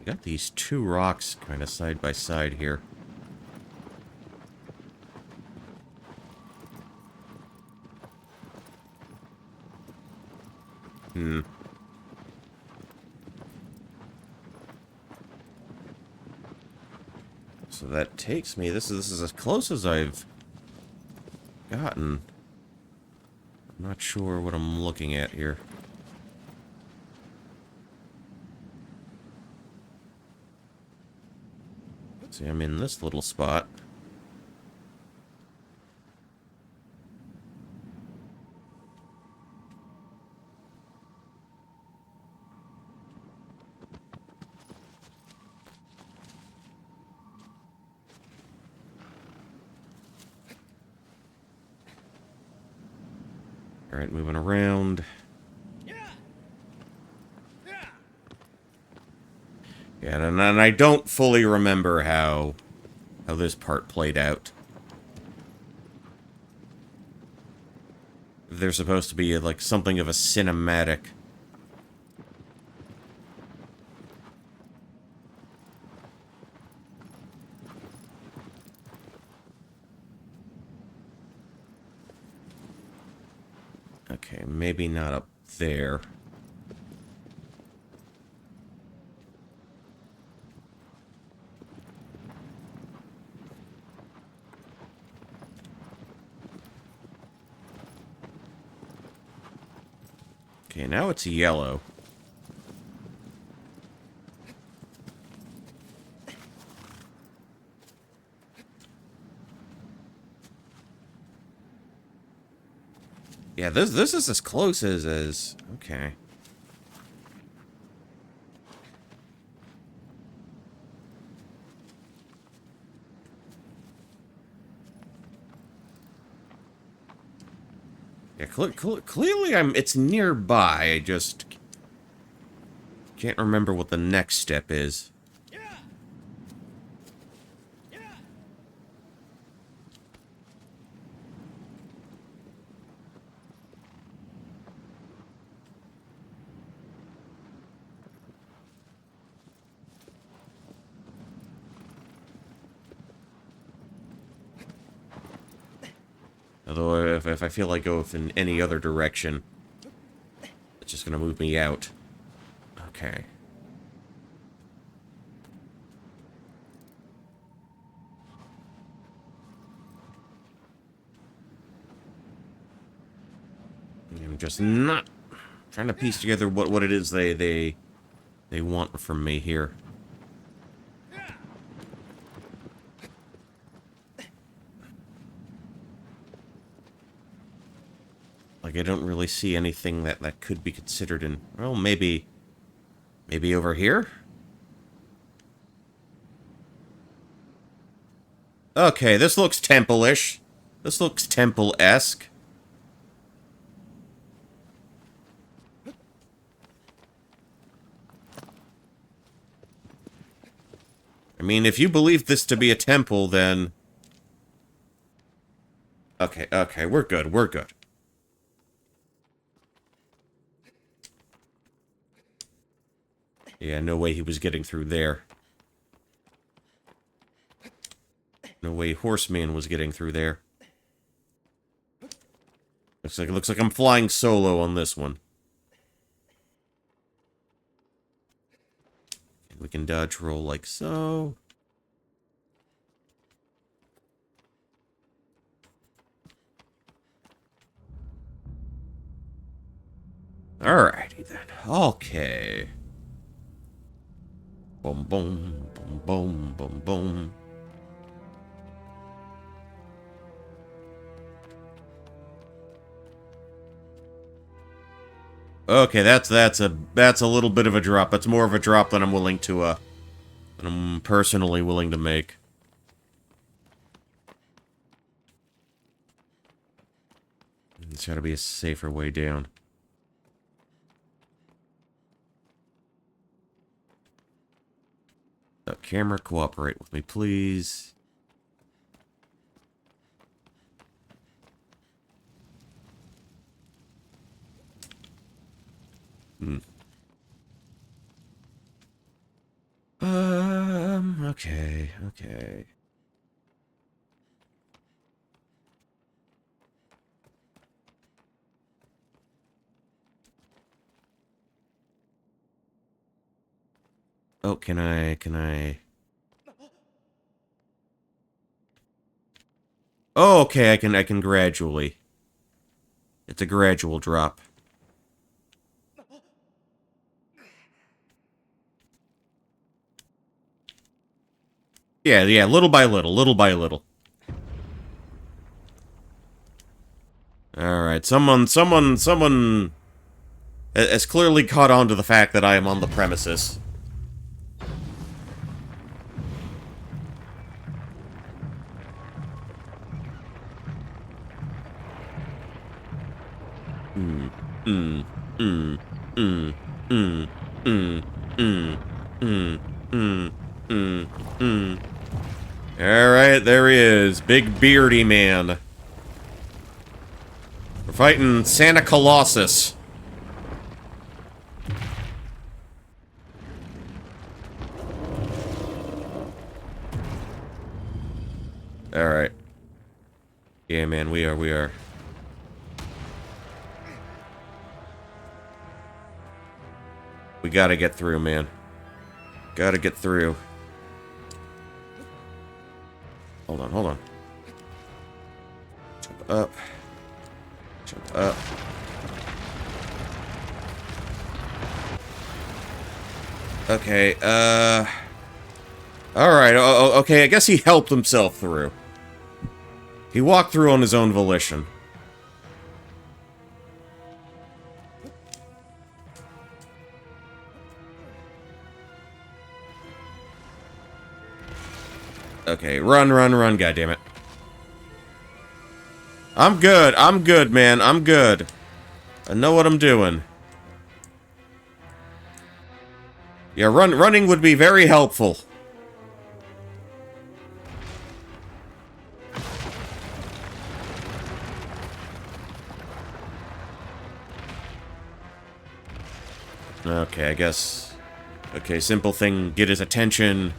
got these two rocks kind of side by side here. So that takes me... This is as close as I've gotten. I'm not sure what I'm looking at here. See, I'm in this little spot. Alright, moving around. Yeah, and I don't fully remember how this part played out. There's supposed to be, like, something of a cinematic. Okay, maybe not up there. Okay, now it's yellow. Yeah, this is as close as okay. Yeah, clearly it's nearby. I just can't remember what the next step is. Although, if I feel like go in any other direction, it's just gonna move me out. Okay. I'm just not trying to piece together what it is they want from me here. Like, I don't really see anything that could be considered in... Well, maybe over here? Okay, this looks temple-ish. This looks temple-esque. I mean, if you believe this to be a temple, then... Okay, we're good, we're good. Yeah, no way he was getting through there. No way Horseman was getting through there. Looks like I'm flying solo on this one. We can dodge roll like so. Alrighty then. Okay. Boom, boom, boom, boom, boom, boom. Okay, that's a little bit of a drop. That's more of a drop than I'm willing to than I'm personally willing to make. There's gotta be a safer way down. Camera, cooperate with me, please. Okay. Oh, can I... Oh, okay, I can gradually. It's a gradual drop. Yeah, little by little. Alright, someone has clearly caught on to the fact that I am on the premises. Mm, mm, mm, mm, mm, mm, mm, mm, mm, mm, mm. Alright, there he is. Big beardy man. We're fighting Santa Colossus. Alright. Yeah, man, we are. We gotta get through, man. Gotta get through. Hold on, hold on. Jump up. Jump up. Okay, Alright, okay, I guess he helped himself through. He walked through on his own volition. Okay, run, goddammit. I'm good, man, I'm good. I know what I'm doing. Yeah, running would be very helpful. Okay, I guess... Okay, simple thing, get his attention.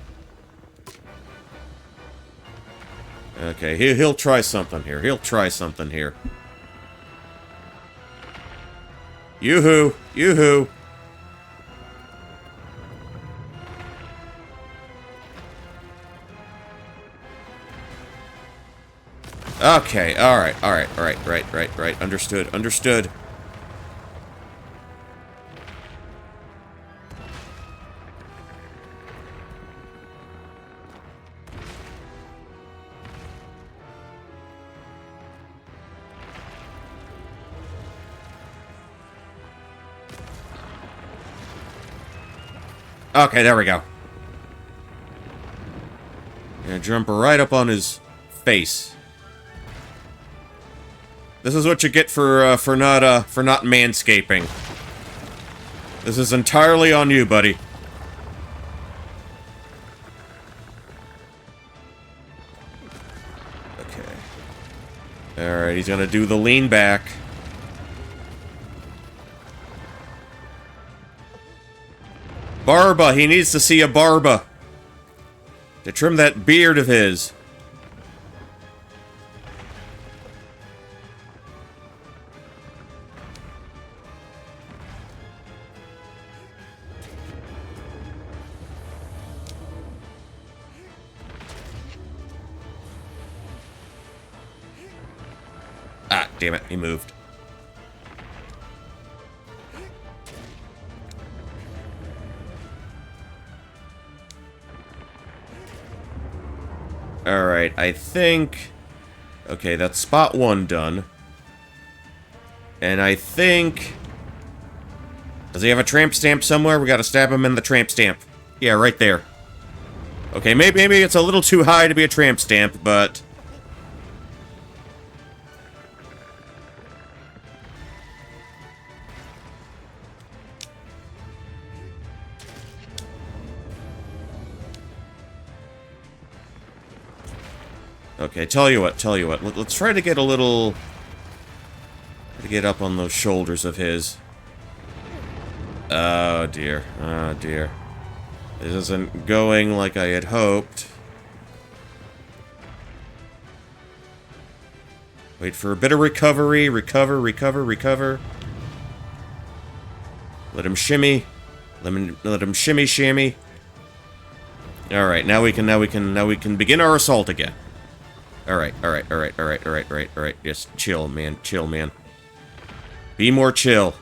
Okay, he'll try something here. He'll try something here. Yoo-hoo! Yoo-hoo! Okay, alright, right. Understood. Okay, there we go. Gonna jump right up on his face. This is what you get for not manscaping. This is entirely on you, buddy. Okay. Alright, he's gonna do the lean back. Barba! He needs to see a barba! To trim that beard of his. Ah, damn it, he moved. Alright, I think... Okay, that's spot one done. And I think... Does he have a tramp stamp somewhere? We gotta stab him in the tramp stamp. Yeah, right there. Okay, maybe it's a little too high to be a tramp stamp, but... Okay, tell you what. Let's try to get a little... To get up on those shoulders of his. Oh, dear. Oh, dear. This isn't going like I had hoped. Wait for a bit of recovery. Recover. Let him shimmy. Let him shimmy. Alright, now we can begin our assault again. Alright. Just chill, man. Be more chill.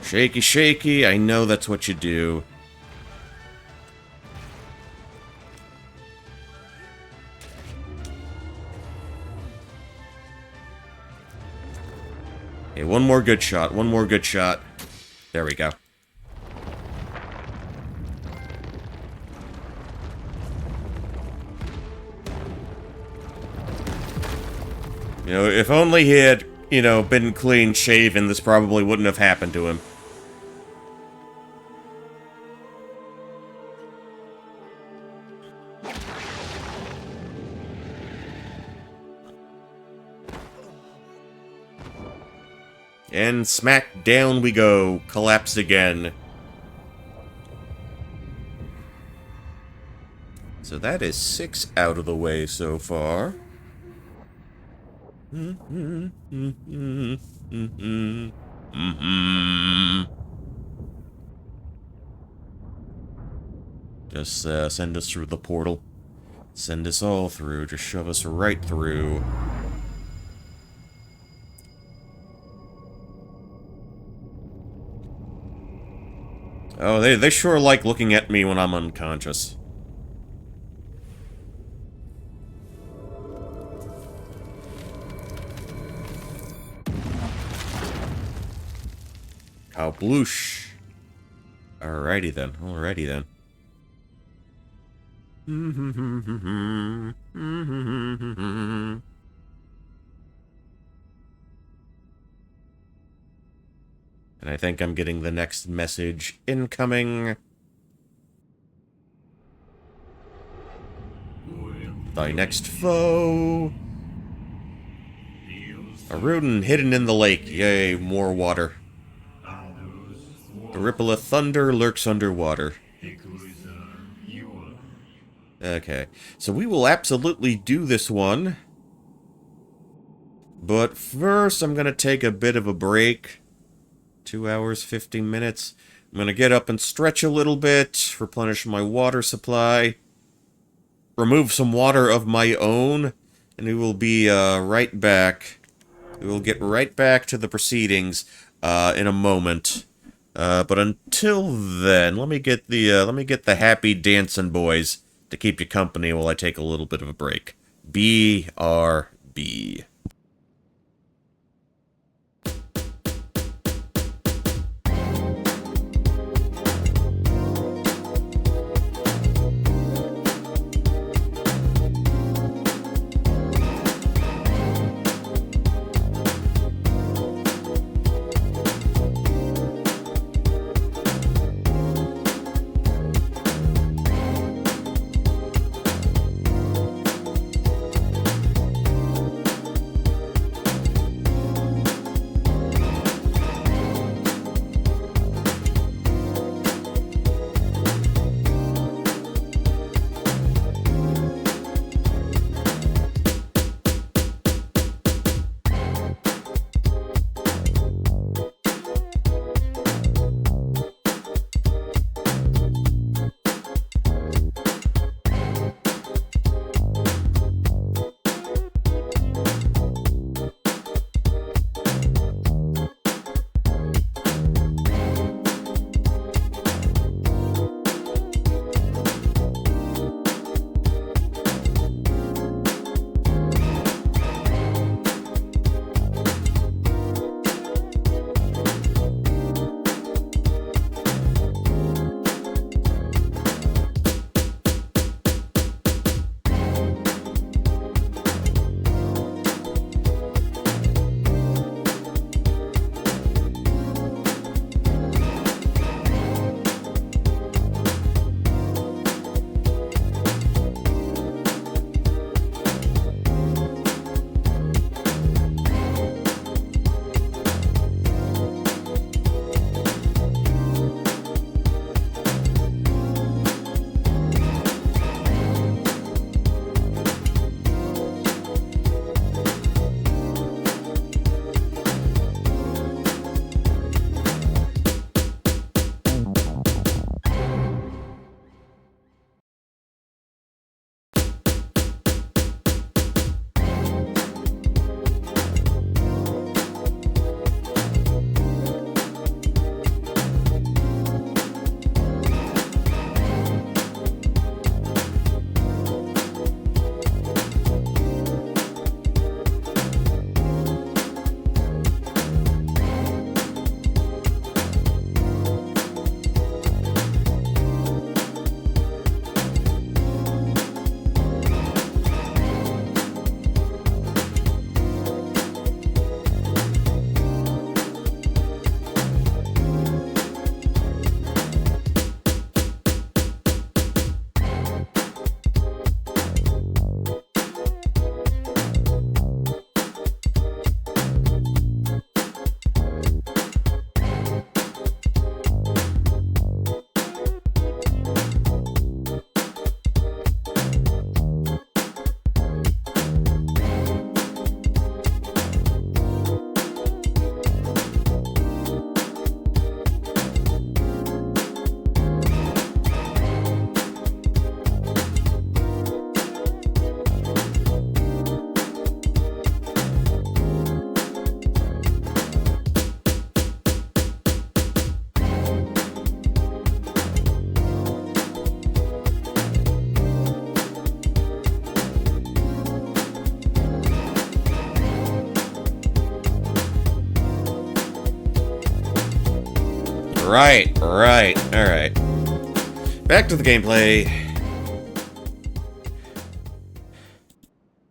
Shaky, I know that's what you do. Okay, one more good shot. There we go. You know, if only he had, you know, been clean shaven, this probably wouldn't have happened to him. And smack down we go. Collapse again. So that is 6 out of the way so far. Just send us through the portal. Send us all through. Just shove us right through. Oh, they sure like looking at me when I'm unconscious. Kabloosh. Alrighty then. Alrighty then. And I think I'm getting the next message incoming. Thy next foe. A rodent hidden in the lake. Yay, more water. A ripple of thunder lurks underwater. Okay, so we will absolutely do this one. But first, I'm going to take a bit of a break. 2 hours, 15 minutes. I'm going to get up and stretch a little bit, replenish my water supply, remove some water of my own, and we will be right back. We will get right back to the proceedings in a moment. But until then, let me get the happy dancing boys to keep you company while I take a little bit of a break. BRB. Right. Alright. Back to the gameplay.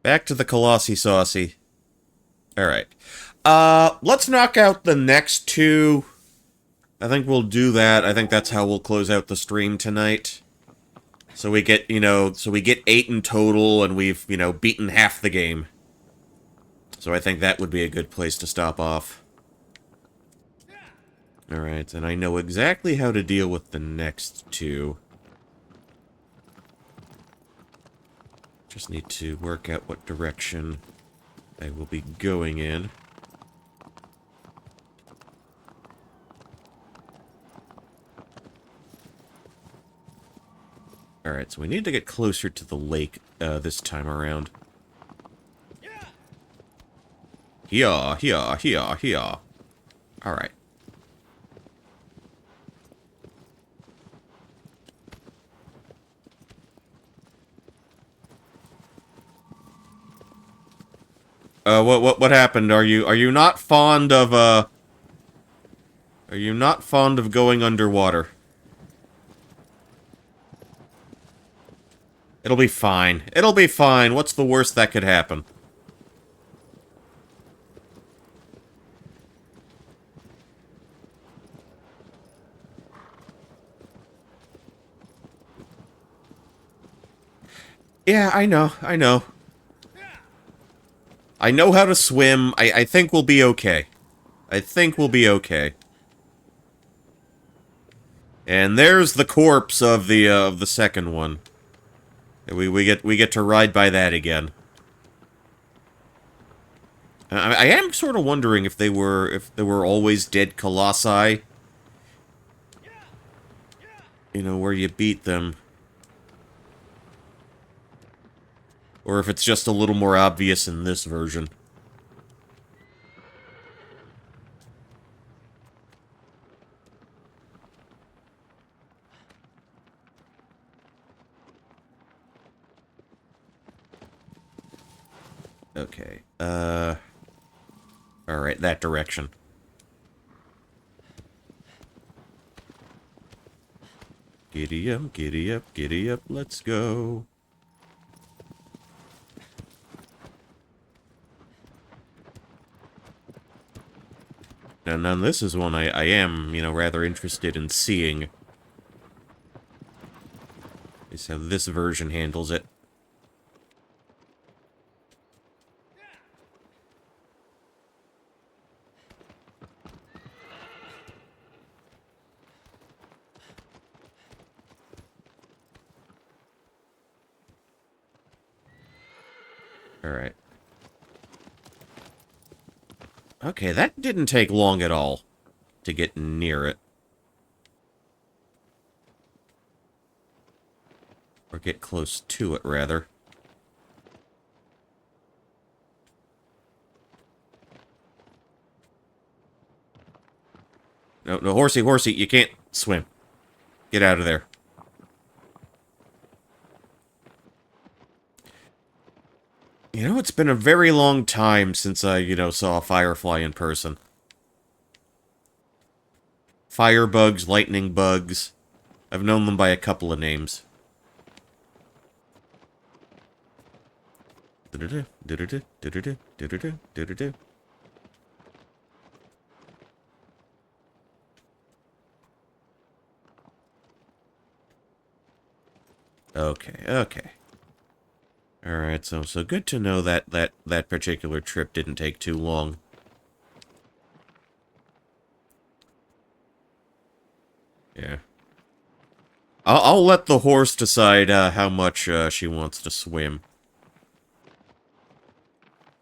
Back to the Colossi Saucy. Alright. Let's knock out the next two. I think we'll do that. I think that's how we'll close out the stream tonight. So we get, we get 8 in total, and we've, beaten half the game. So I think that would be a good place to stop off. Alright, and I know exactly how to deal with the next two. Just need to work out what direction I will be going in. Alright, so we need to get closer to the lake this time around. Here. Alright. What happened? Are you not fond of, Are you not fond of going underwater? It'll be fine. It'll be fine. What's the worst that could happen? Yeah, I know. I know how to swim. I think we'll be okay. I think we'll be okay. And there's the corpse of the second one. We get to ride by that again. I am sort of wondering if they were always dead colossi. Where you beat them. Or if it's just a little more obvious in this version. Okay, alright, that direction. Giddy up, let's go. Now this is one I am, rather interested in seeing. Is how this version handles it. Alright. Okay, that didn't take long at all to get near it. Or get close to it, rather. No, horsey, you can't swim. Get out of there. It's been a very long time since I, saw a firefly in person. Firebugs, lightning bugs. I've known them by a couple of names. Okay. Alright, so good to know that particular trip didn't take too long. Yeah. I'll let the horse decide how much she wants to swim.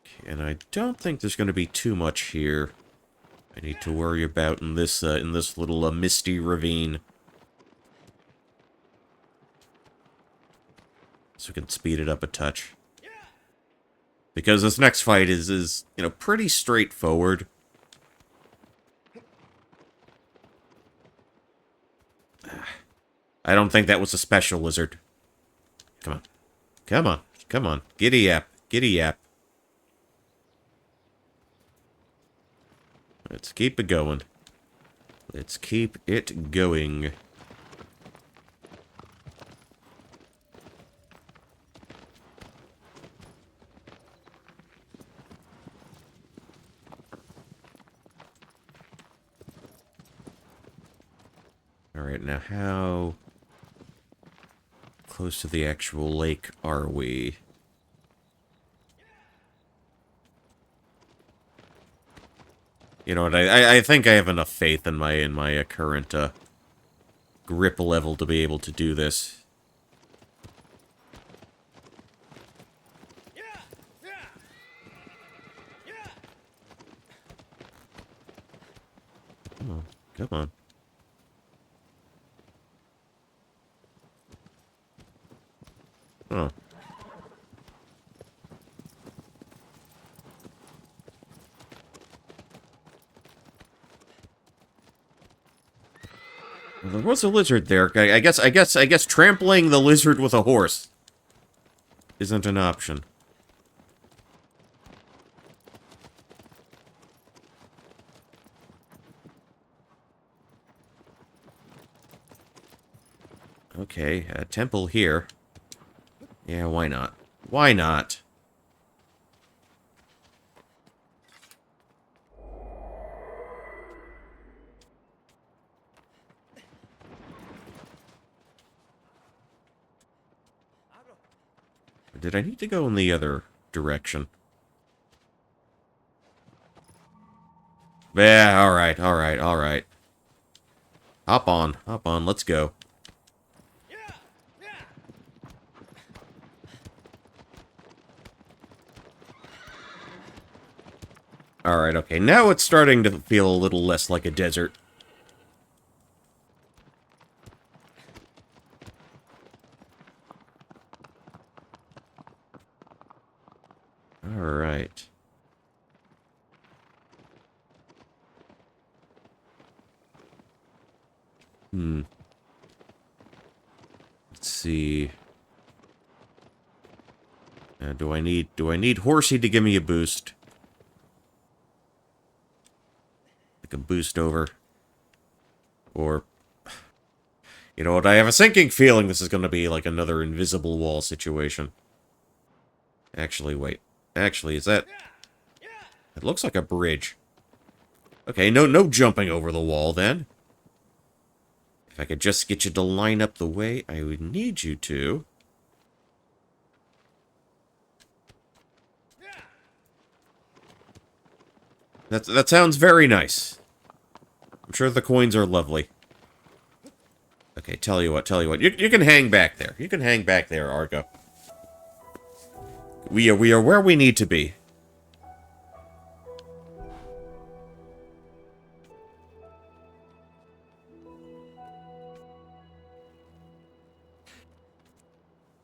Okay, and I don't think there's going to be too much here I need to worry about in this little misty ravine. So we can speed it up a touch. Because this next fight is pretty straightforward. I don't think that was a special lizard. Come on. Giddy yap. Let's keep it going. Let's keep it going. Alright, now how close to the actual lake are we? You know what, I think I have enough faith in my current grip level to be able to do this. Come on, come on. Oh. Well, there was a lizard there. I guess trampling the lizard with a horse isn't an option. Okay, a temple here. Yeah, why not? Why not? Did I need to go in the other direction? Yeah, alright, alright, alright. Hop on, let's go. Alright, okay, now it's starting to feel a little less like a desert. Alright. Let's see. Do I need Horsey to give me a boost? Like a boost over. Or, you know what, I have a sinking feeling this is going to be like another invisible wall situation. Actually, wait. Actually, is that... It looks like a bridge. Okay, no jumping over the wall, then. If I could just get you to line up the way I would need you to. That sounds very nice. I'm sure the coins are lovely. Okay, tell you what. You can hang back there. You can hang back there, Argo. We are where we need to be.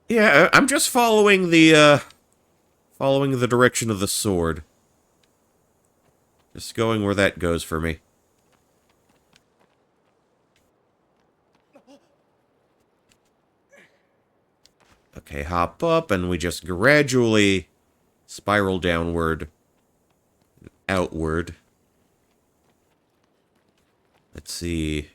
Yeah, I'm just following the direction of the sword. Just going where that goes for me. Okay, hop up, and we just gradually spiral downward, outward. Let's see.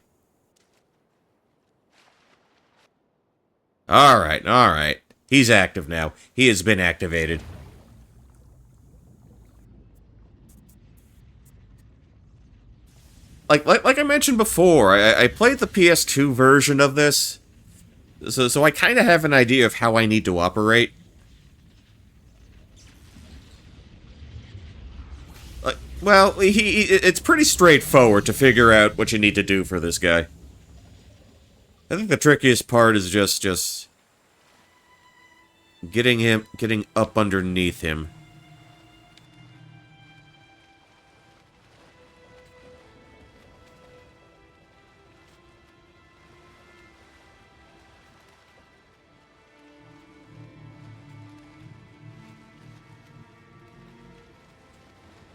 Alright. He's active now. He has been activated. Like I mentioned before, I played the PS2 version of this, so I kind of have an idea of how I need to operate. Well, it's pretty straightforward to figure out what you need to do for this guy. I think the trickiest part is just getting up underneath him.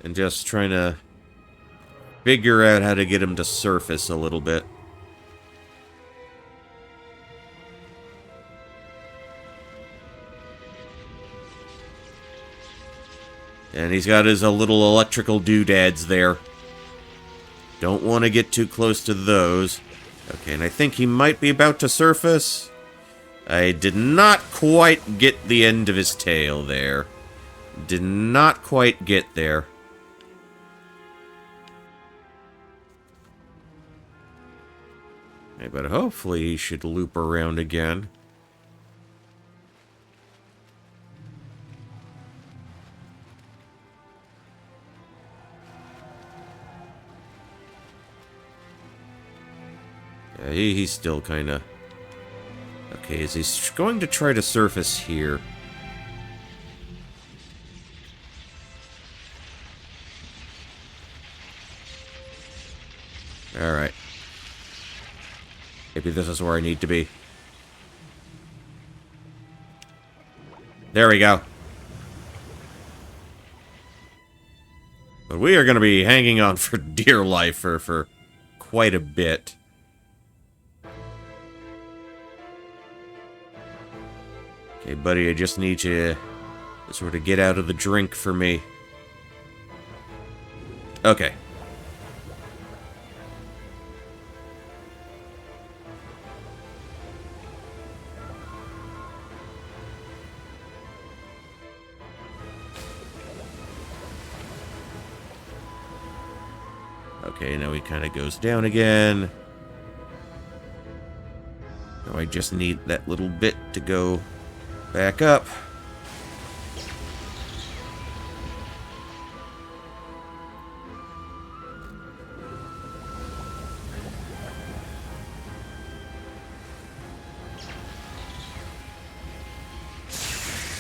And just trying to figure out how to get him to surface a little bit. And he's got his little electrical doodads there. Don't want to get too close to those. Okay, and I think he might be about to surface. I did not quite get the end of his tail there. Did not quite get there. Okay, but hopefully he should loop around again. Yeah, he's still kind of... Okay, is he going to try to surface here? Alright. Maybe this is where I need to be. There we go. But we are going to be hanging on for dear life for quite a bit. Okay, buddy, I just need you to sort of get out of the drink for me. Okay. Okay, now he kind of goes down again. Now I just need that little bit to go back up.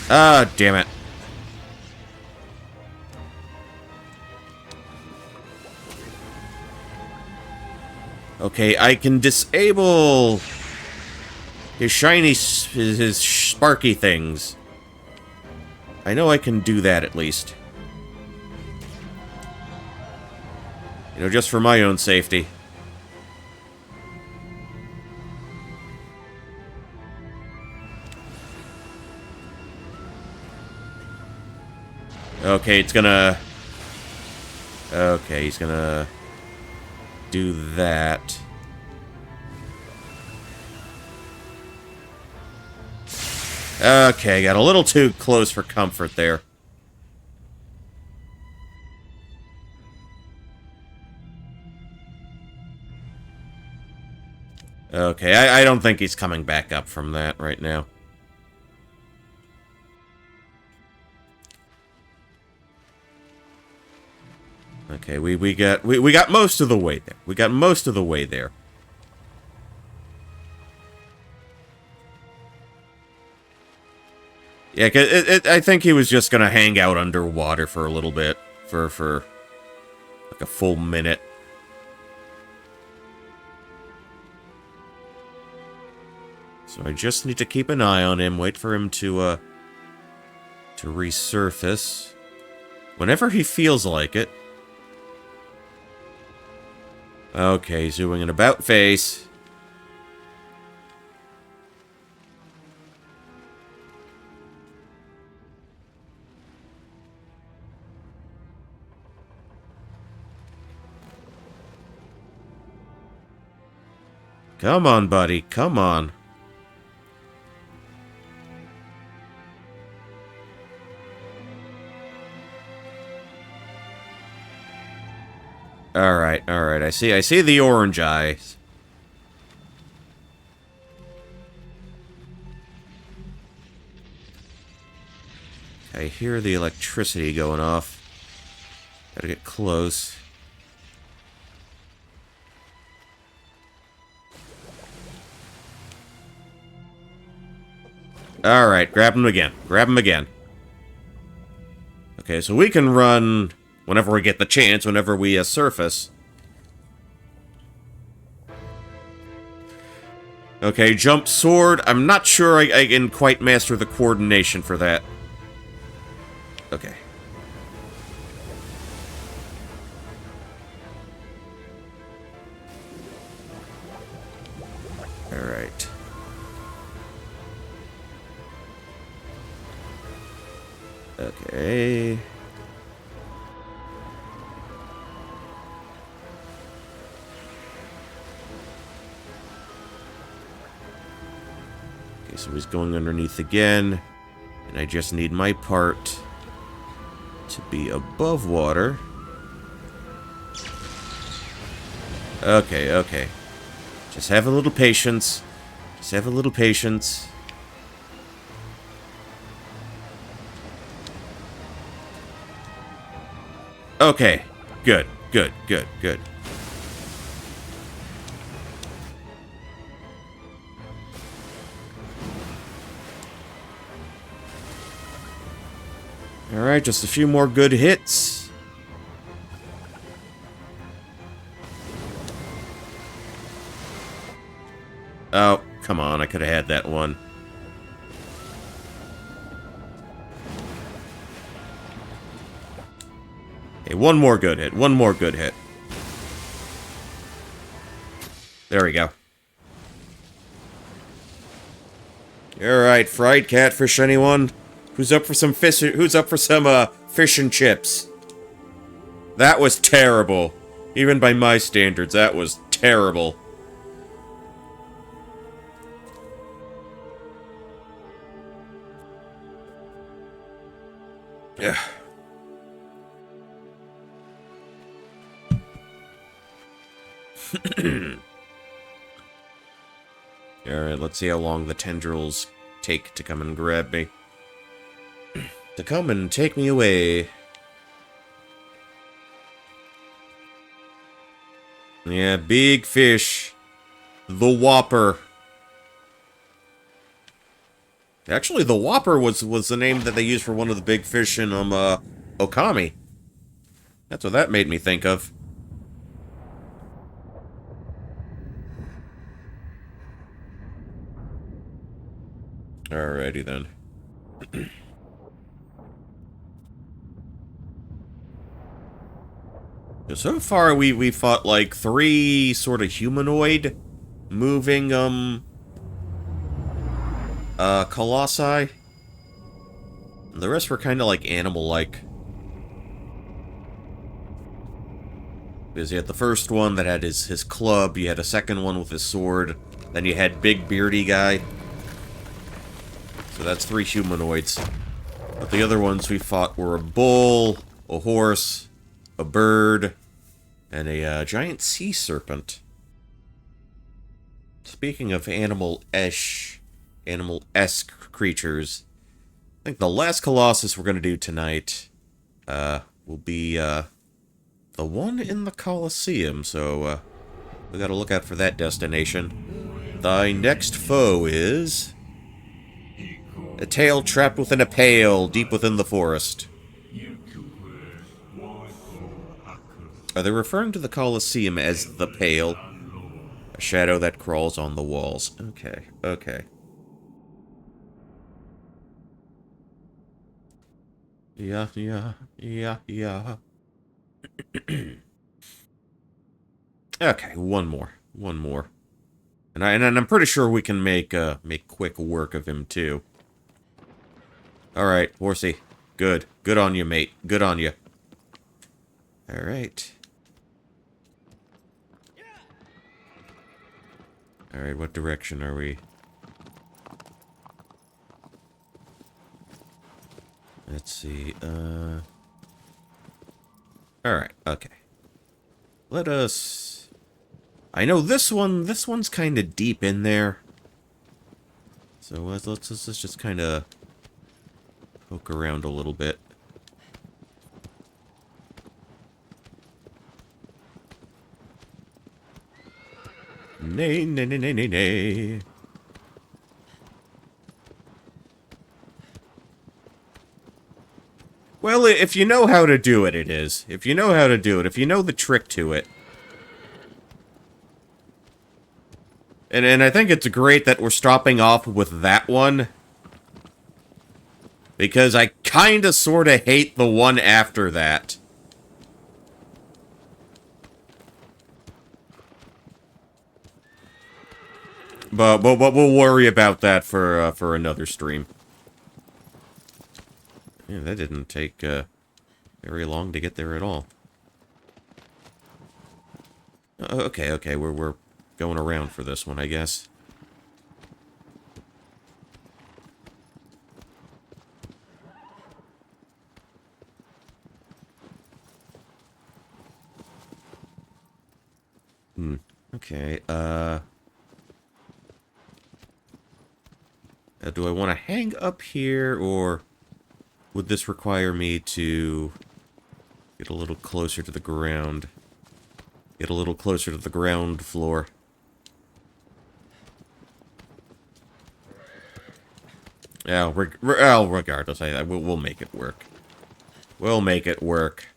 Ah, damn it. Okay, I can disable his shiny, his sparky things. I know I can do that at least. You know, just for my own safety. Okay, it's gonna... Okay, he's gonna do that. Okay, got a little too close for comfort there. Okay, I don't think he's coming back up from that right now. Okay, we got most of the way there. We got most of the way there. Yeah, I think he was just gonna hang out underwater for a little bit, for like a full minute. So I just need to keep an eye on him, wait for him to resurface whenever he feels like it. Okay, he's doing an about face. Come on, buddy. Come on. Alright, alright. I see the orange eyes. I hear the electricity going off. Gotta get close. Alright, grab him again. Grab him again. Okay, so we can run whenever we get the chance, whenever we surface. Okay, jump sword. I'm not sure I can quite master the coordination for that. Okay. Alright. Okay. So he's going underneath again. And I just need my part to be above water. Okay, okay. Just have a little patience. Just have a little patience. Okay. Good, good, good, good. Alright, just a few more good hits. Oh, come on, I could have had that one. Okay, one more good hit, one more good hit. There we go. Alright, fried catfish, anyone? Who's up for some fish? Who's up for some fish and chips? That was terrible. Even by my standards, that was terrible. Yeah. Alright, let's see how long the tendrils take to come and grab me. To come and take me away. Yeah, big fish. The Whopper. Actually, the Whopper was the name that they used for one of the big fish in Okami. That's what that made me think of. Alrighty then. So far, we fought like 3 sort of humanoid moving Colossi. The rest were kind of like animal-like. Because you had the first one that had his club, you had a second one with his sword, then you had big beardy guy. So that's 3 humanoids. But the other ones we fought were a bull, a horse, a bird, and a giant sea serpent. Speaking of animal-esque creatures, I think the last Colossus we're going to do tonight will be the one in the Colosseum, so we got to look out for that destination. Thy next foe is a tail trapped within a pail deep within the forest. Are they referring to the Colosseum as the Pale? A shadow that crawls on the walls. Okay, okay. Yeah. Okay, one more. And I'm pretty sure we can make quick work of him, too. Alright, horsey. Good. Good on you, mate. Good on you. Alright. Alright, what direction are we? Let's see, Alright, okay. Let us... I know this one's kind of deep in there. So let's just kind of poke around a little bit. Nay. Well, if you know how to do it, it is. If you know how to do it, if you know the trick to it. And I think it's great that we're stopping off with that one. Because I kinda sorta hate the one after that. But we'll worry about that for another stream. Yeah, that didn't take very long to get there at all. Okay, we're going around for this one, I guess. Okay, do I want to hang up here, or would this require me to get a little closer to the ground? Get a little closer to the ground floor. Yeah, regardless, we'll make it work. We'll make it work.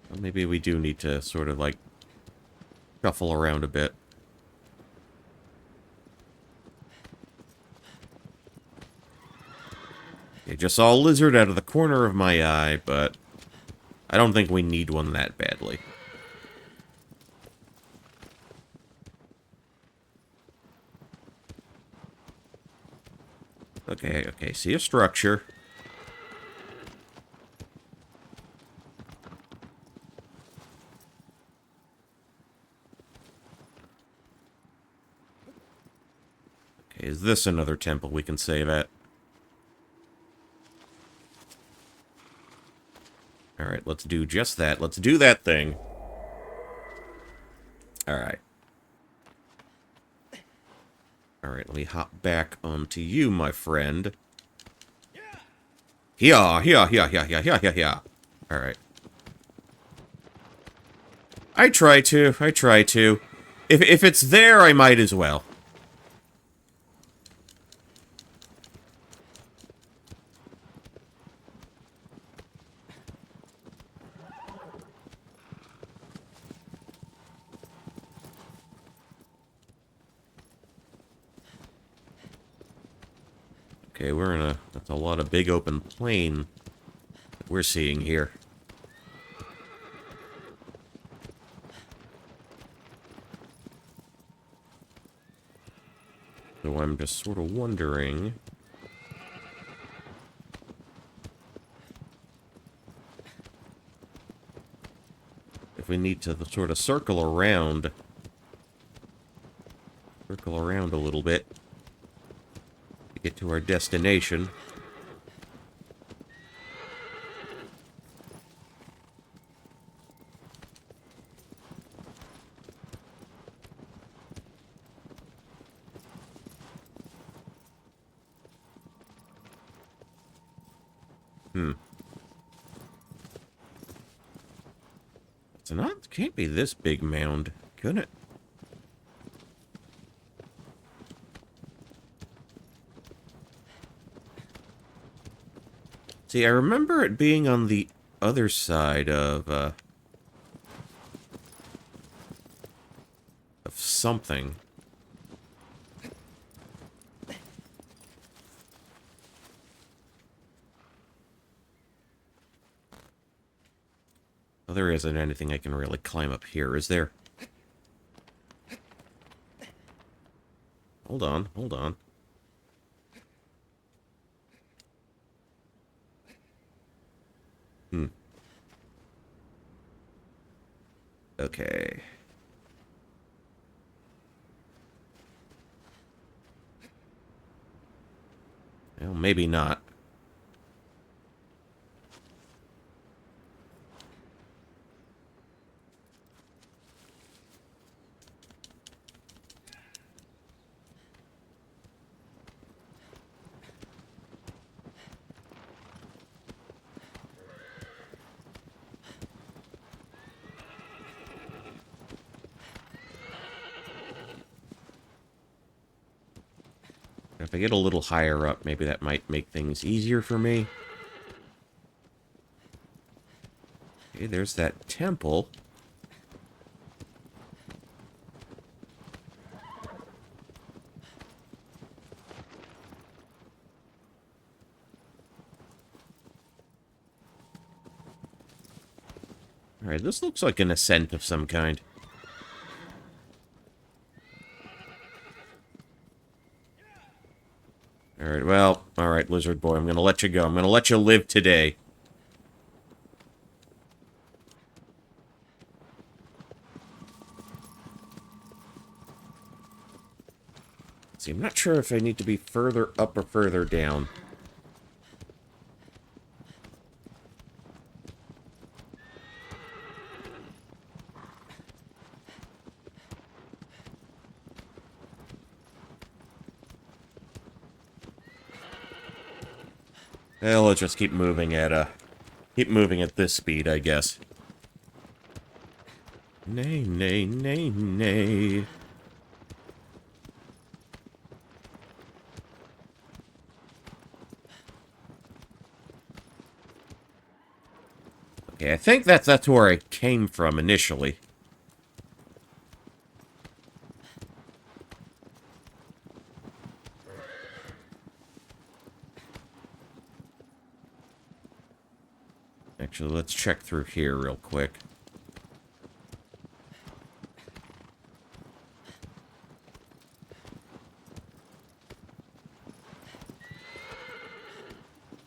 Well, maybe we do need to sort of, like, shuffle around a bit. Okay, just saw a lizard out of the corner of my eye, but I don't think we need one that badly. Okay, see a structure. Okay, is this another temple we can save at? Alright, let's do just that. Let's do that thing. Alright. Alright, let me hop back onto you, my friend. Here. Alright. I try to. If it's there, I might as well. Okay, that's a lot of big open plain that we're seeing here. So I'm just sort of wondering if we need to sort of circle around a little bit to get to our destination. It can't be this big mound, could it? See, I remember it being on the other side of something. Well, there isn't anything I can really climb up here, is there? Hold on. Okay. Well, maybe not. If I get a little higher up, maybe that might make things easier for me. Okay, there's that temple. Alright, this looks like an ascent of some kind. Alright, well, alright, Lizard Boy, I'm gonna let you go. I'm gonna let you live today. See, I'm not sure if I need to be further up or further down. Well, let's just keep moving at this speed, I guess. Nay, nay, nay, nay. Okay, I think that's where I came from initially. Actually, let's check through here real quick.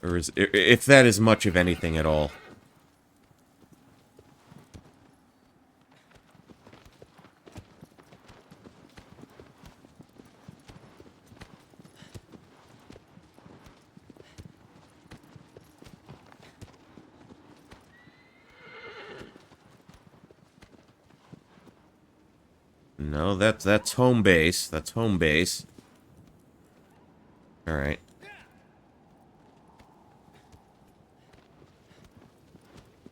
Or if that is much of anything at all. No, that's home base. That's home base. All right.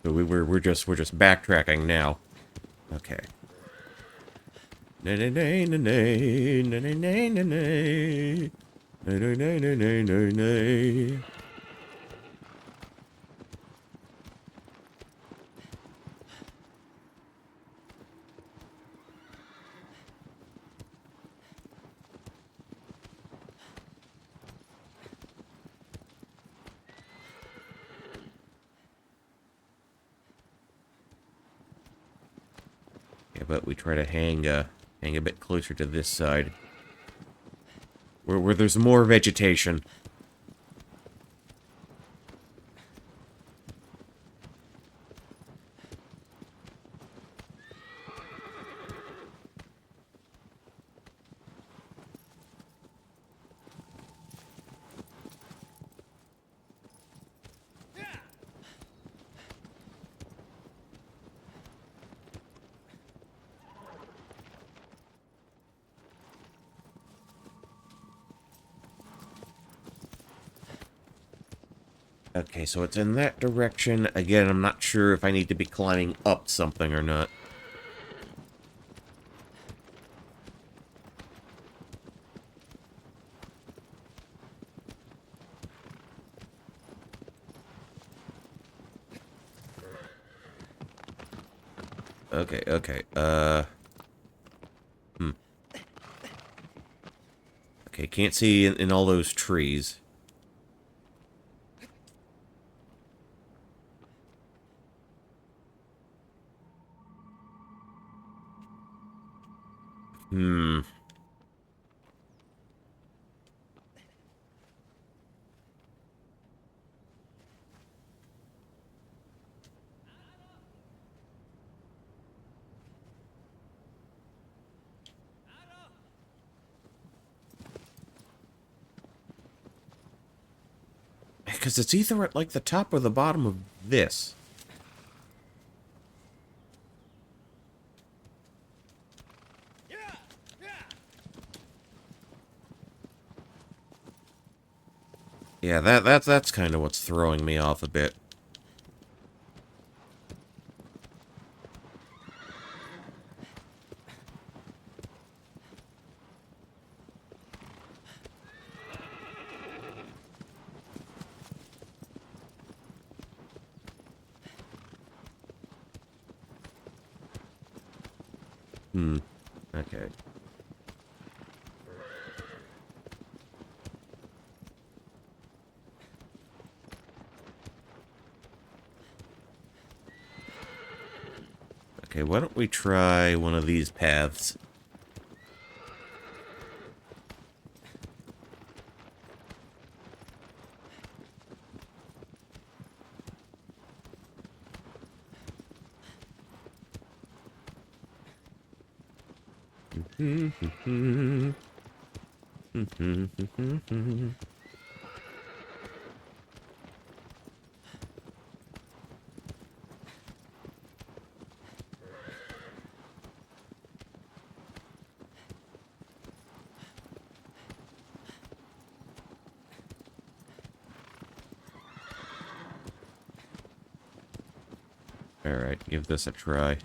So we're just backtracking now. Okay. Nay nay nay nay nay nay nay nay nay nay nay nay nay nay nay. Yeah, but we try to hang a bit closer to this side, where there's more vegetation. Okay, so it's in that direction. Again, I'm not sure if I need to be climbing up something or not. Okay, okay, Okay, can't see in all those trees. Hmm. Because it's either at, like, the top or the bottom of this. Yeah, that's kind of what's throwing me off a bit. Okay. Okay, why don't we try one of these paths? Alright, give this a try.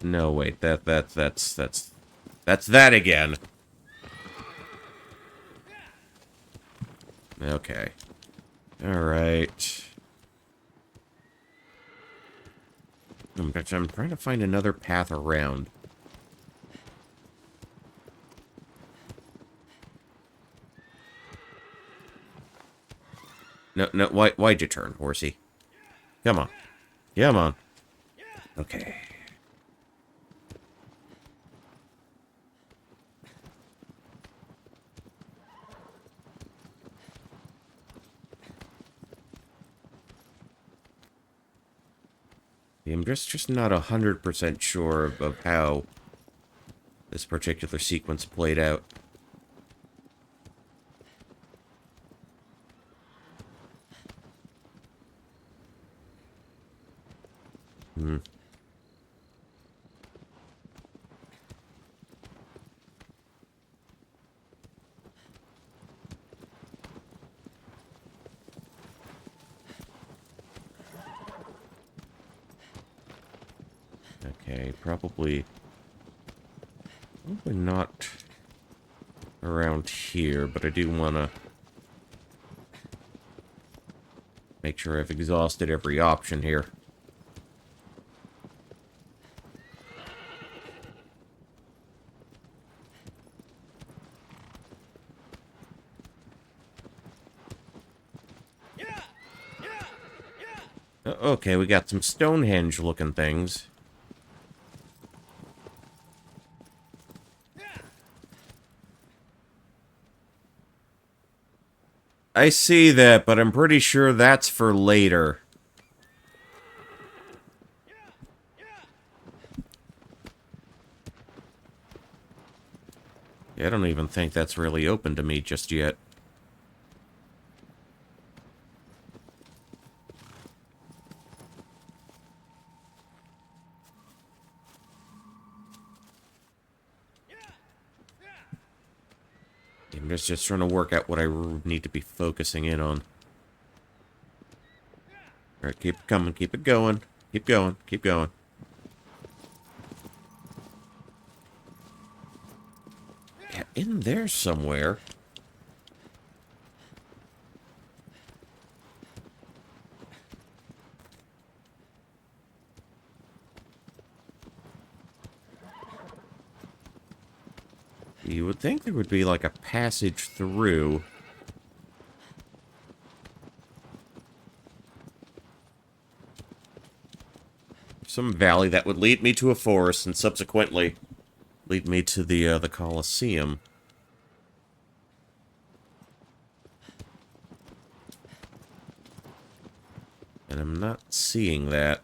No, wait, that's that again. Okay. Alright. I'm trying to find another path around. No, why'd you turn, horsey? Come on. Come on. Okay. I'm just not 100% sure of how this particular sequence played out. Hmm. Okay, probably not around here, but I do want to make sure I've exhausted every option here. Okay, we got some Stonehenge-looking things. I see that, but I'm pretty sure that's for later. Yeah, I don't even think that's really open to me just yet. I'm just trying to work out what I need to be focusing in on. Alright, keep it coming, keep it going. Keep going, keep going. Yeah, in there somewhere. You would think there would be like a passage through. Some valley that would lead me to a forest and subsequently lead me to the Colosseum. And I'm not seeing that.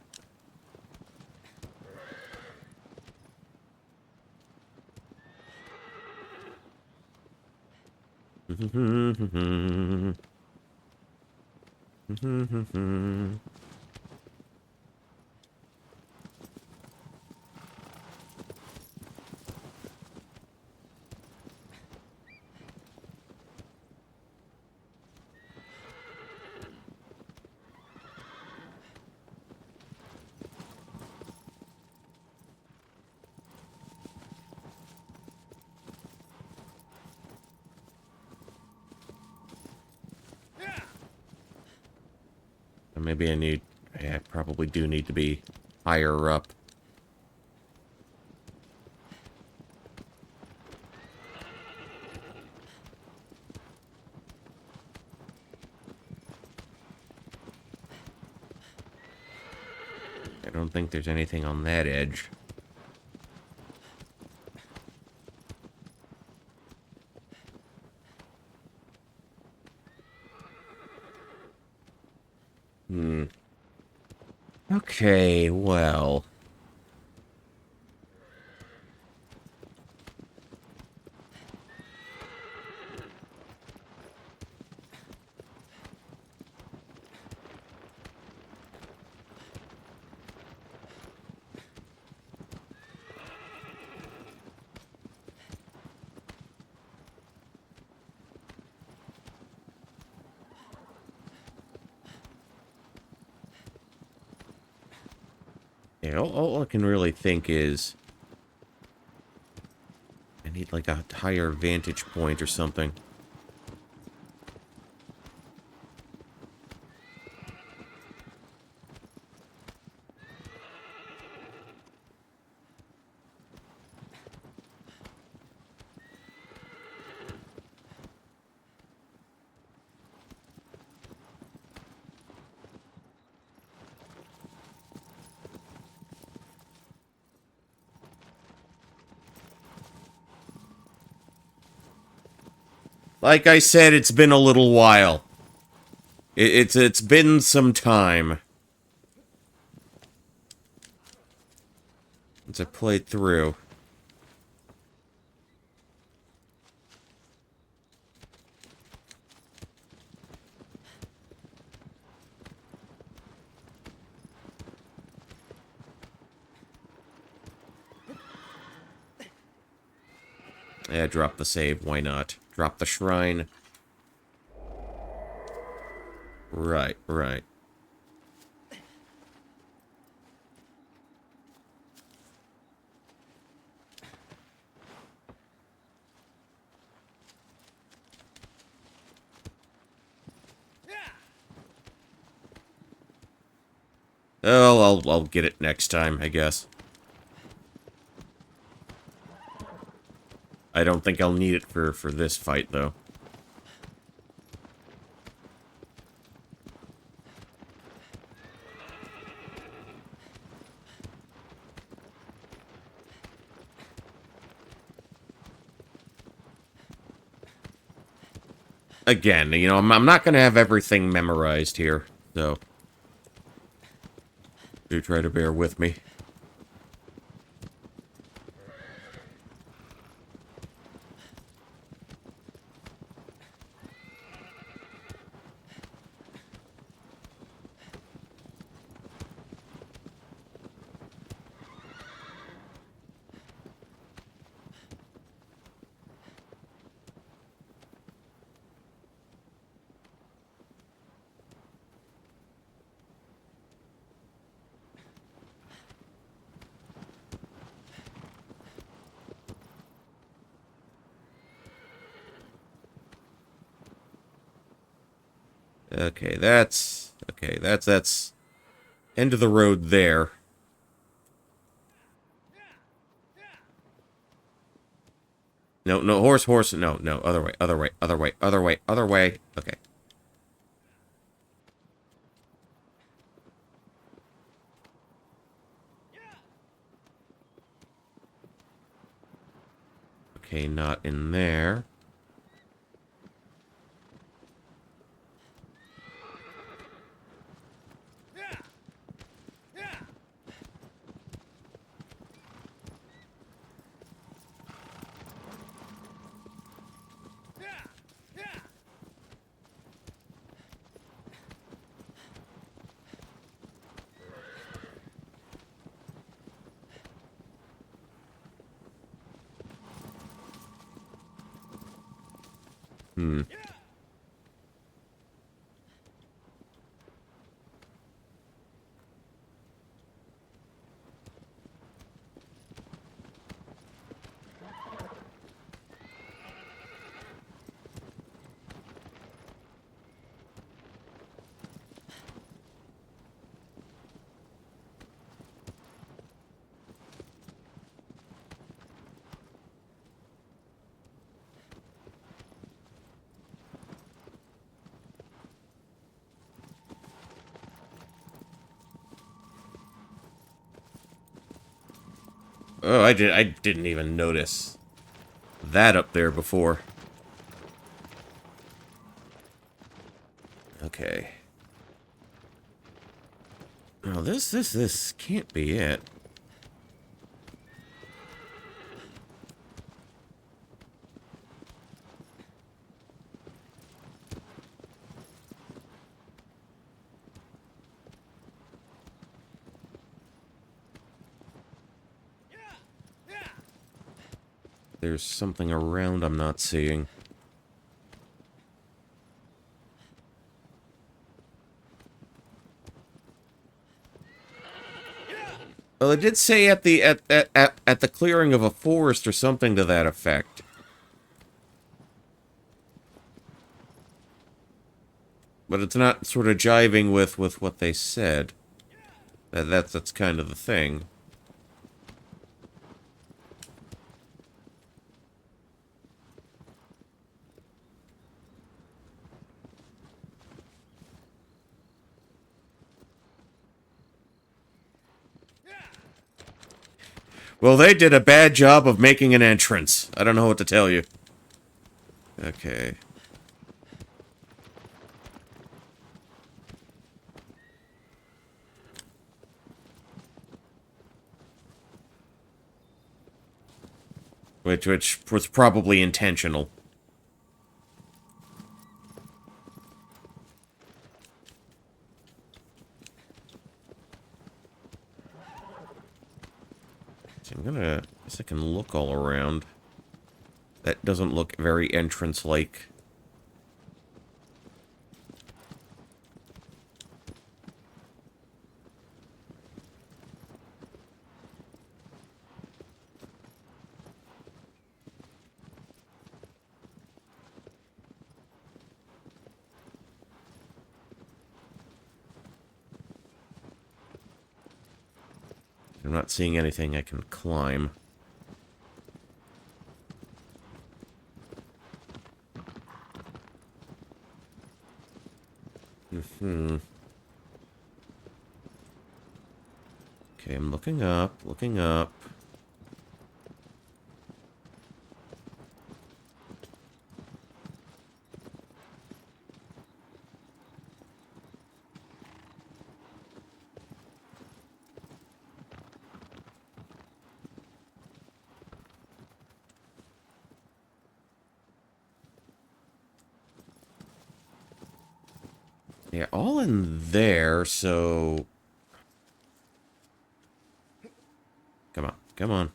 Maybe I probably do need to be higher up. I don't think there's anything on that edge. Okay, well... Yeah, all I can really think is... I need, like, a higher vantage point or something. Like I said, it's been a little while. It's been some time since I played through. Yeah, drop the save. Why not? Drop the shrine. Right, right. Oh, I'll get it next time, I guess. I don't think I'll need it for this fight, though. Again, you know, I'm not gonna have everything memorized here, so... do try to bear with me. Okay, that's end of the road there. No, horse, no, other way, other way. Okay. Okay, not in there. Hmm. Oh, I didn't even notice that up there before. Okay. Now This can't be it. There's something around I'm not seeing. Well, it did say at the clearing of a forest or something to that effect. But it's not sort of jiving with what they said. That's kind of the thing. Well, they did a bad job of making an entrance. I don't know what to tell you. Okay. Which was probably intentional. So I'm gonna... I guess I can look all around. That doesn't look very entrance-like. I'm not seeing anything I can climb. Okay, I'm looking up, looking up. Yeah, all in there, so... Come on, come on.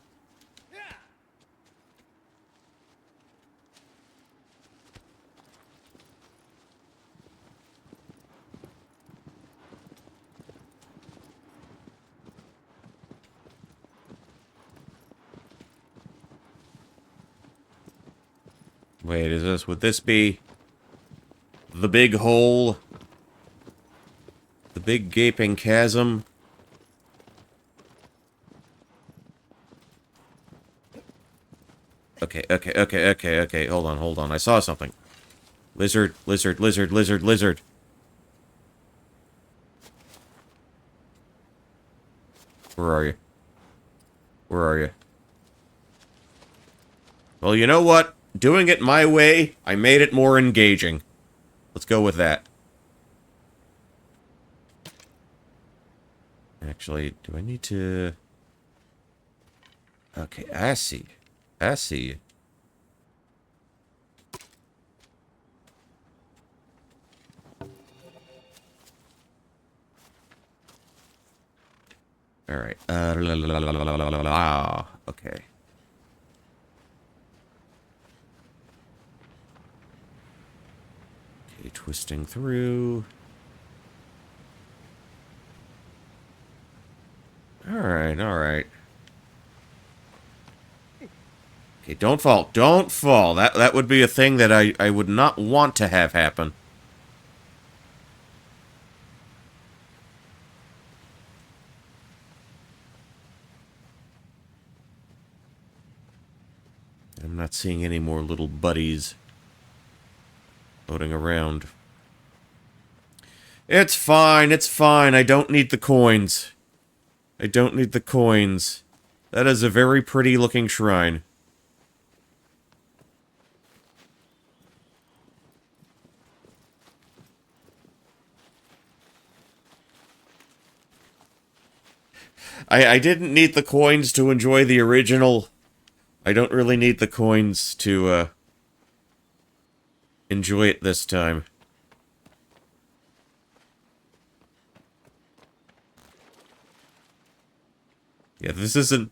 Wait, would this be... the big hole? The big gaping chasm? Okay, hold on. I saw something. Lizard. Where are you? Where are you? Well, you know what? Doing it my way, I made it more engaging. Let's go with that. Actually, do I need to... Okay, I see. I see. Alright. Okay. Okay, twisting through. Alright. Okay, don't fall. Don't fall. That would be a thing that I would not want to have happen. I'm not seeing any more little buddies floating around. It's fine. I don't need the coins. That is a very pretty looking shrine. I didn't need the coins to enjoy the original. I don't really need the coins to, enjoy it this time. Yeah, this isn't...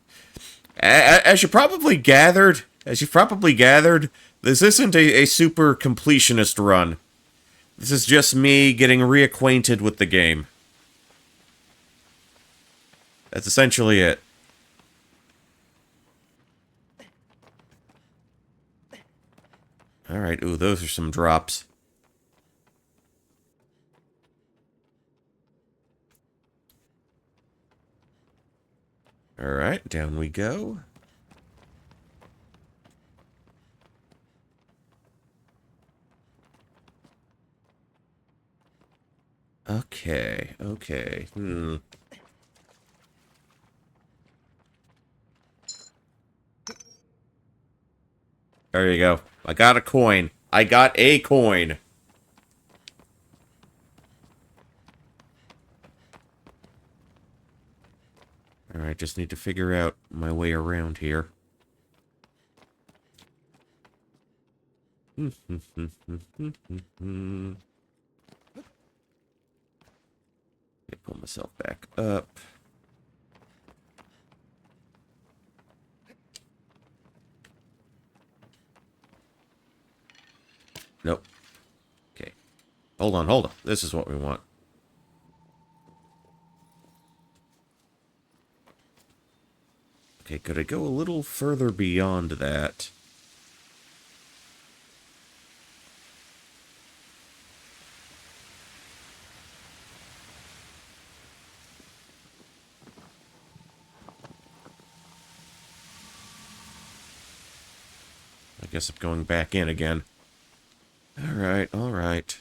As you've probably gathered, this isn't a super completionist run. This is just me getting reacquainted with the game. That's essentially it. Alright, ooh, those are some drops. Alright, down we go. Okay, okay, There you go. I got a coin. I got a coin. Alright, just need to figure out my way around here. Pull myself back up. Nope. Okay. Hold on, hold on. This is what we want. Okay, could I go a little further beyond that? I guess I'm going back in again. Alright, alright.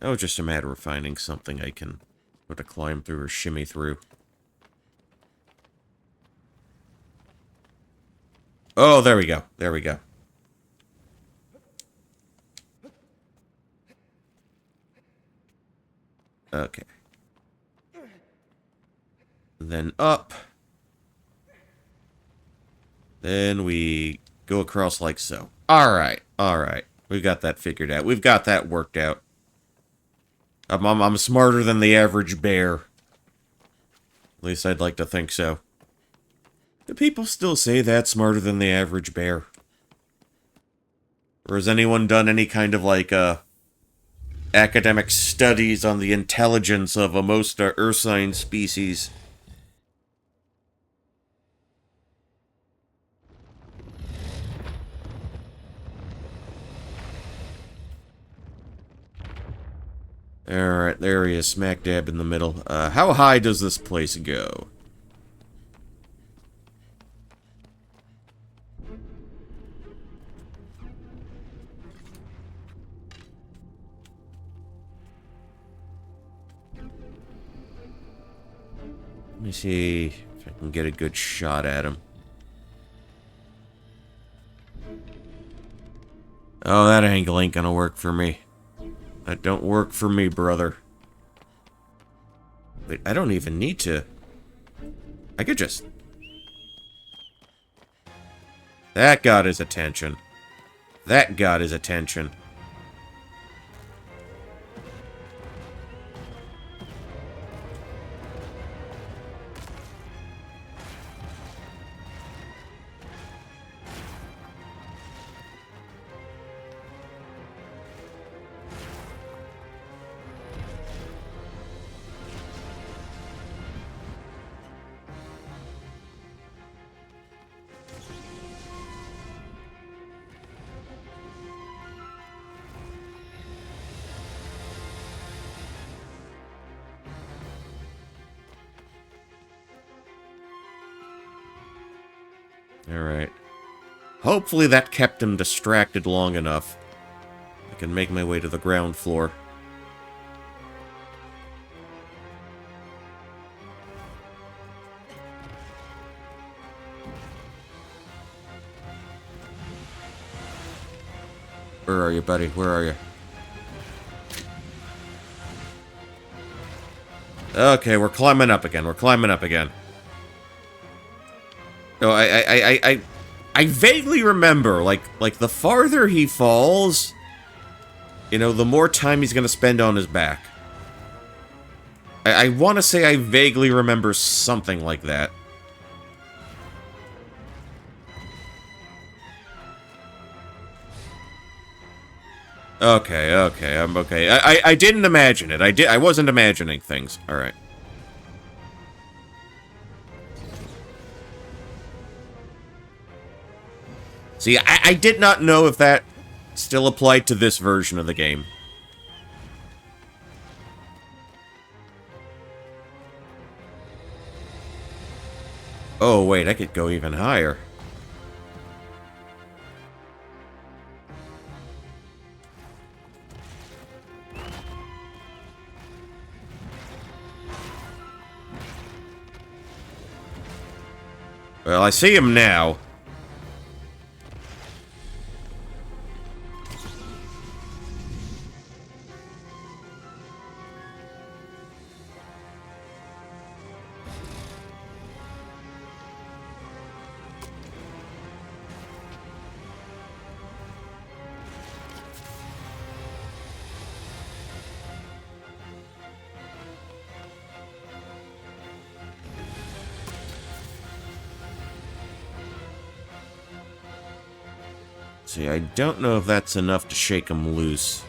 Oh, just a matter of finding something I can sort of climb through or shimmy through. Oh, there we go. There we go. Okay. Then up. Then we go across like so. Alright, alright. We've got that figured out. We've got that worked out. I'm smarter than the average bear. At least I'd like to think so. Do people still say that, smarter than the average bear? Or has anyone done any kind of, like, academic studies on the intelligence of most Earth-sign species? Alright, there he is, smack dab in the middle. How high does this place go? Let me see if I can get a good shot at him. Oh, that angle ain't gonna work for me. That don't work for me, brother. Wait, I don't even need to... I could just... That got his attention. That got his attention. Alright. Hopefully that kept him distracted long enough. I can make my way to the ground floor. Where are you, buddy? Where are you? Okay, we're climbing up again. We're climbing up again. No, I vaguely remember, like the farther he falls, you know, the more time he's gonna spend on his back. I want to say I vaguely remember something like that. Okay, okay, I'm okay. I didn't imagine it. I wasn't imagining things. All right. See, I did not know if that still applied to this version of the game. Oh, wait, I could go even higher. Well, I see him now. See, I don't know if that's enough to shake him loose.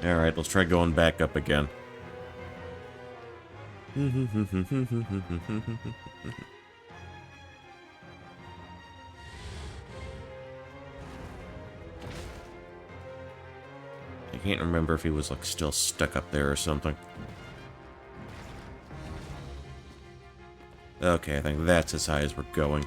Alright, let's try going back up again. I can't remember if he was, like, still stuck up there or something. Okay, I think that's as high as we're going.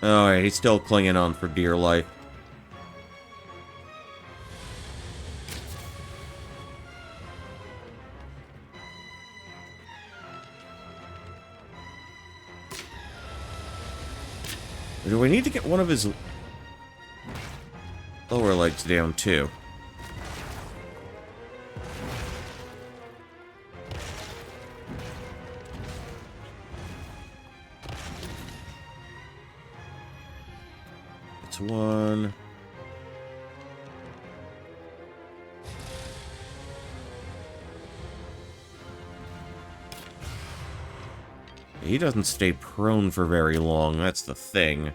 Alright, he's still clinging on for dear life. Do we need to get one of his lower legs down, too? It's one. He doesn't stay prone for very long, that's the thing.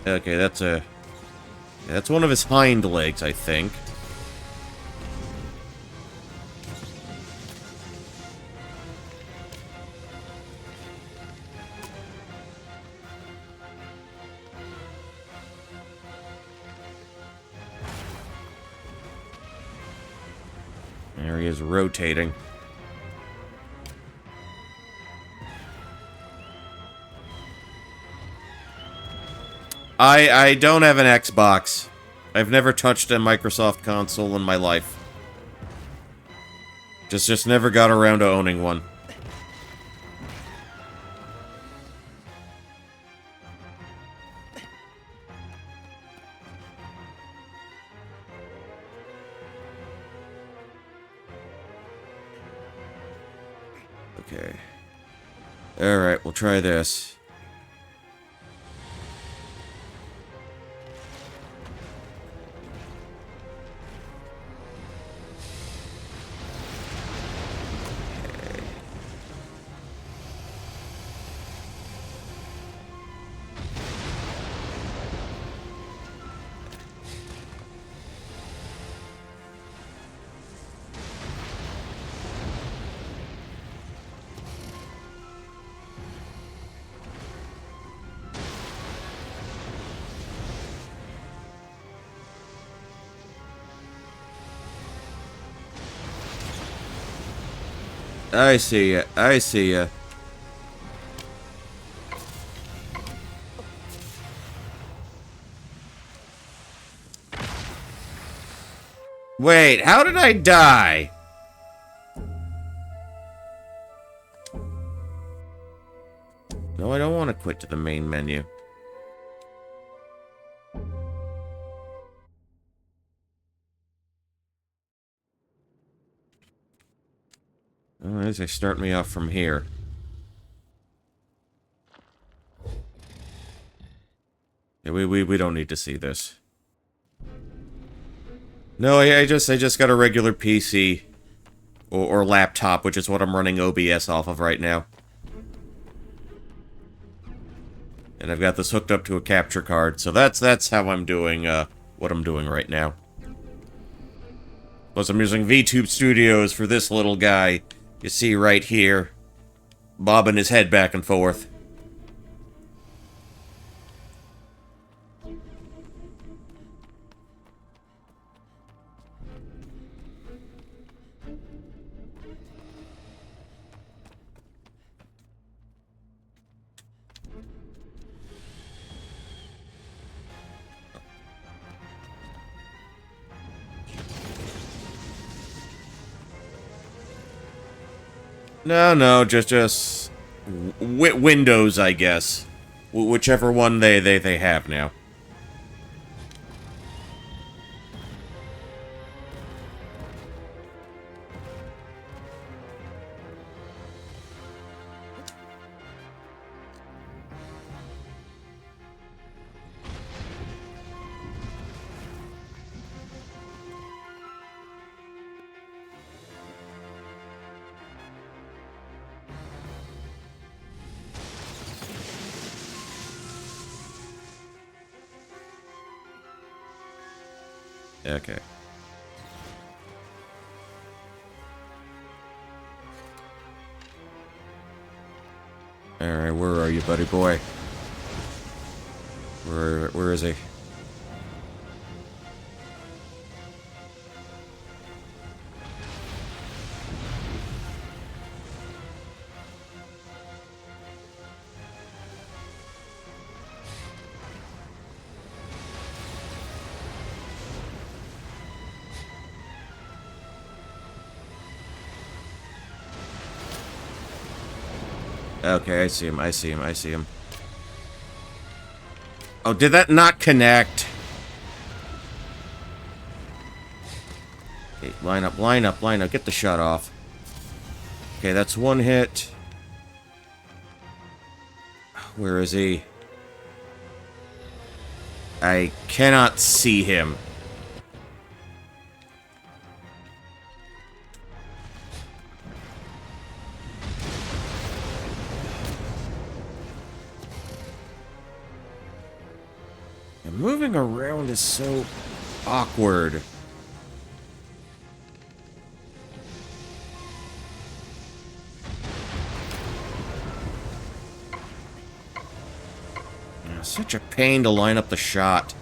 Okay, that's one of his hind legs, I think. There he is rotating. I don't have an Xbox. I've never touched a Microsoft console in my life. Just never got around to owning one. Okay. Alright, we'll try this. I see ya. I see ya. Wait, how did I die? No, I don't want to quit to the main menu. Oh, as they start me off from here. Yeah, we don't need to see this. No, I just got a regular PC or laptop, which is what I'm running OBS off of right now. And I've got this hooked up to a capture card, so that's how I'm doing what I'm doing right now. Plus, I'm using VTube Studios for this little guy. You see right here, bobbing his head back and forth. No, just Windows, I guess. Whichever one they have now. Okay. Alright, where are you, buddy boy? Where is he? Okay, I see him. Oh, did that not connect? Okay, line up. Get the shot off. Okay, that's one hit. Where is he? I cannot see him. Moving around is so awkward. Such a pain to line up the shot.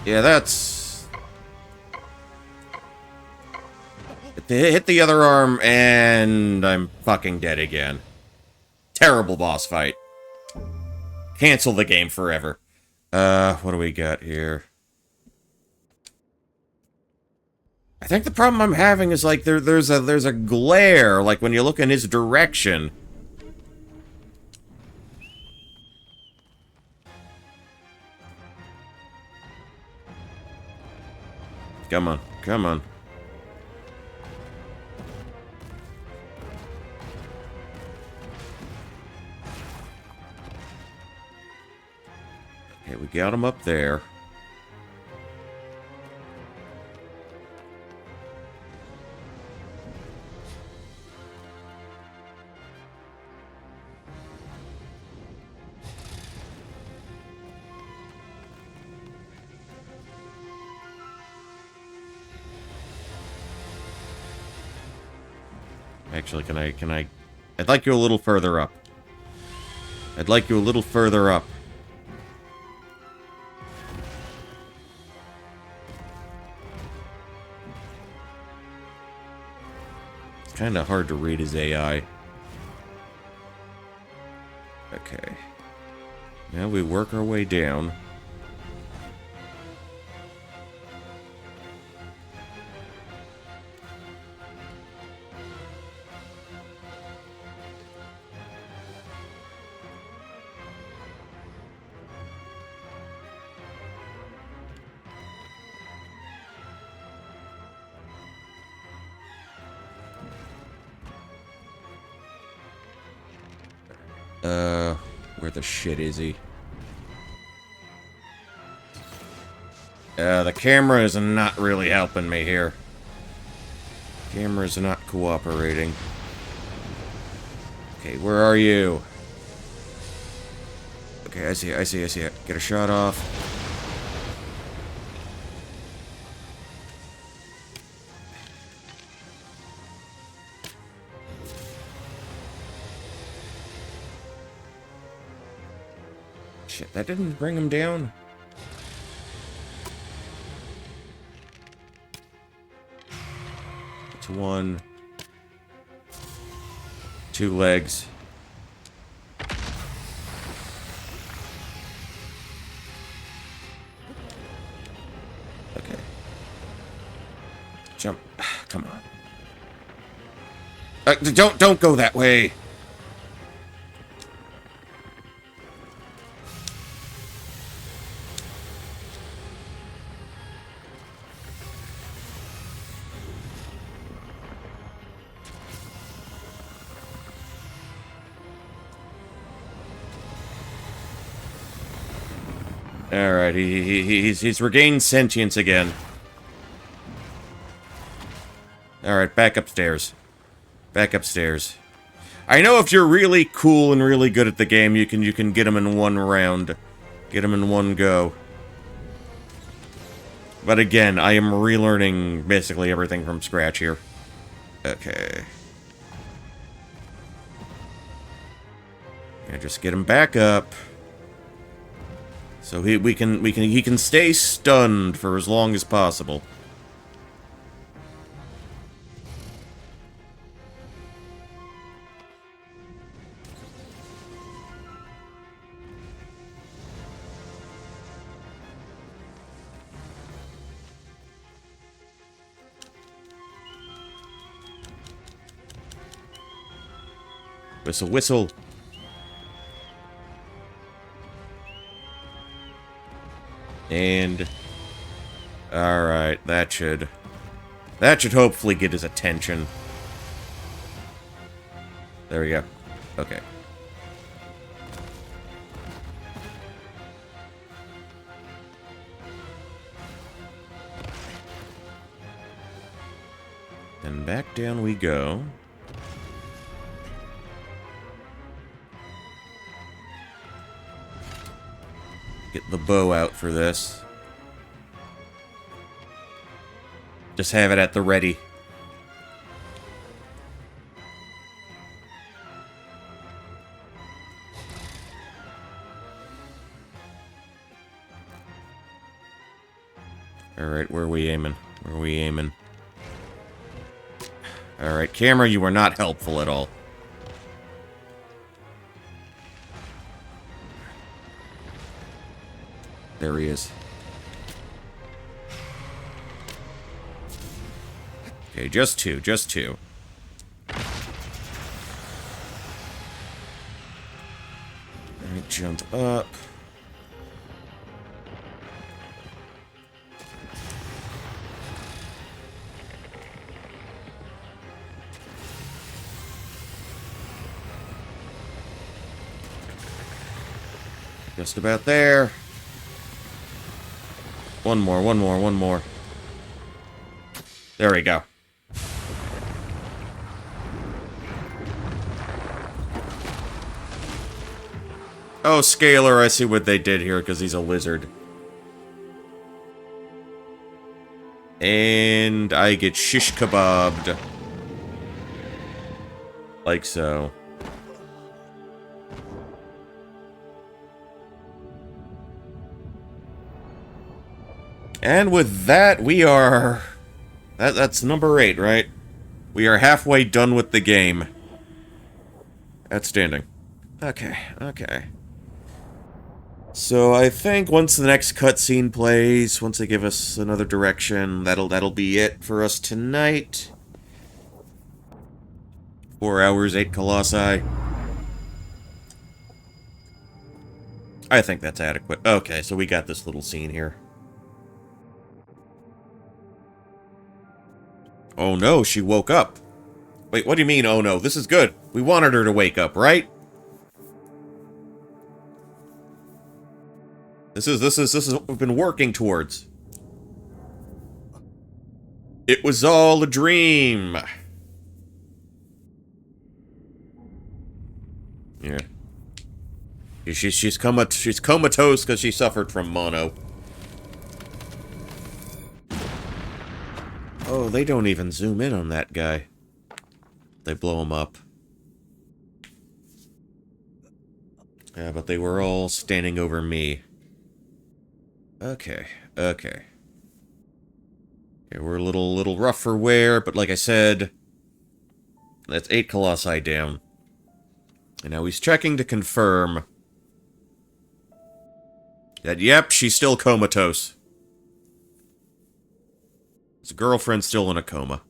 Yeah, that's... Hit the other arm, and I'm fucking dead again. Terrible boss fight. Cancel the game forever. What do we got here? I think the problem I'm having is, like, there's a glare, like, when you look in his direction. Come on, come on. Okay, we got him up there. Actually, can I... I'd like you a little further up. I'd like you a little further up. It's kind of hard to read his AI. Okay. Now we work our way down. Where the shit is he? The camera is not really helping me here. Camera's not cooperating. Okay, where are you? Okay, I see it. Get a shot off. Shit, that didn't bring him down? It's one. Two legs. Okay. Jump. Come on. Don't go that way. Alright, he's regained sentience again. Alright, back upstairs. Back upstairs. I know if you're really cool and really good at the game, you can get him in one round. Get him in one go. But again, I am relearning basically everything from scratch here. Okay. Gonna just get him back up. So he can stay stunned for as long as possible. Whistle, whistle. And... Alright, that should hopefully get his attention. There we go. Okay. And back down we go. Get the bow out for this. Just have it at the ready. Alright, where are we aiming? Where are we aiming? Alright, camera, you are not helpful at all. There he is. Okay, just two, just two. Alright, jump up. Just about there. One more, one more, one more. There we go. Oh, Scalar, I see what they did here, because he's a lizard. And I get shish kebabbed. Like so. And with that, we are... That's number 8, right? We are halfway done with the game. Outstanding. Okay, okay. So I think once the next cutscene plays, once they give us another direction, that'll be it for us tonight. 4 hours, 8 Colossi. I think that's adequate. Okay, so we got this little scene here. Oh no, she woke up. Wait, what do you mean, oh no? This is good. We wanted her to wake up, right? This is what we've been working towards. It was all a dream. Yeah. She's comatose because she suffered from mono. Oh, they don't even zoom in on that guy. They blow him up. Yeah, but they were all standing over me. Okay, okay. Okay, we're a little rough for wear, but like I said, that's 8 Colossi down. And now he's checking to confirm that, yep, she's still comatose. His girlfriend's still in a coma.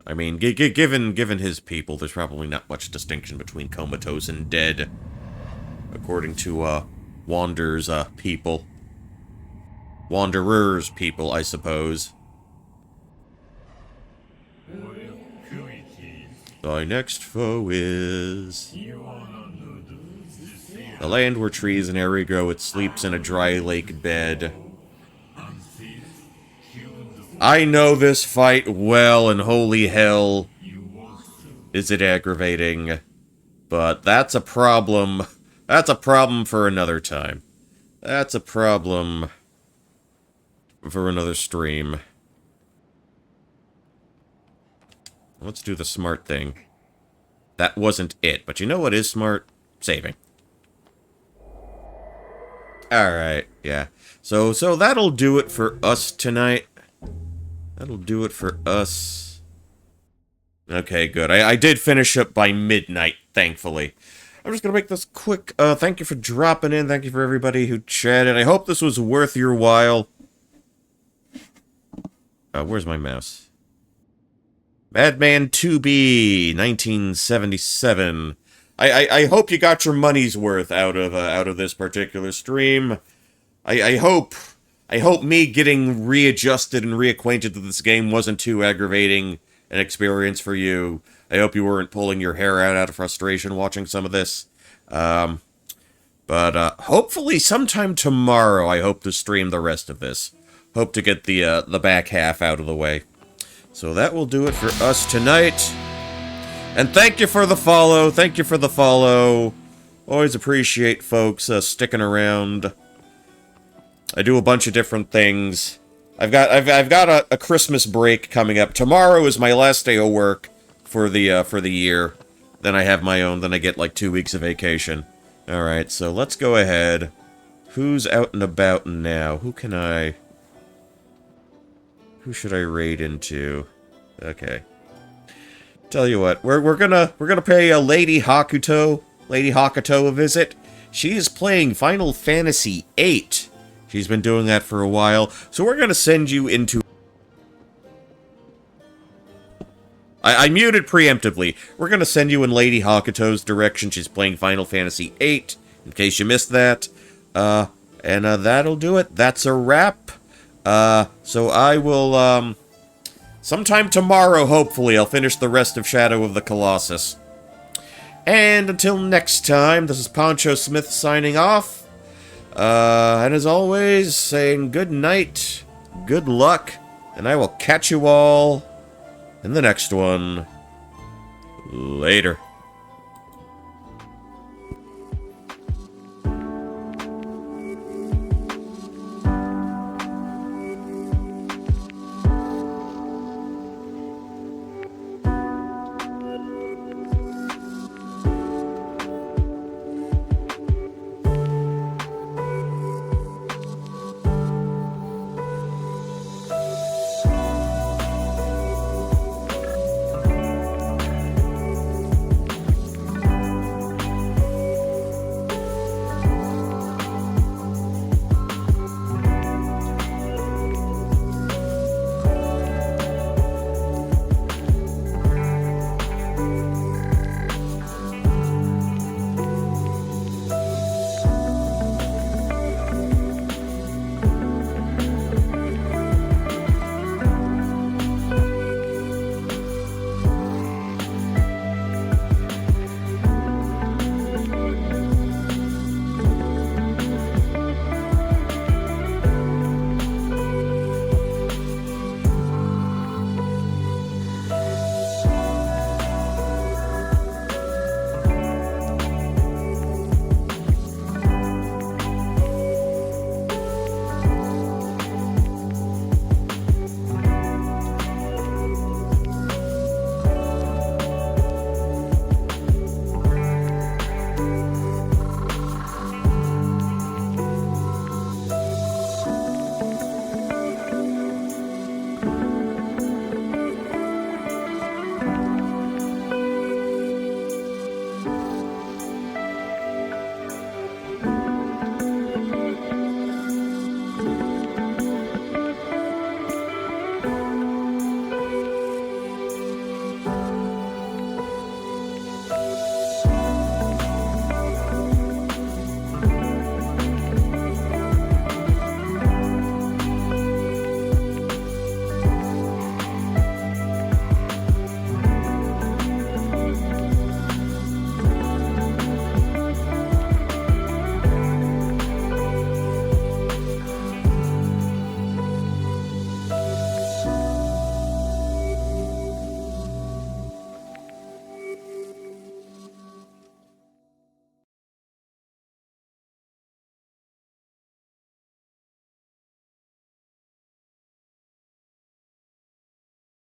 I mean, given his people, there's probably not much distinction between comatose and dead. According to, Wander's, people. Wanderer's people, I suppose. Thy next foe is... the land where trees and airy grow, it sleeps in a dry lake bed. I know this fight well, and holy hell, is it aggravating. But that's a problem. That's a problem for another time. That's a problem for another stream. Let's do the smart thing. That wasn't it, but you know what is smart? Saving. Alright, yeah. So that'll do it for us tonight. That'll do it for us. Okay, good. I did finish up by midnight, thankfully. I'm just gonna make this quick. Thank you for dropping in. Thank you for everybody who chatted. I hope this was worth your while. Where's my mouse? Madman 2B, 1977. I hope you got your money's worth out of this particular stream. I hope me getting readjusted and reacquainted with this game wasn't too aggravating an experience for you. I hope you weren't pulling your hair out of frustration watching some of this. But hopefully sometime tomorrow I hope to stream the rest of this. Hope to get the back half out of the way. So that will do it for us tonight. And thank you for the follow. Thank you for the follow. Always appreciate folks sticking around. I do a bunch of different things. I've got a Christmas break coming up. Tomorrow is my last day of work for the year. Then I have my own. Then I get like 2 weeks of vacation. All right, so let's go ahead Who's out and about now? Who should I raid into? Okay. Tell you what, we're gonna pay Lady Hakuto a visit. She is playing Final Fantasy VIII. She's been doing that for a while, so we're gonna send you into... I muted preemptively. We're gonna send you in Lady Hakuto's direction. She's playing Final Fantasy VIII, in case you missed that. And that'll do it. That's a wrap. So I will, sometime tomorrow, hopefully, I'll finish the rest of Shadow of the Colossus. And until next time, this is Poncho Smith signing off. And as always, saying good night, good luck, and I will catch you all in the next one. Later.